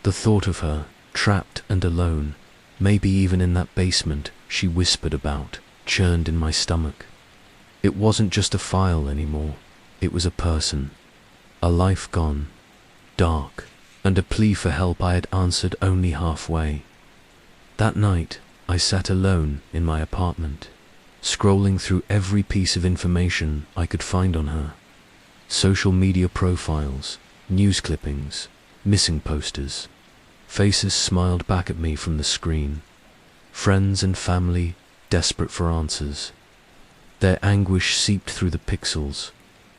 The thought of her, trapped and alone, maybe even in that basement she whispered about, churned in my stomach. It wasn't just a file anymore. It was a person, a life gone, dark, and a plea for help I had answered only halfway. That night, I sat alone in my apartment, scrolling through every piece of information I could find on her. Social media profiles, news clippings, missing posters. Faces smiled back at me from the screen. Friends and family, desperate for answers. Their anguish seeped through the pixels,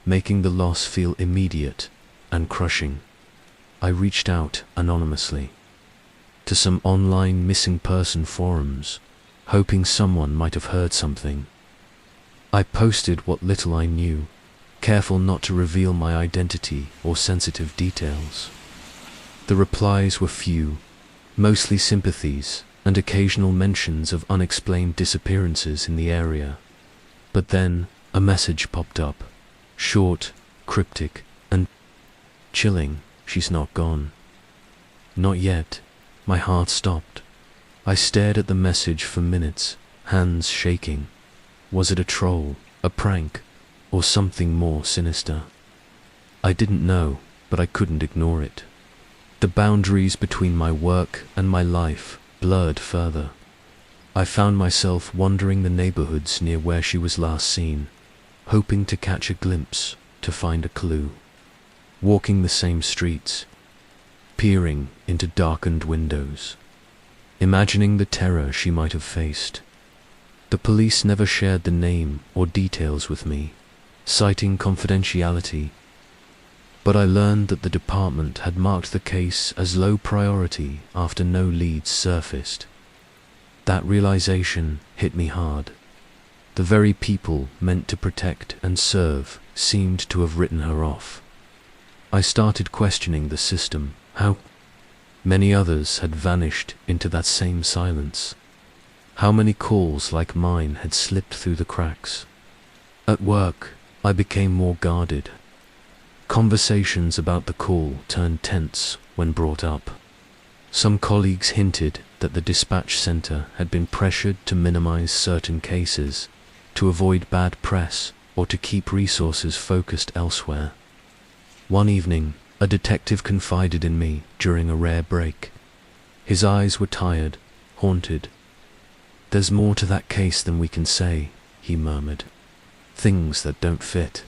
making the loss feel immediate and crushing. I reached out anonymously to some online missing person forums, hoping someone might have heard something. I posted what little I knew, careful not to reveal my identity or sensitive details. The replies were few, mostly sympathies and occasional mentions of unexplained disappearances in the area. But then a message popped up, short, cryptic, and chilling. She's not gone. Not yet. My heart stopped. I stared at the message for minutes, hands shaking. Was it a troll, a prank, or something more sinister? I didn't know, but I couldn't ignore it. The boundaries between my work and my life blurred further. I found myself wandering the neighborhoods near where she was last seen, hoping to catch a glimpse, to find a clue. Walking the same streets, peering into darkened windows, imagining the terror she might have faced. The police never shared the name or details with me, citing confidentiality, but I learned that the department had marked the case as low priority after no leads surfaced. That realization hit me hard. The very people meant to protect and serve seemed to have written her off. I started questioning the system. How many others had vanished into that same silence? How many calls like mine had slipped through the cracks? At work, I became more guarded. Conversations about the call turned tense when brought up. Some colleagues hinted that the dispatch center had been pressured to minimize certain cases, to avoid bad press, or to keep resources focused elsewhere. One evening, a detective confided in me during a rare break. His eyes were tired, haunted. "There's more to that case than we can say," he murmured. "Things that don't fit.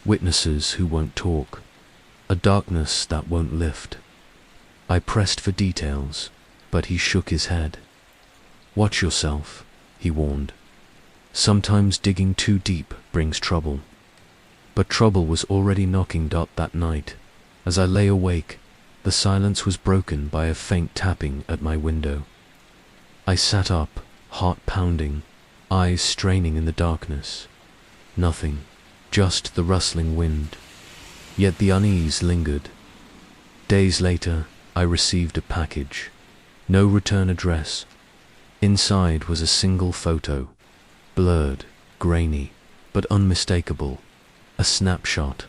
Witnesses who won't talk. A darkness that won't lift." I pressed for details, but he shook his head. "Watch yourself," he warned. "Sometimes digging too deep brings trouble." But trouble was already knocking that night. As I lay awake, the silence was broken by a faint tapping at my window. I sat up, heart pounding, eyes straining in the darkness. Nothing, just the rustling wind. Yet the unease lingered. Days later, I received a package. No return address. Inside was a single photo. Blurred, grainy, but unmistakable. A snapshot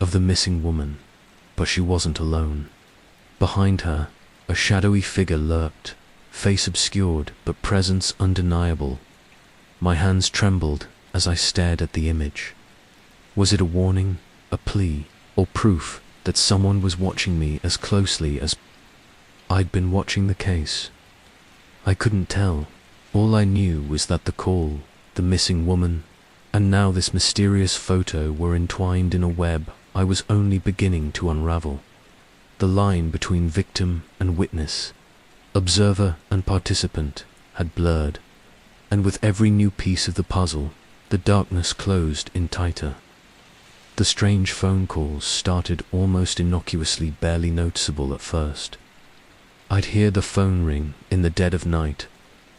of the missing woman. But she wasn't alone. Behind her, a shadowy figure lurked, face obscured but presence undeniable. My hands trembled as I stared at the image. Was it a warning, a plea, or proof that someone was watching me as closely as I'd been watching the case? I couldn't tell. All I knew was that the call, the missing woman, and now this mysterious photo were entwined in a web I was only beginning to unravel. The line between victim and witness, observer and participant, had blurred, and with every new piece of the puzzle, the darkness closed in tighter. The strange phone calls started almost innocuously, barely noticeable at first. I'd hear the phone ring in the dead of night,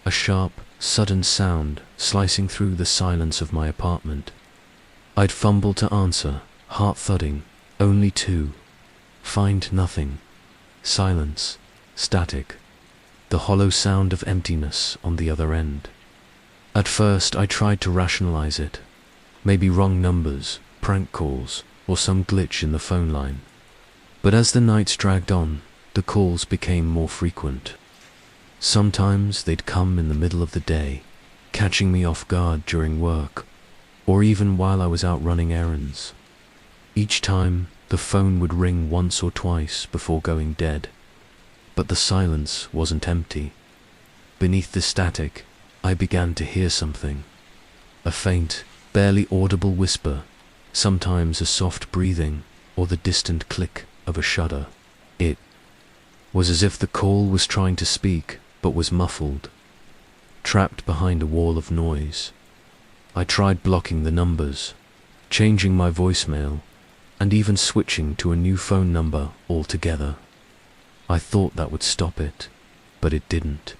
a sharp, sudden sound slicing through the silence of my apartment. I'd fumble to answer, heart thudding, only to find nothing. Silence, static, the hollow sound of emptiness on the other end. At first I tried to rationalize it. Maybe wrong numbers, prank calls, or some glitch in the phone line. But as the nights dragged on, the calls became more frequent. Sometimes they'd come in the middle of the day, catching me off guard during work, or even while I was out running errands. Each time, the phone would ring once or twice before going dead. But the silence wasn't empty. Beneath the static, I began to hear something. A faint, barely audible whisper, sometimes a soft breathing, or the distant click of a shutter. It was as if the call was trying to speak, but was muffled, trapped behind a wall of noise. I tried blocking the numbers, changing my voicemail, and even switching to a new phone number altogether. I thought that would stop it, but it didn't.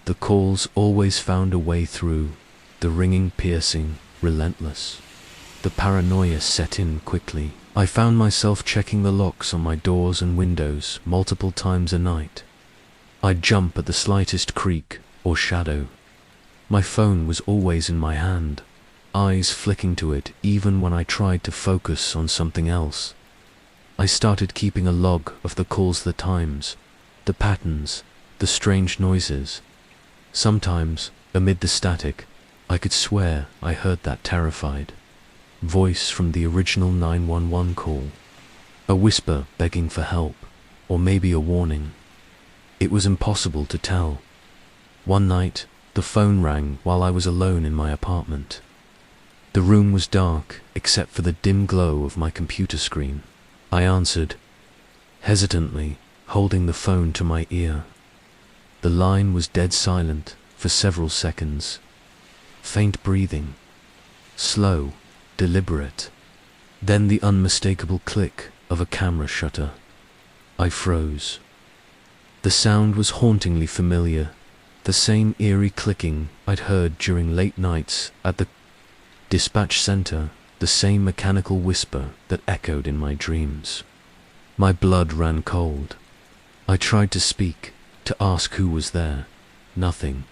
The calls always found a way through, the ringing piercing, relentless. The paranoia set in quickly. I found myself checking the locks on my doors and windows multiple times a night. I'd jump at the slightest creak or shadow. My phone was always in my hand, eyes flicking to it even when I tried to focus on something else. I started keeping a log of the calls, the times, the patterns, the strange noises. Sometimes, amid the static, I could swear I heard that terrified voice from the original 911 call. A whisper begging for help, or maybe a warning. It was impossible to tell. One night, the phone rang while I was alone in my apartment. The room was dark, except for the dim glow of my computer screen. I answered, hesitantly, holding the phone to my ear. The line was dead silent for several seconds. Faint breathing. Slow, deliberate. Then the unmistakable click of a camera shutter. I froze. The sound was hauntingly familiar, the same eerie clicking I'd heard during late nights at the dispatch center, the same mechanical whisper that echoed in my dreams. My blood ran cold. I tried to speak, to ask who was there. Nothing.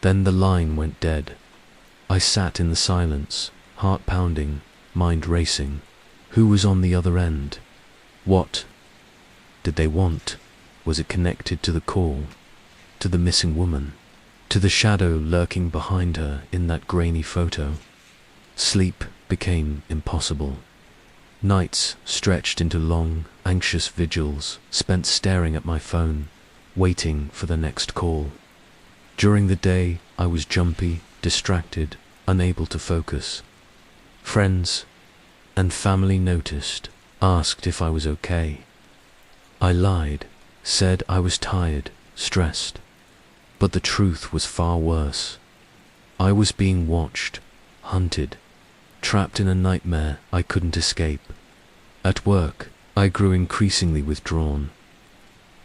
Then the line went dead. I sat in the silence, heart pounding, mind racing. Who was on the other end? What did they want? Was it connected to the call? To the missing woman? To the shadow lurking behind her in that grainy photo? Sleep became impossible. Nights stretched into long, anxious vigils spent staring at my phone, waiting for the next call. During the day, I was jumpy, distracted, unable to focus. Friends and family noticed, asked if I was okay. I lied, said I was tired, stressed. But the truth was far worse. I was being watched, hunted, trapped in a nightmare I couldn't escape. At work, I grew increasingly withdrawn.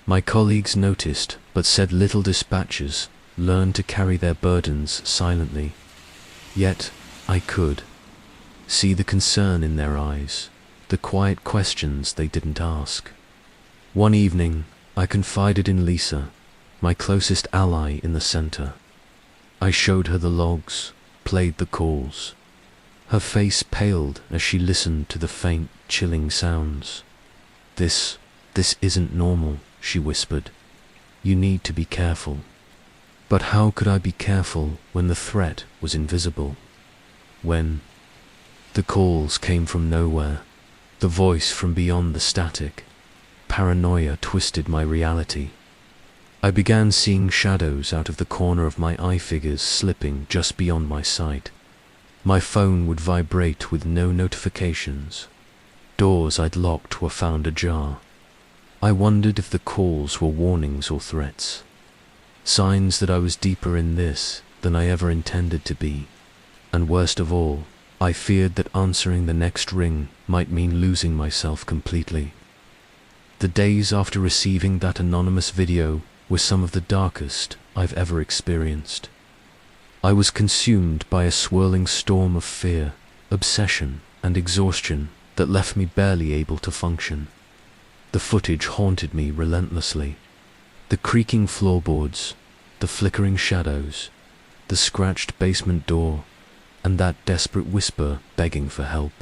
My colleagues noticed, but said little. Dispatchers learned to carry their burdens silently. Yet, I could see the concern in their eyes, the quiet questions they didn't ask. One evening, I confided in Lisa, my closest ally in the center. I showed her the logs, played the calls. Her face paled as she listened to the faint, chilling sounds. This isn't normal," she whispered. "You need to be careful." But how could I be careful when the threat was invisible? When the calls came from nowhere, the voice from beyond the static, paranoia twisted my reality. I began seeing shadows out of the corner of my eye, figures slipping just beyond my sight. My phone would vibrate with no notifications. Doors I'd locked were found ajar. I wondered if the calls were warnings or threats, signs that I was deeper in this than I ever intended to be. And worst of all, I feared that answering the next ring might mean losing myself completely. The days after receiving that anonymous video were some of the darkest I've ever experienced. I was consumed by a swirling storm of fear, obsession, and exhaustion that left me barely able to function. The footage haunted me relentlessly. The creaking floorboards, the flickering shadows, the scratched basement door, and that desperate whisper begging for help.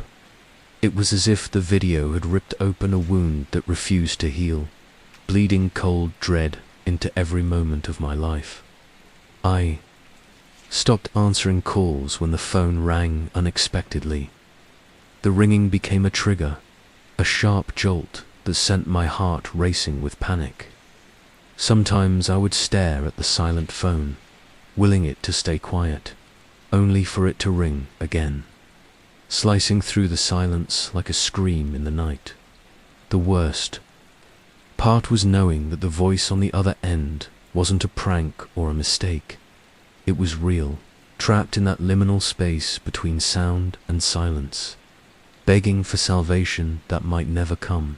It was as if the video had ripped open a wound that refused to heal, bleeding cold dread into every moment of my life. I stopped answering calls when the phone rang unexpectedly. The ringing became a trigger, a sharp jolt that sent my heart racing with panic. Sometimes I would stare at the silent phone, willing it to stay quiet, only for it to ring again, slicing through the silence like a scream in the night. The worst part was knowing that the voice on the other end wasn't a prank or a mistake. It was real, trapped in that liminal space between sound and silence, begging for salvation that might never come.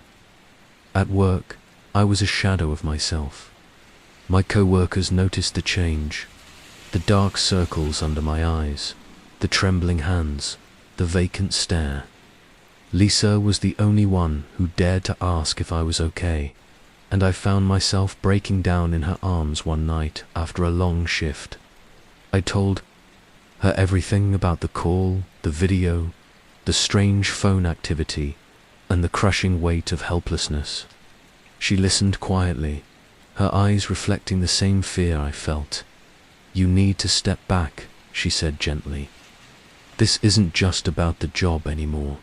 At work, I was a shadow of myself. My co-workers noticed the change, the dark circles under my eyes, the trembling hands, the vacant stare. Lisa was the only one who dared to ask if I was okay, and I found myself breaking down in her arms one night after a long shift. I told her everything about the call, the video, the strange phone activity, and the crushing weight of helplessness. She listened quietly, her eyes reflecting the same fear I felt. "You need to step back," she said gently. "This isn't just about the job anymore.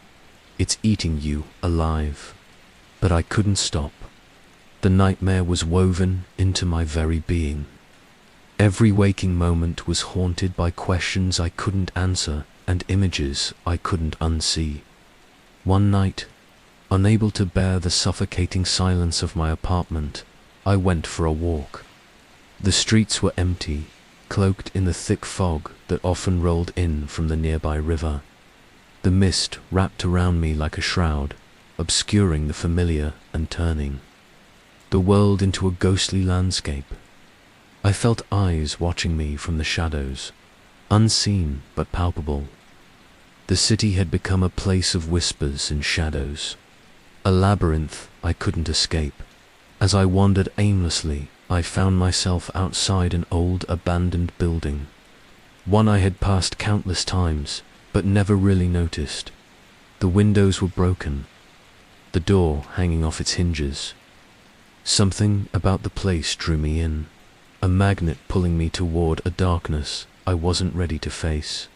It's eating you alive." But I couldn't stop. The nightmare was woven into my very being. Every waking moment was haunted by questions I couldn't answer and images I couldn't unsee. One night, unable to bear the suffocating silence of my apartment, I went for a walk. The streets were empty, cloaked in the thick fog that often rolled in from the nearby river. The mist wrapped around me like a shroud, obscuring the familiar and turning the world into a ghostly landscape. I felt eyes watching me from the shadows, unseen but palpable. The city had become a place of whispers and shadows, a labyrinth I couldn't escape. As I wandered aimlessly, I found myself outside an old abandoned building, one I had passed countless times but never really noticed. The windows were broken, the door hanging off its hinges. Something about the place drew me in, a magnet pulling me toward a darkness I wasn't ready to face.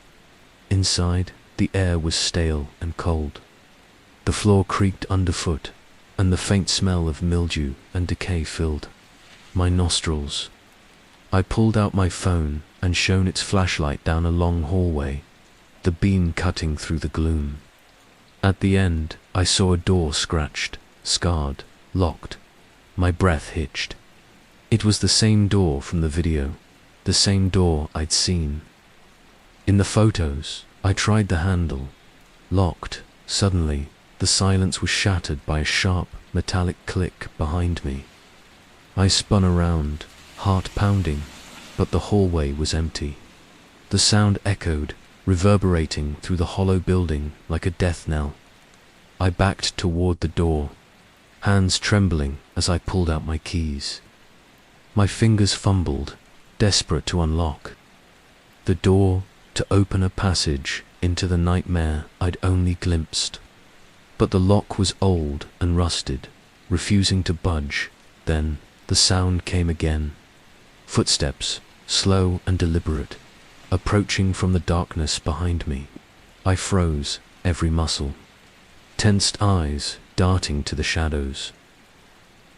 Inside, the air was stale and cold. The floor creaked underfoot, and the faint smell of mildew and decay filled my nostrils. I pulled out my phone and shone its flashlight down a long hallway, the beam cutting through the gloom. At the end, I saw a door scratched, scarred, locked. My breath hitched. It was the same door from the video, the same door I'd seen. In the photos, I tried the handle. Locked. Suddenly, the silence was shattered by a sharp, metallic click behind me. I spun around, heart pounding, but the hallway was empty. The sound echoed, reverberating through the hollow building like a death knell. I backed toward the door, hands trembling as I pulled out my keys. My fingers fumbled, desperate to unlock the door, to open a passage into the nightmare I'd only glimpsed. But the lock was old and rusted, refusing to budge. Then the sound came again. Footsteps, slow and deliberate, approaching from the darkness behind me. I froze, every muscle, tensed eyes darting to the shadows.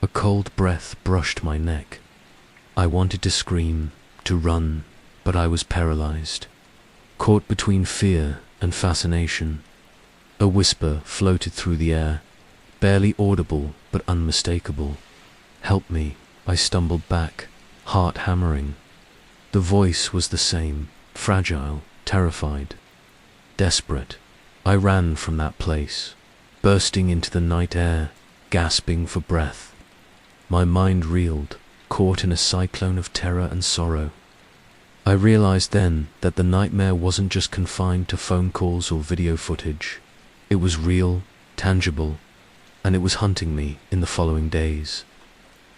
A cold breath brushed my neck. I wanted to scream, to run, but I was paralyzed, caught between fear and fascination. A whisper floated through the air, barely audible but unmistakable. "Help me," I stumbled back, heart hammering. The voice was the same, fragile, terrified, desperate. I ran from that place, bursting into the night air, gasping for breath. My mind reeled, caught in a cyclone of terror and sorrow. I realized then that the nightmare wasn't just confined to phone calls or video footage. It was real, tangible, and it was hunting me in the following days.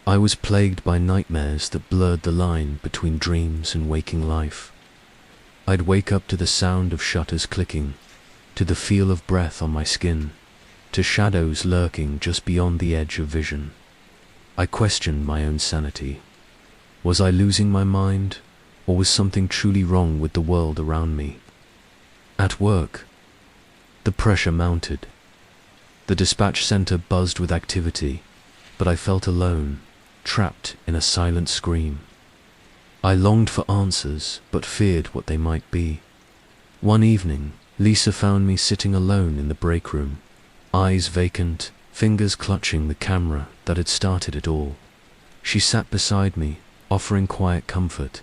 I was plagued by nightmares that blurred the line between dreams and waking life. I'd wake up to the sound of shutters clicking, to the feel of breath on my skin, to shadows lurking just beyond the edge of vision. I questioned my own sanity. Was I losing my mind, or was something truly wrong with the world around me? At work, the pressure mounted. The dispatch center buzzed with activity, but I felt alone, trapped in a silent scream. I longed for answers, but feared what they might be. One evening, Lisa found me sitting alone in the break room, eyes vacant, fingers clutching the camera that had started it all. She sat beside me, offering quiet comfort.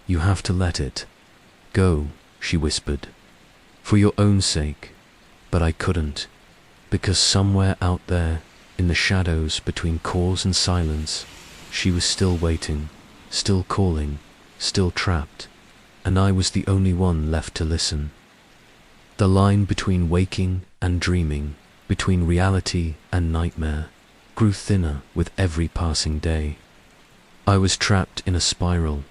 "You have to let it go," she whispered, "for your own sake." But I couldn't, because somewhere out there, in the shadows between cause and silence, she was still waiting, still calling, still trapped, and I was the only one left to listen. The line between waking and dreaming, between reality and nightmare, grew thinner with every passing day. I was trapped in a spiral,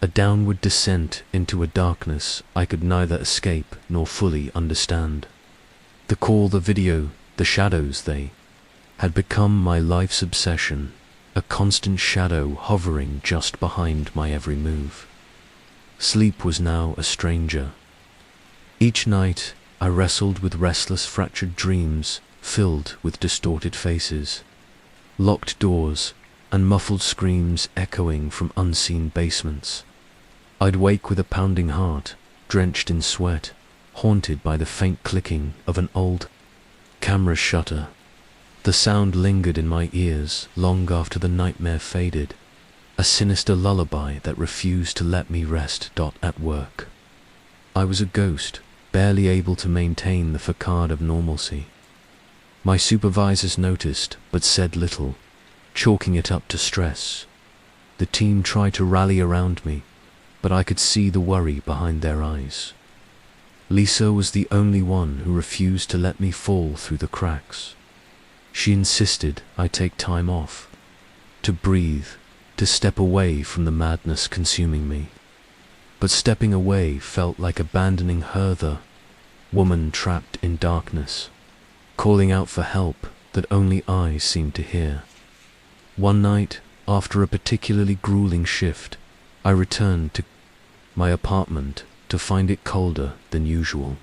a downward descent into a darkness I could neither escape nor fully understand. The call, the video, the shadows, they had become my life's obsession, a constant shadow hovering just behind my every move. Sleep was now a stranger. Each night I wrestled with restless, fractured dreams filled with distorted faces, locked doors, and muffled screams echoing from unseen basements. I'd wake with a pounding heart, drenched in sweat, haunted by the faint clicking of an old camera shutter. The sound lingered in my ears long after the nightmare faded, a sinister lullaby that refused to let me rest. At work, I was a ghost, barely able to maintain the facade of normalcy. My supervisors noticed, but said little, chalking it up to stress. The team tried to rally around me, but I could see the worry behind their eyes. Lisa was the only one who refused to let me fall through the cracks. She insisted I take time off, to breathe, to step away from the madness consuming me. But stepping away felt like abandoning her, the woman trapped in darkness, calling out for help that only I seemed to hear. One night, after a particularly grueling shift, I returned to my apartment to find it colder than usual.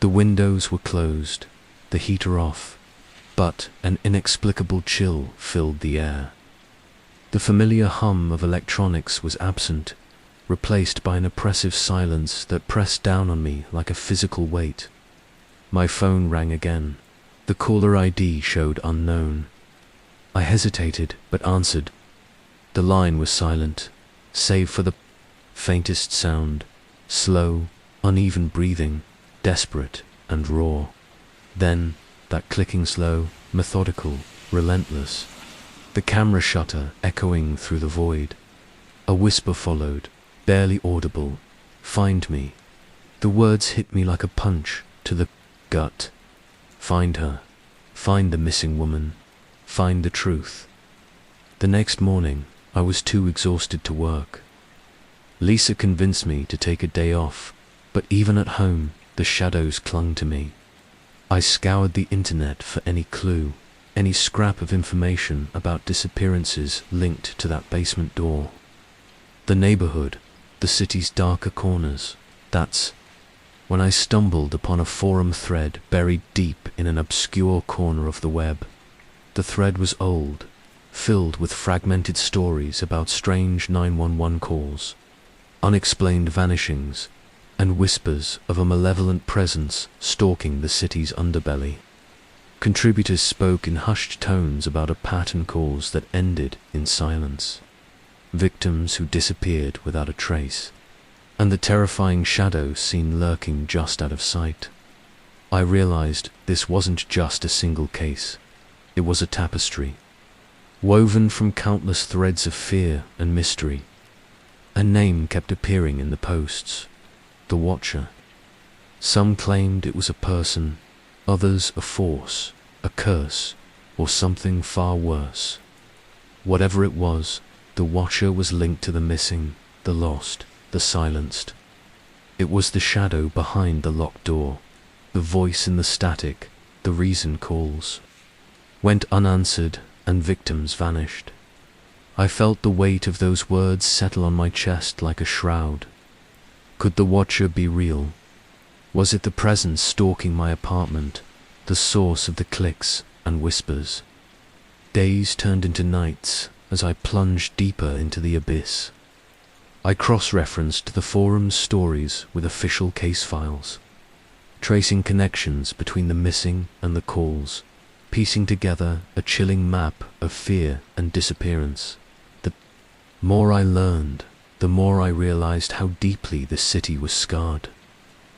The windows were closed, the heater off, but an inexplicable chill filled the air. The familiar hum of electronics was absent, replaced by an oppressive silence that pressed down on me like a physical weight. My phone rang again. The caller ID showed unknown. I hesitated, but answered. The line was silent, save for the faintest sound, slow, uneven breathing, desperate and raw. Then, that clicking slow, methodical, relentless. The camera shutter echoing through the void. A whisper followed, barely audible. Find me. The words hit me like a punch to the gut. Find her. Find the missing woman. Find the truth. The next morning, I was too exhausted to work. Lisa convinced me to take a day off, but even at home, the shadows clung to me. I scoured the internet for any clue, any scrap of information about disappearances linked to that basement door. The neighborhood, the city's darker corners, that's when I stumbled upon a forum thread buried deep in an obscure corner of the web. The thread was old, filled with fragmented stories about strange 911 calls, unexplained vanishings, and whispers of a malevolent presence stalking the city's underbelly. Contributors spoke in hushed tones about a pattern calls that ended in silence, victims who disappeared without a trace, and the terrifying shadows seen lurking just out of sight. I realized this wasn't just a single case. It was a tapestry, woven from countless threads of fear and mystery. A name kept appearing in the posts. The Watcher. Some claimed it was a person, others a force, a curse, or something far worse. Whatever it was, the Watcher was linked to the missing, the lost, the silenced. It was the shadow behind the locked door, the voice in the static, the reason calls went unanswered and victims vanished. I felt the weight of those words settle on my chest like a shroud. Could the Watcher be real? Was it the presence stalking my apartment, the source of the clicks and whispers? Days turned into nights as I plunged deeper into the abyss. I cross-referenced the forum's stories with official case files, tracing connections between the missing and the calls, piecing together a chilling map of fear and disappearance. The more I learned, the more I realized how deeply the city was scarred.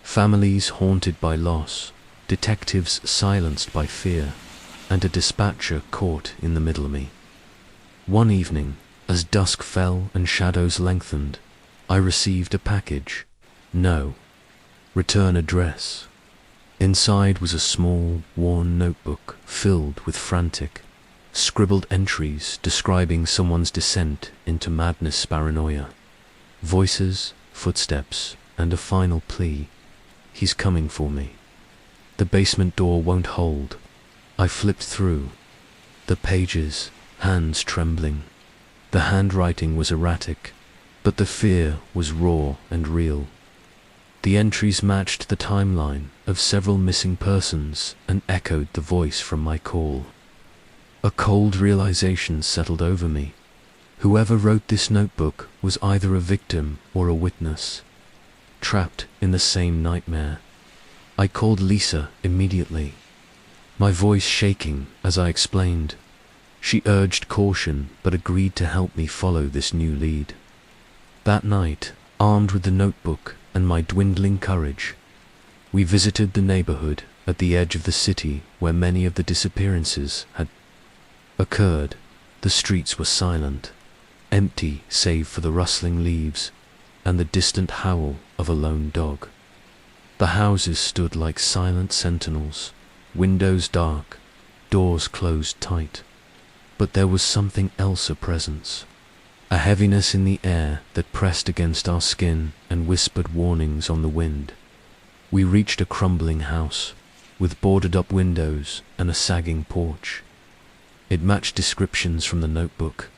Families haunted by loss, detectives silenced by fear, and a dispatcher caught in the middle of me. One evening, as dusk fell and shadows lengthened, I received a package. No. Return address. Inside was a small, worn notebook filled with frantic, scribbled entries describing someone's descent into madness paranoia. Voices, footsteps, and a final plea. He's coming for me. The basement door won't hold. I flipped through. The pages, hands trembling. The handwriting was erratic, but the fear was raw and real. The entries matched the timeline of several missing persons and echoed the voice from my call. A cold realization settled over me. Whoever wrote this notebook was either a victim or a witness, trapped in the same nightmare. I called Lisa immediately, my voice shaking as I explained. She urged caution but agreed to help me follow this new lead. That night, armed with the notebook and my dwindling courage, we visited the neighborhood at the edge of the city where many of the disappearances had occurred. The streets were silent, empty save for the rustling leaves and the distant howl of a lone dog. The houses stood like silent sentinels, windows dark, doors closed tight. But there was something else, a presence, a heaviness in the air that pressed against our skin and whispered warnings on the wind. We reached a crumbling house, with boarded-up windows and a sagging porch. It matched descriptions from the notebook.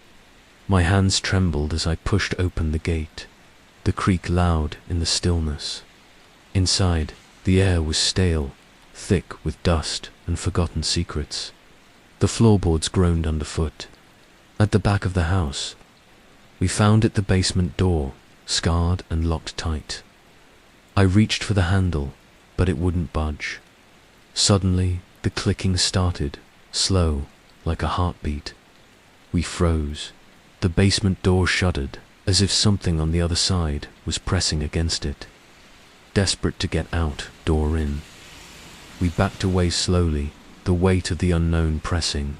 My hands trembled as I pushed open the gate, the creak loud in the stillness. Inside, the air was stale, thick with dust and forgotten secrets. The floorboards groaned underfoot. At the back of the house, we found it the basement door, scarred and locked tight. I reached for the handle, but it wouldn't budge. Suddenly, the clicking started, slow, like a heartbeat. We froze. The basement door shuddered, as if something on the other side was pressing against it. Desperate to get out, door in. We backed away slowly, the weight of the unknown pressing.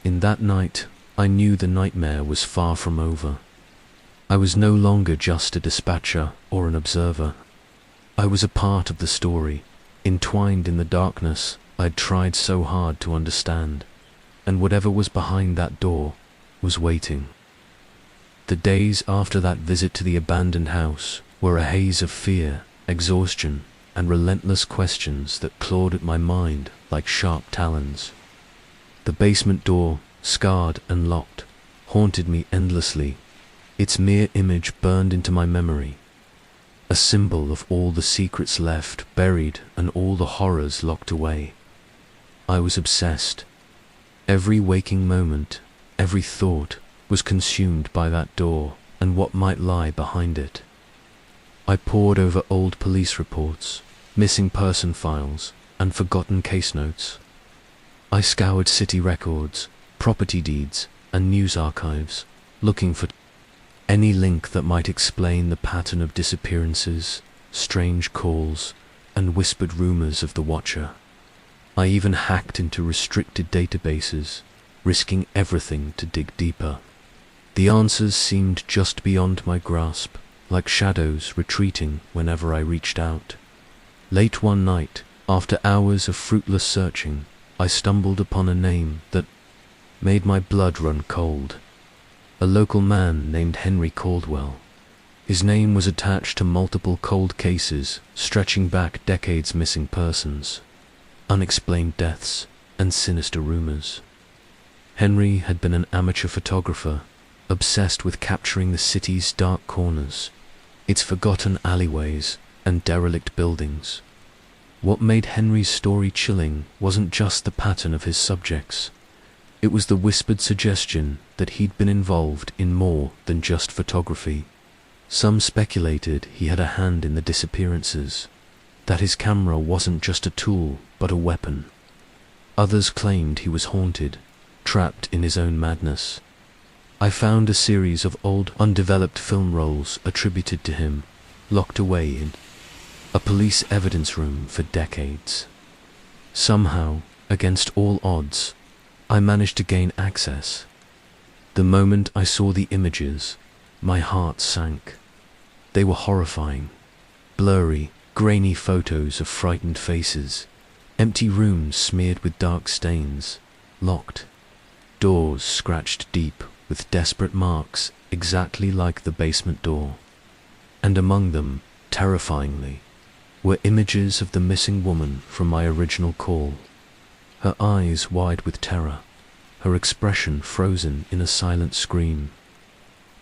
In that night, I knew the nightmare was far from over. I was no longer just a dispatcher or an observer. I was a part of the story, entwined in the darkness I'd tried so hard to understand, and whatever was behind that door was waiting. The days after that visit to the abandoned house were a haze of fear, exhaustion, and relentless questions that clawed at my mind like sharp talons. The basement door, scarred and locked, haunted me endlessly. Its mere image burned into my memory, a symbol of all the secrets left buried and all the horrors locked away. I was obsessed. Every waking moment, every thought was consumed by that door and what might lie behind it. I pored over old police reports, missing person files, and forgotten case notes. I scoured city records, property deeds, and news archives, looking for any link that might explain the pattern of disappearances, strange calls, and whispered rumors of the Watcher. I even hacked into restricted databases, risking everything to dig deeper. The answers seemed just beyond my grasp, like shadows retreating whenever I reached out. Late one night, after hours of fruitless searching, I stumbled upon a name that made my blood run cold. A local man named Henry Caldwell. His name was attached to multiple cold cases stretching back decades, missing persons, unexplained deaths, and sinister rumors. Henry had been an amateur photographer, obsessed with capturing the city's dark corners, its forgotten alleyways and derelict buildings. What made Henry's story chilling wasn't just the pattern of his subjects. It was the whispered suggestion that he'd been involved in more than just photography. Some speculated he had a hand in the disappearances, that his camera wasn't just a tool but a weapon. Others claimed he was haunted, trapped in his own madness. I found a series of old, undeveloped film rolls attributed to him, locked away in a police evidence room for decades. Somehow, against all odds, I managed to gain access. The moment I saw the images, my heart sank. They were horrifying. Blurry, grainy photos of frightened faces, empty rooms smeared with dark stains, locked, doors scratched deep with desperate marks exactly like the basement door. And among them, terrifyingly, were images of the missing woman from my original call. Her eyes wide with terror, her expression frozen in a silent scream.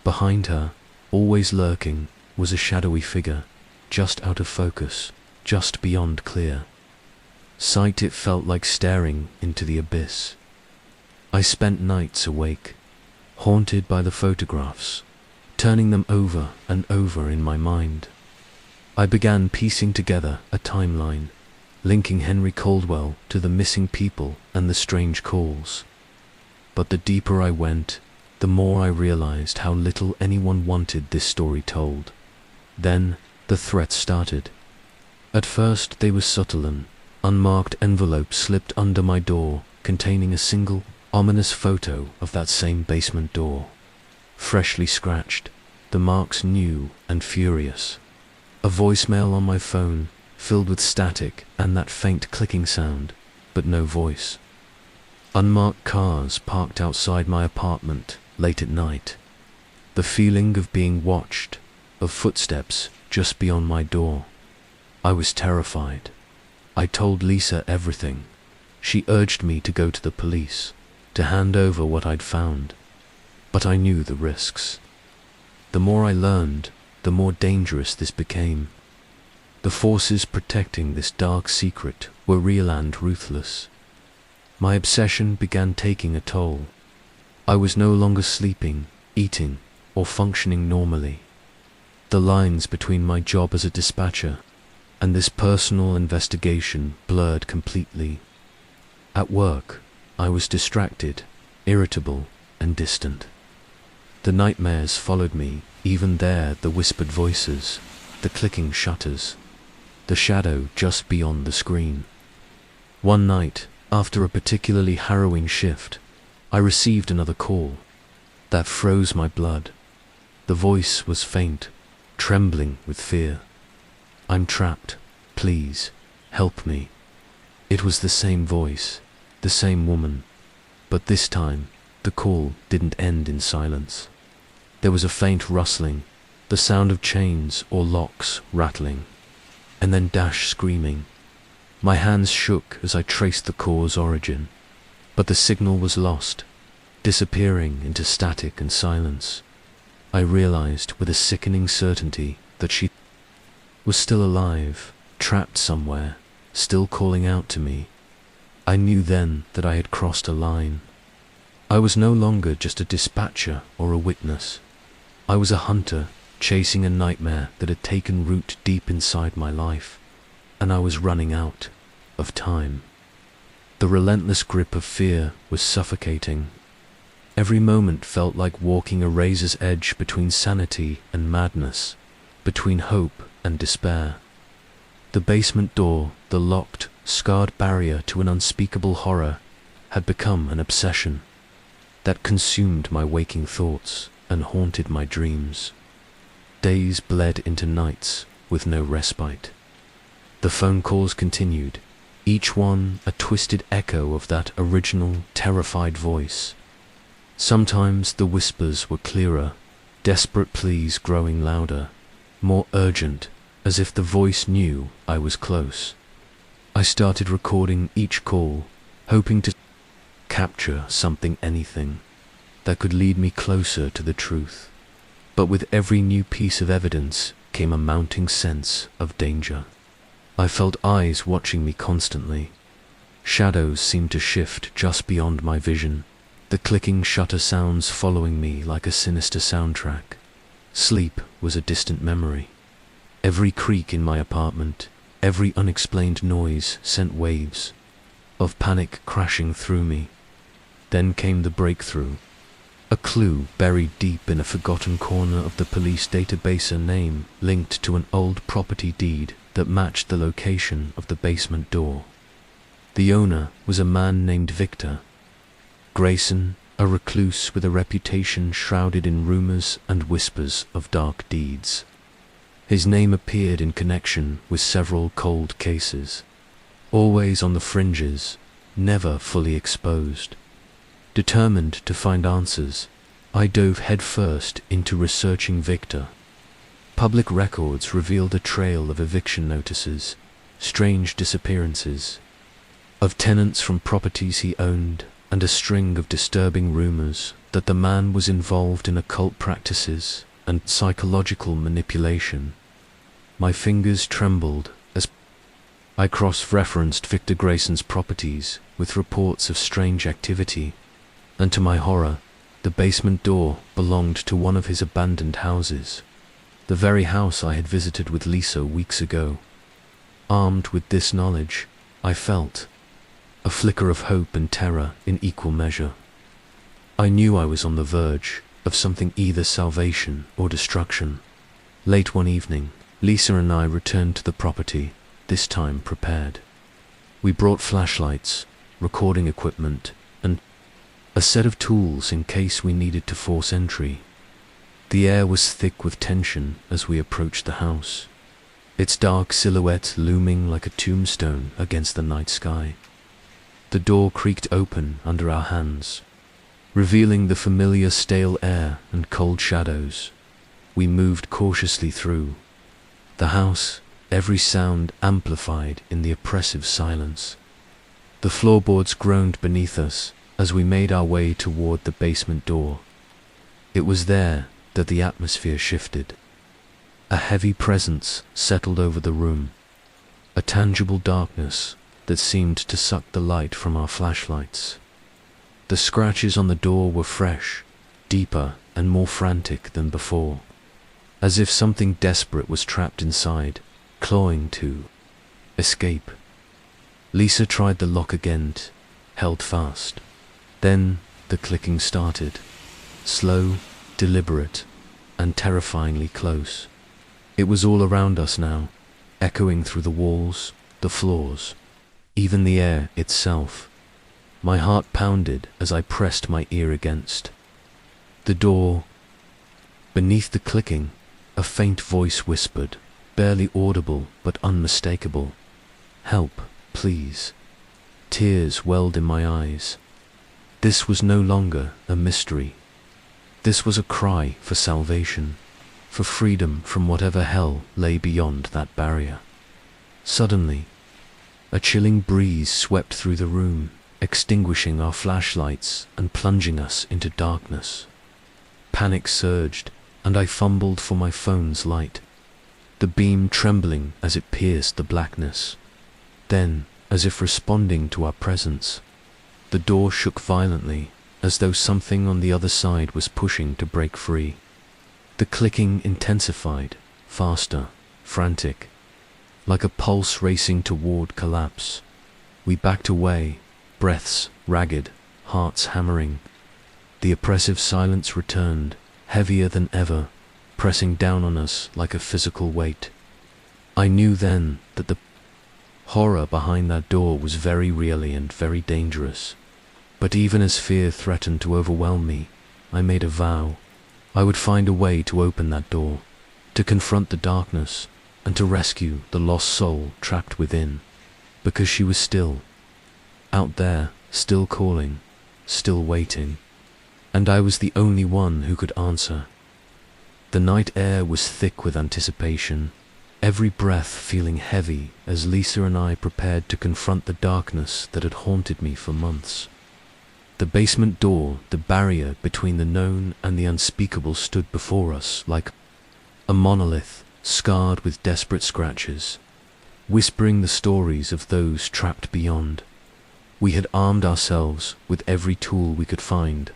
Behind her, always lurking, was a shadowy figure, just out of focus, just beyond clear. Sight it felt like staring into the abyss. I spent nights awake, haunted by the photographs, turning them over and over in my mind. I began piecing together a timeline, linking Henry Caldwell to the missing people and the strange calls. But the deeper I went, the more I realized how little anyone wanted this story told. Then the threats started. At first they were subtle. An unmarked envelope slipped under my door, containing a single, ominous photo of that same basement door. Freshly scratched, the marks new and furious. A voicemail on my phone, filled with static and that faint clicking sound, but no voice. Unmarked cars parked outside my apartment late at night. The feeling of being watched, of footsteps just beyond my door. I was terrified. I told Lisa everything. She urged me to go to the police, to hand over what I'd found. But I knew the risks. The more I learned, the more dangerous this became. The forces protecting this dark secret were real and ruthless. My obsession began taking a toll. I was no longer sleeping, eating, or functioning normally. The lines between my job as a dispatcher and this personal investigation blurred completely. At work, I was distracted, irritable, and distant. The nightmares followed me, even there the whispered voices, the clicking shutters, the shadow just beyond the screen. One night, after a particularly harrowing shift, I received another call. That froze my blood. The voice was faint, trembling with fear. "I'm trapped. Please, help me." It was the same voice, the same woman, but this time, the call didn't end in silence. There was a faint rustling, the sound of chains or locks rattling, and then Dash screaming. My hands shook as I traced the call's origin, but the signal was lost, disappearing into static and silence. I realized with a sickening certainty that she was still alive, trapped somewhere, still calling out to me. I knew then that I had crossed a line. I was no longer just a dispatcher or a witness. I was a hunter, chasing a nightmare that had taken root deep inside my life, and I was running out of time. The relentless grip of fear was suffocating. Every moment felt like walking a razor's edge between sanity and madness, between hope and despair. The basement door, the locked, scarred barrier to an unspeakable horror, had become an obsession that consumed my waking thoughts and haunted my dreams. Days bled into nights with no respite. The phone calls continued, each one a twisted echo of that original, terrified voice. Sometimes the whispers were clearer, desperate pleas growing louder, more urgent, as if the voice knew I was close. I started recording each call, hoping to capture something, anything, that could lead me closer to the truth. But with every new piece of evidence came a mounting sense of danger. I felt eyes watching me constantly. Shadows seemed to shift just beyond my vision, the clicking shutter sounds following me like a sinister soundtrack. Sleep was a distant memory. Every creak in my apartment, every unexplained noise sent waves of panic crashing through me. Then came the breakthrough. A clue buried deep in a forgotten corner of the police database, a name linked to an old property deed that matched the location of the basement door. The owner was a man named Victor Grayson, a recluse with a reputation shrouded in rumors and whispers of dark deeds. His name appeared in connection with several cold cases, always on the fringes, never fully exposed. Determined to find answers, I dove headfirst into researching Victor. Public records revealed a trail of eviction notices, strange disappearances, of tenants from properties he owned, and a string of disturbing rumors that the man was involved in occult practices and psychological manipulation. My fingers trembled as I cross-referenced Victor Grayson's properties with reports of strange activity, and to my horror, the basement door belonged to one of his abandoned houses, the very house I had visited with Lisa weeks ago. Armed with this knowledge, I felt a flicker of hope and terror in equal measure. I knew I was on the verge of something, either salvation or destruction. Late one evening, Lisa and I returned to the property, this time prepared. We brought flashlights, recording equipment, and a set of tools in case we needed to force entry. The air was thick with tension as we approached the house, its dark silhouette looming like a tombstone against the night sky. The door creaked open under our hands, revealing the familiar stale air and cold shadows. We moved cautiously through the house, every sound amplified in the oppressive silence. The floorboards groaned beneath us as we made our way toward the basement door. It was there that the atmosphere shifted. A heavy presence settled over the room, a tangible darkness that seemed to suck the light from our flashlights. The scratches on the door were fresh, deeper and more frantic than before, as if something desperate was trapped inside, clawing to escape. Lisa tried the lock again, held fast. Then the clicking started, slow, deliberate, and terrifyingly close. It was all around us now, echoing through the walls, the floors, even the air itself. My heart pounded as I pressed my ear against the door. Beneath the clicking, a faint voice whispered, barely audible but unmistakable, "Help, please." Tears welled in my eyes. This was no longer a mystery. This was a cry for salvation, for freedom from whatever hell lay beyond that barrier. Suddenly, a chilling breeze swept through the room, extinguishing our flashlights and plunging us into darkness. Panic surged, and I fumbled for my phone's light, the beam trembling as it pierced the blackness. Then, as if responding to our presence, the door shook violently, as though something on the other side was pushing to break free. The clicking intensified, faster, frantic, like a pulse racing toward collapse. We backed away, breaths ragged, hearts hammering. The oppressive silence returned, heavier than ever, pressing down on us like a physical weight. I knew then that the horror behind that door was very real and very dangerous. But even as fear threatened to overwhelm me, I made a vow. I would find a way to open that door, to confront the darkness, and to rescue the lost soul trapped within, because she was still out there, still calling, still waiting, and I was the only one who could answer. The night air was thick with anticipation, every breath feeling heavy as Lisa and I prepared to confront the darkness that had haunted me for months. The basement door, the barrier between the known and the unspeakable, stood before us like a monolith, scarred with desperate scratches, whispering the stories of those trapped beyond. We had armed ourselves with every tool we could find: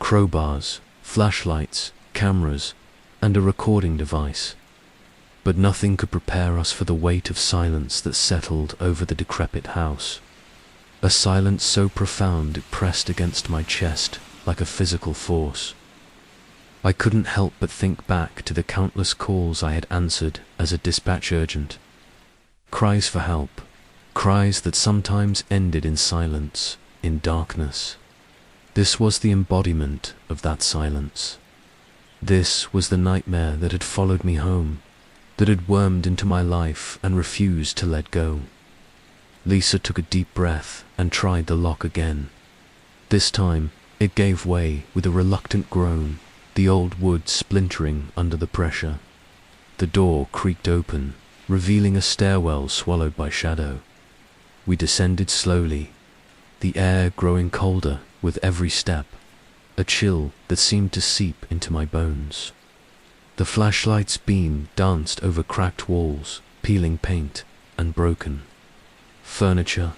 crowbars, flashlights, cameras, and a recording device. But nothing could prepare us for the weight of silence that settled over the decrepit house. A silence so profound it pressed against my chest like a physical force. I couldn't help but think back to the countless calls I had answered as a dispatch urgent. Cries for help, cries that sometimes ended in silence, in darkness. This was the embodiment of that silence. This was the nightmare that had followed me home, that had wormed into my life and refused to let go. Lisa took a deep breath and tried the lock again. This time, it gave way with a reluctant groan, the old wood splintering under the pressure. The door creaked open, revealing a stairwell swallowed by shadow. We descended slowly, the air growing colder with every step, a chill that seemed to seep into my bones. The flashlight's beam danced over cracked walls, peeling paint, and broken furniture.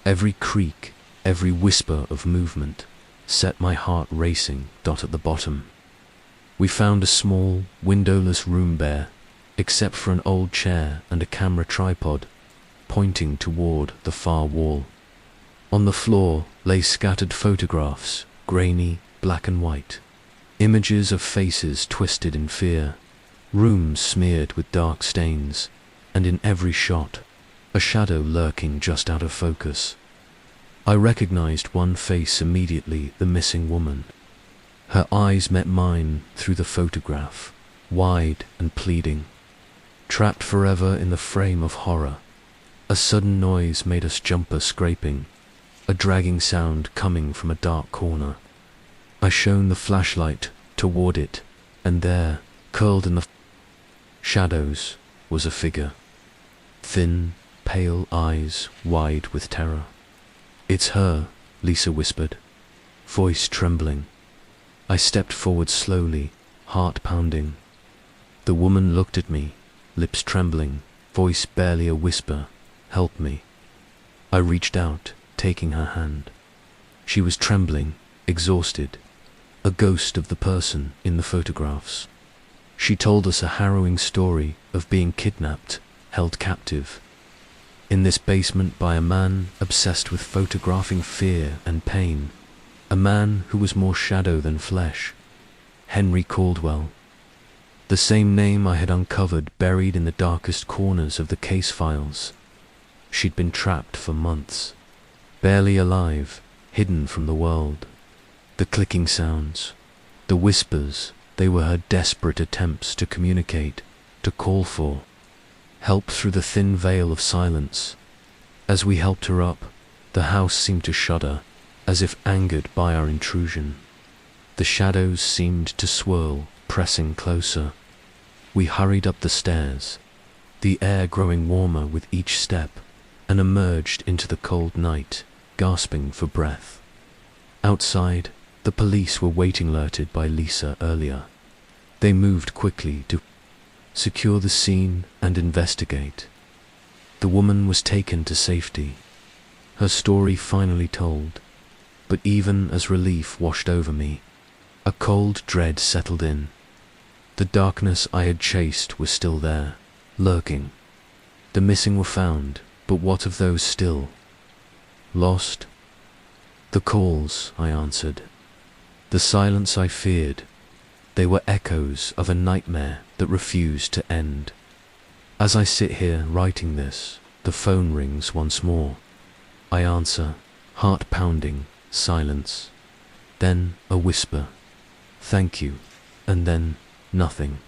Every creak, every whisper of movement set my heart racing. At the bottom, we found a small, windowless room bare, except for an old chair and a camera tripod pointing toward the far wall. On the floor lay scattered photographs, grainy, black and white, images of faces twisted in fear, rooms smeared with dark stains, and in every shot, a shadow lurking just out of focus. I recognized one face immediately, the missing woman. Her eyes met mine through the photograph, wide and pleading. Trapped forever in the frame of horror. A sudden noise made us jumper scraping, a dragging sound coming from a dark corner. I shone the flashlight toward it, and there, curled in the shadows, was a figure. Thin, pale eyes wide with terror. "It's her," Lisa whispered, voice trembling. I stepped forward slowly, heart pounding. The woman looked at me, lips trembling, voice barely a whisper. "Help me." I reached out, taking her hand. She was trembling, exhausted, a ghost of the person in the photographs. She told us a harrowing story of being kidnapped, held captive, in this basement by a man obsessed with photographing fear and pain, a man who was more shadow than flesh, Henry Caldwell. The same name I had uncovered buried in the darkest corners of the case files. She'd been trapped for months, barely alive, hidden from the world. The clicking sounds, the whispers, they were her desperate attempts to communicate, to call for help through the thin veil of silence. As we helped her up, the house seemed to shudder, as if angered by our intrusion. The shadows seemed to swirl, pressing closer. We hurried up the stairs, the air growing warmer with each step, and emerged into the cold night, gasping for breath. Outside, the police were waiting, alerted by Lisa earlier. They moved quickly to secure the scene and investigate. The woman was taken to safety, her story finally told. But even as relief washed over me, a cold dread settled in. The darkness I had chased was still there, lurking. The missing were found, but what of those still lost? The calls, I answered. The silence I feared. They were echoes of a nightmare that refused to end. As I sit here writing this, the phone rings once more. I answer, heart pounding, silence. Then a whisper, "Thank you," and then nothing.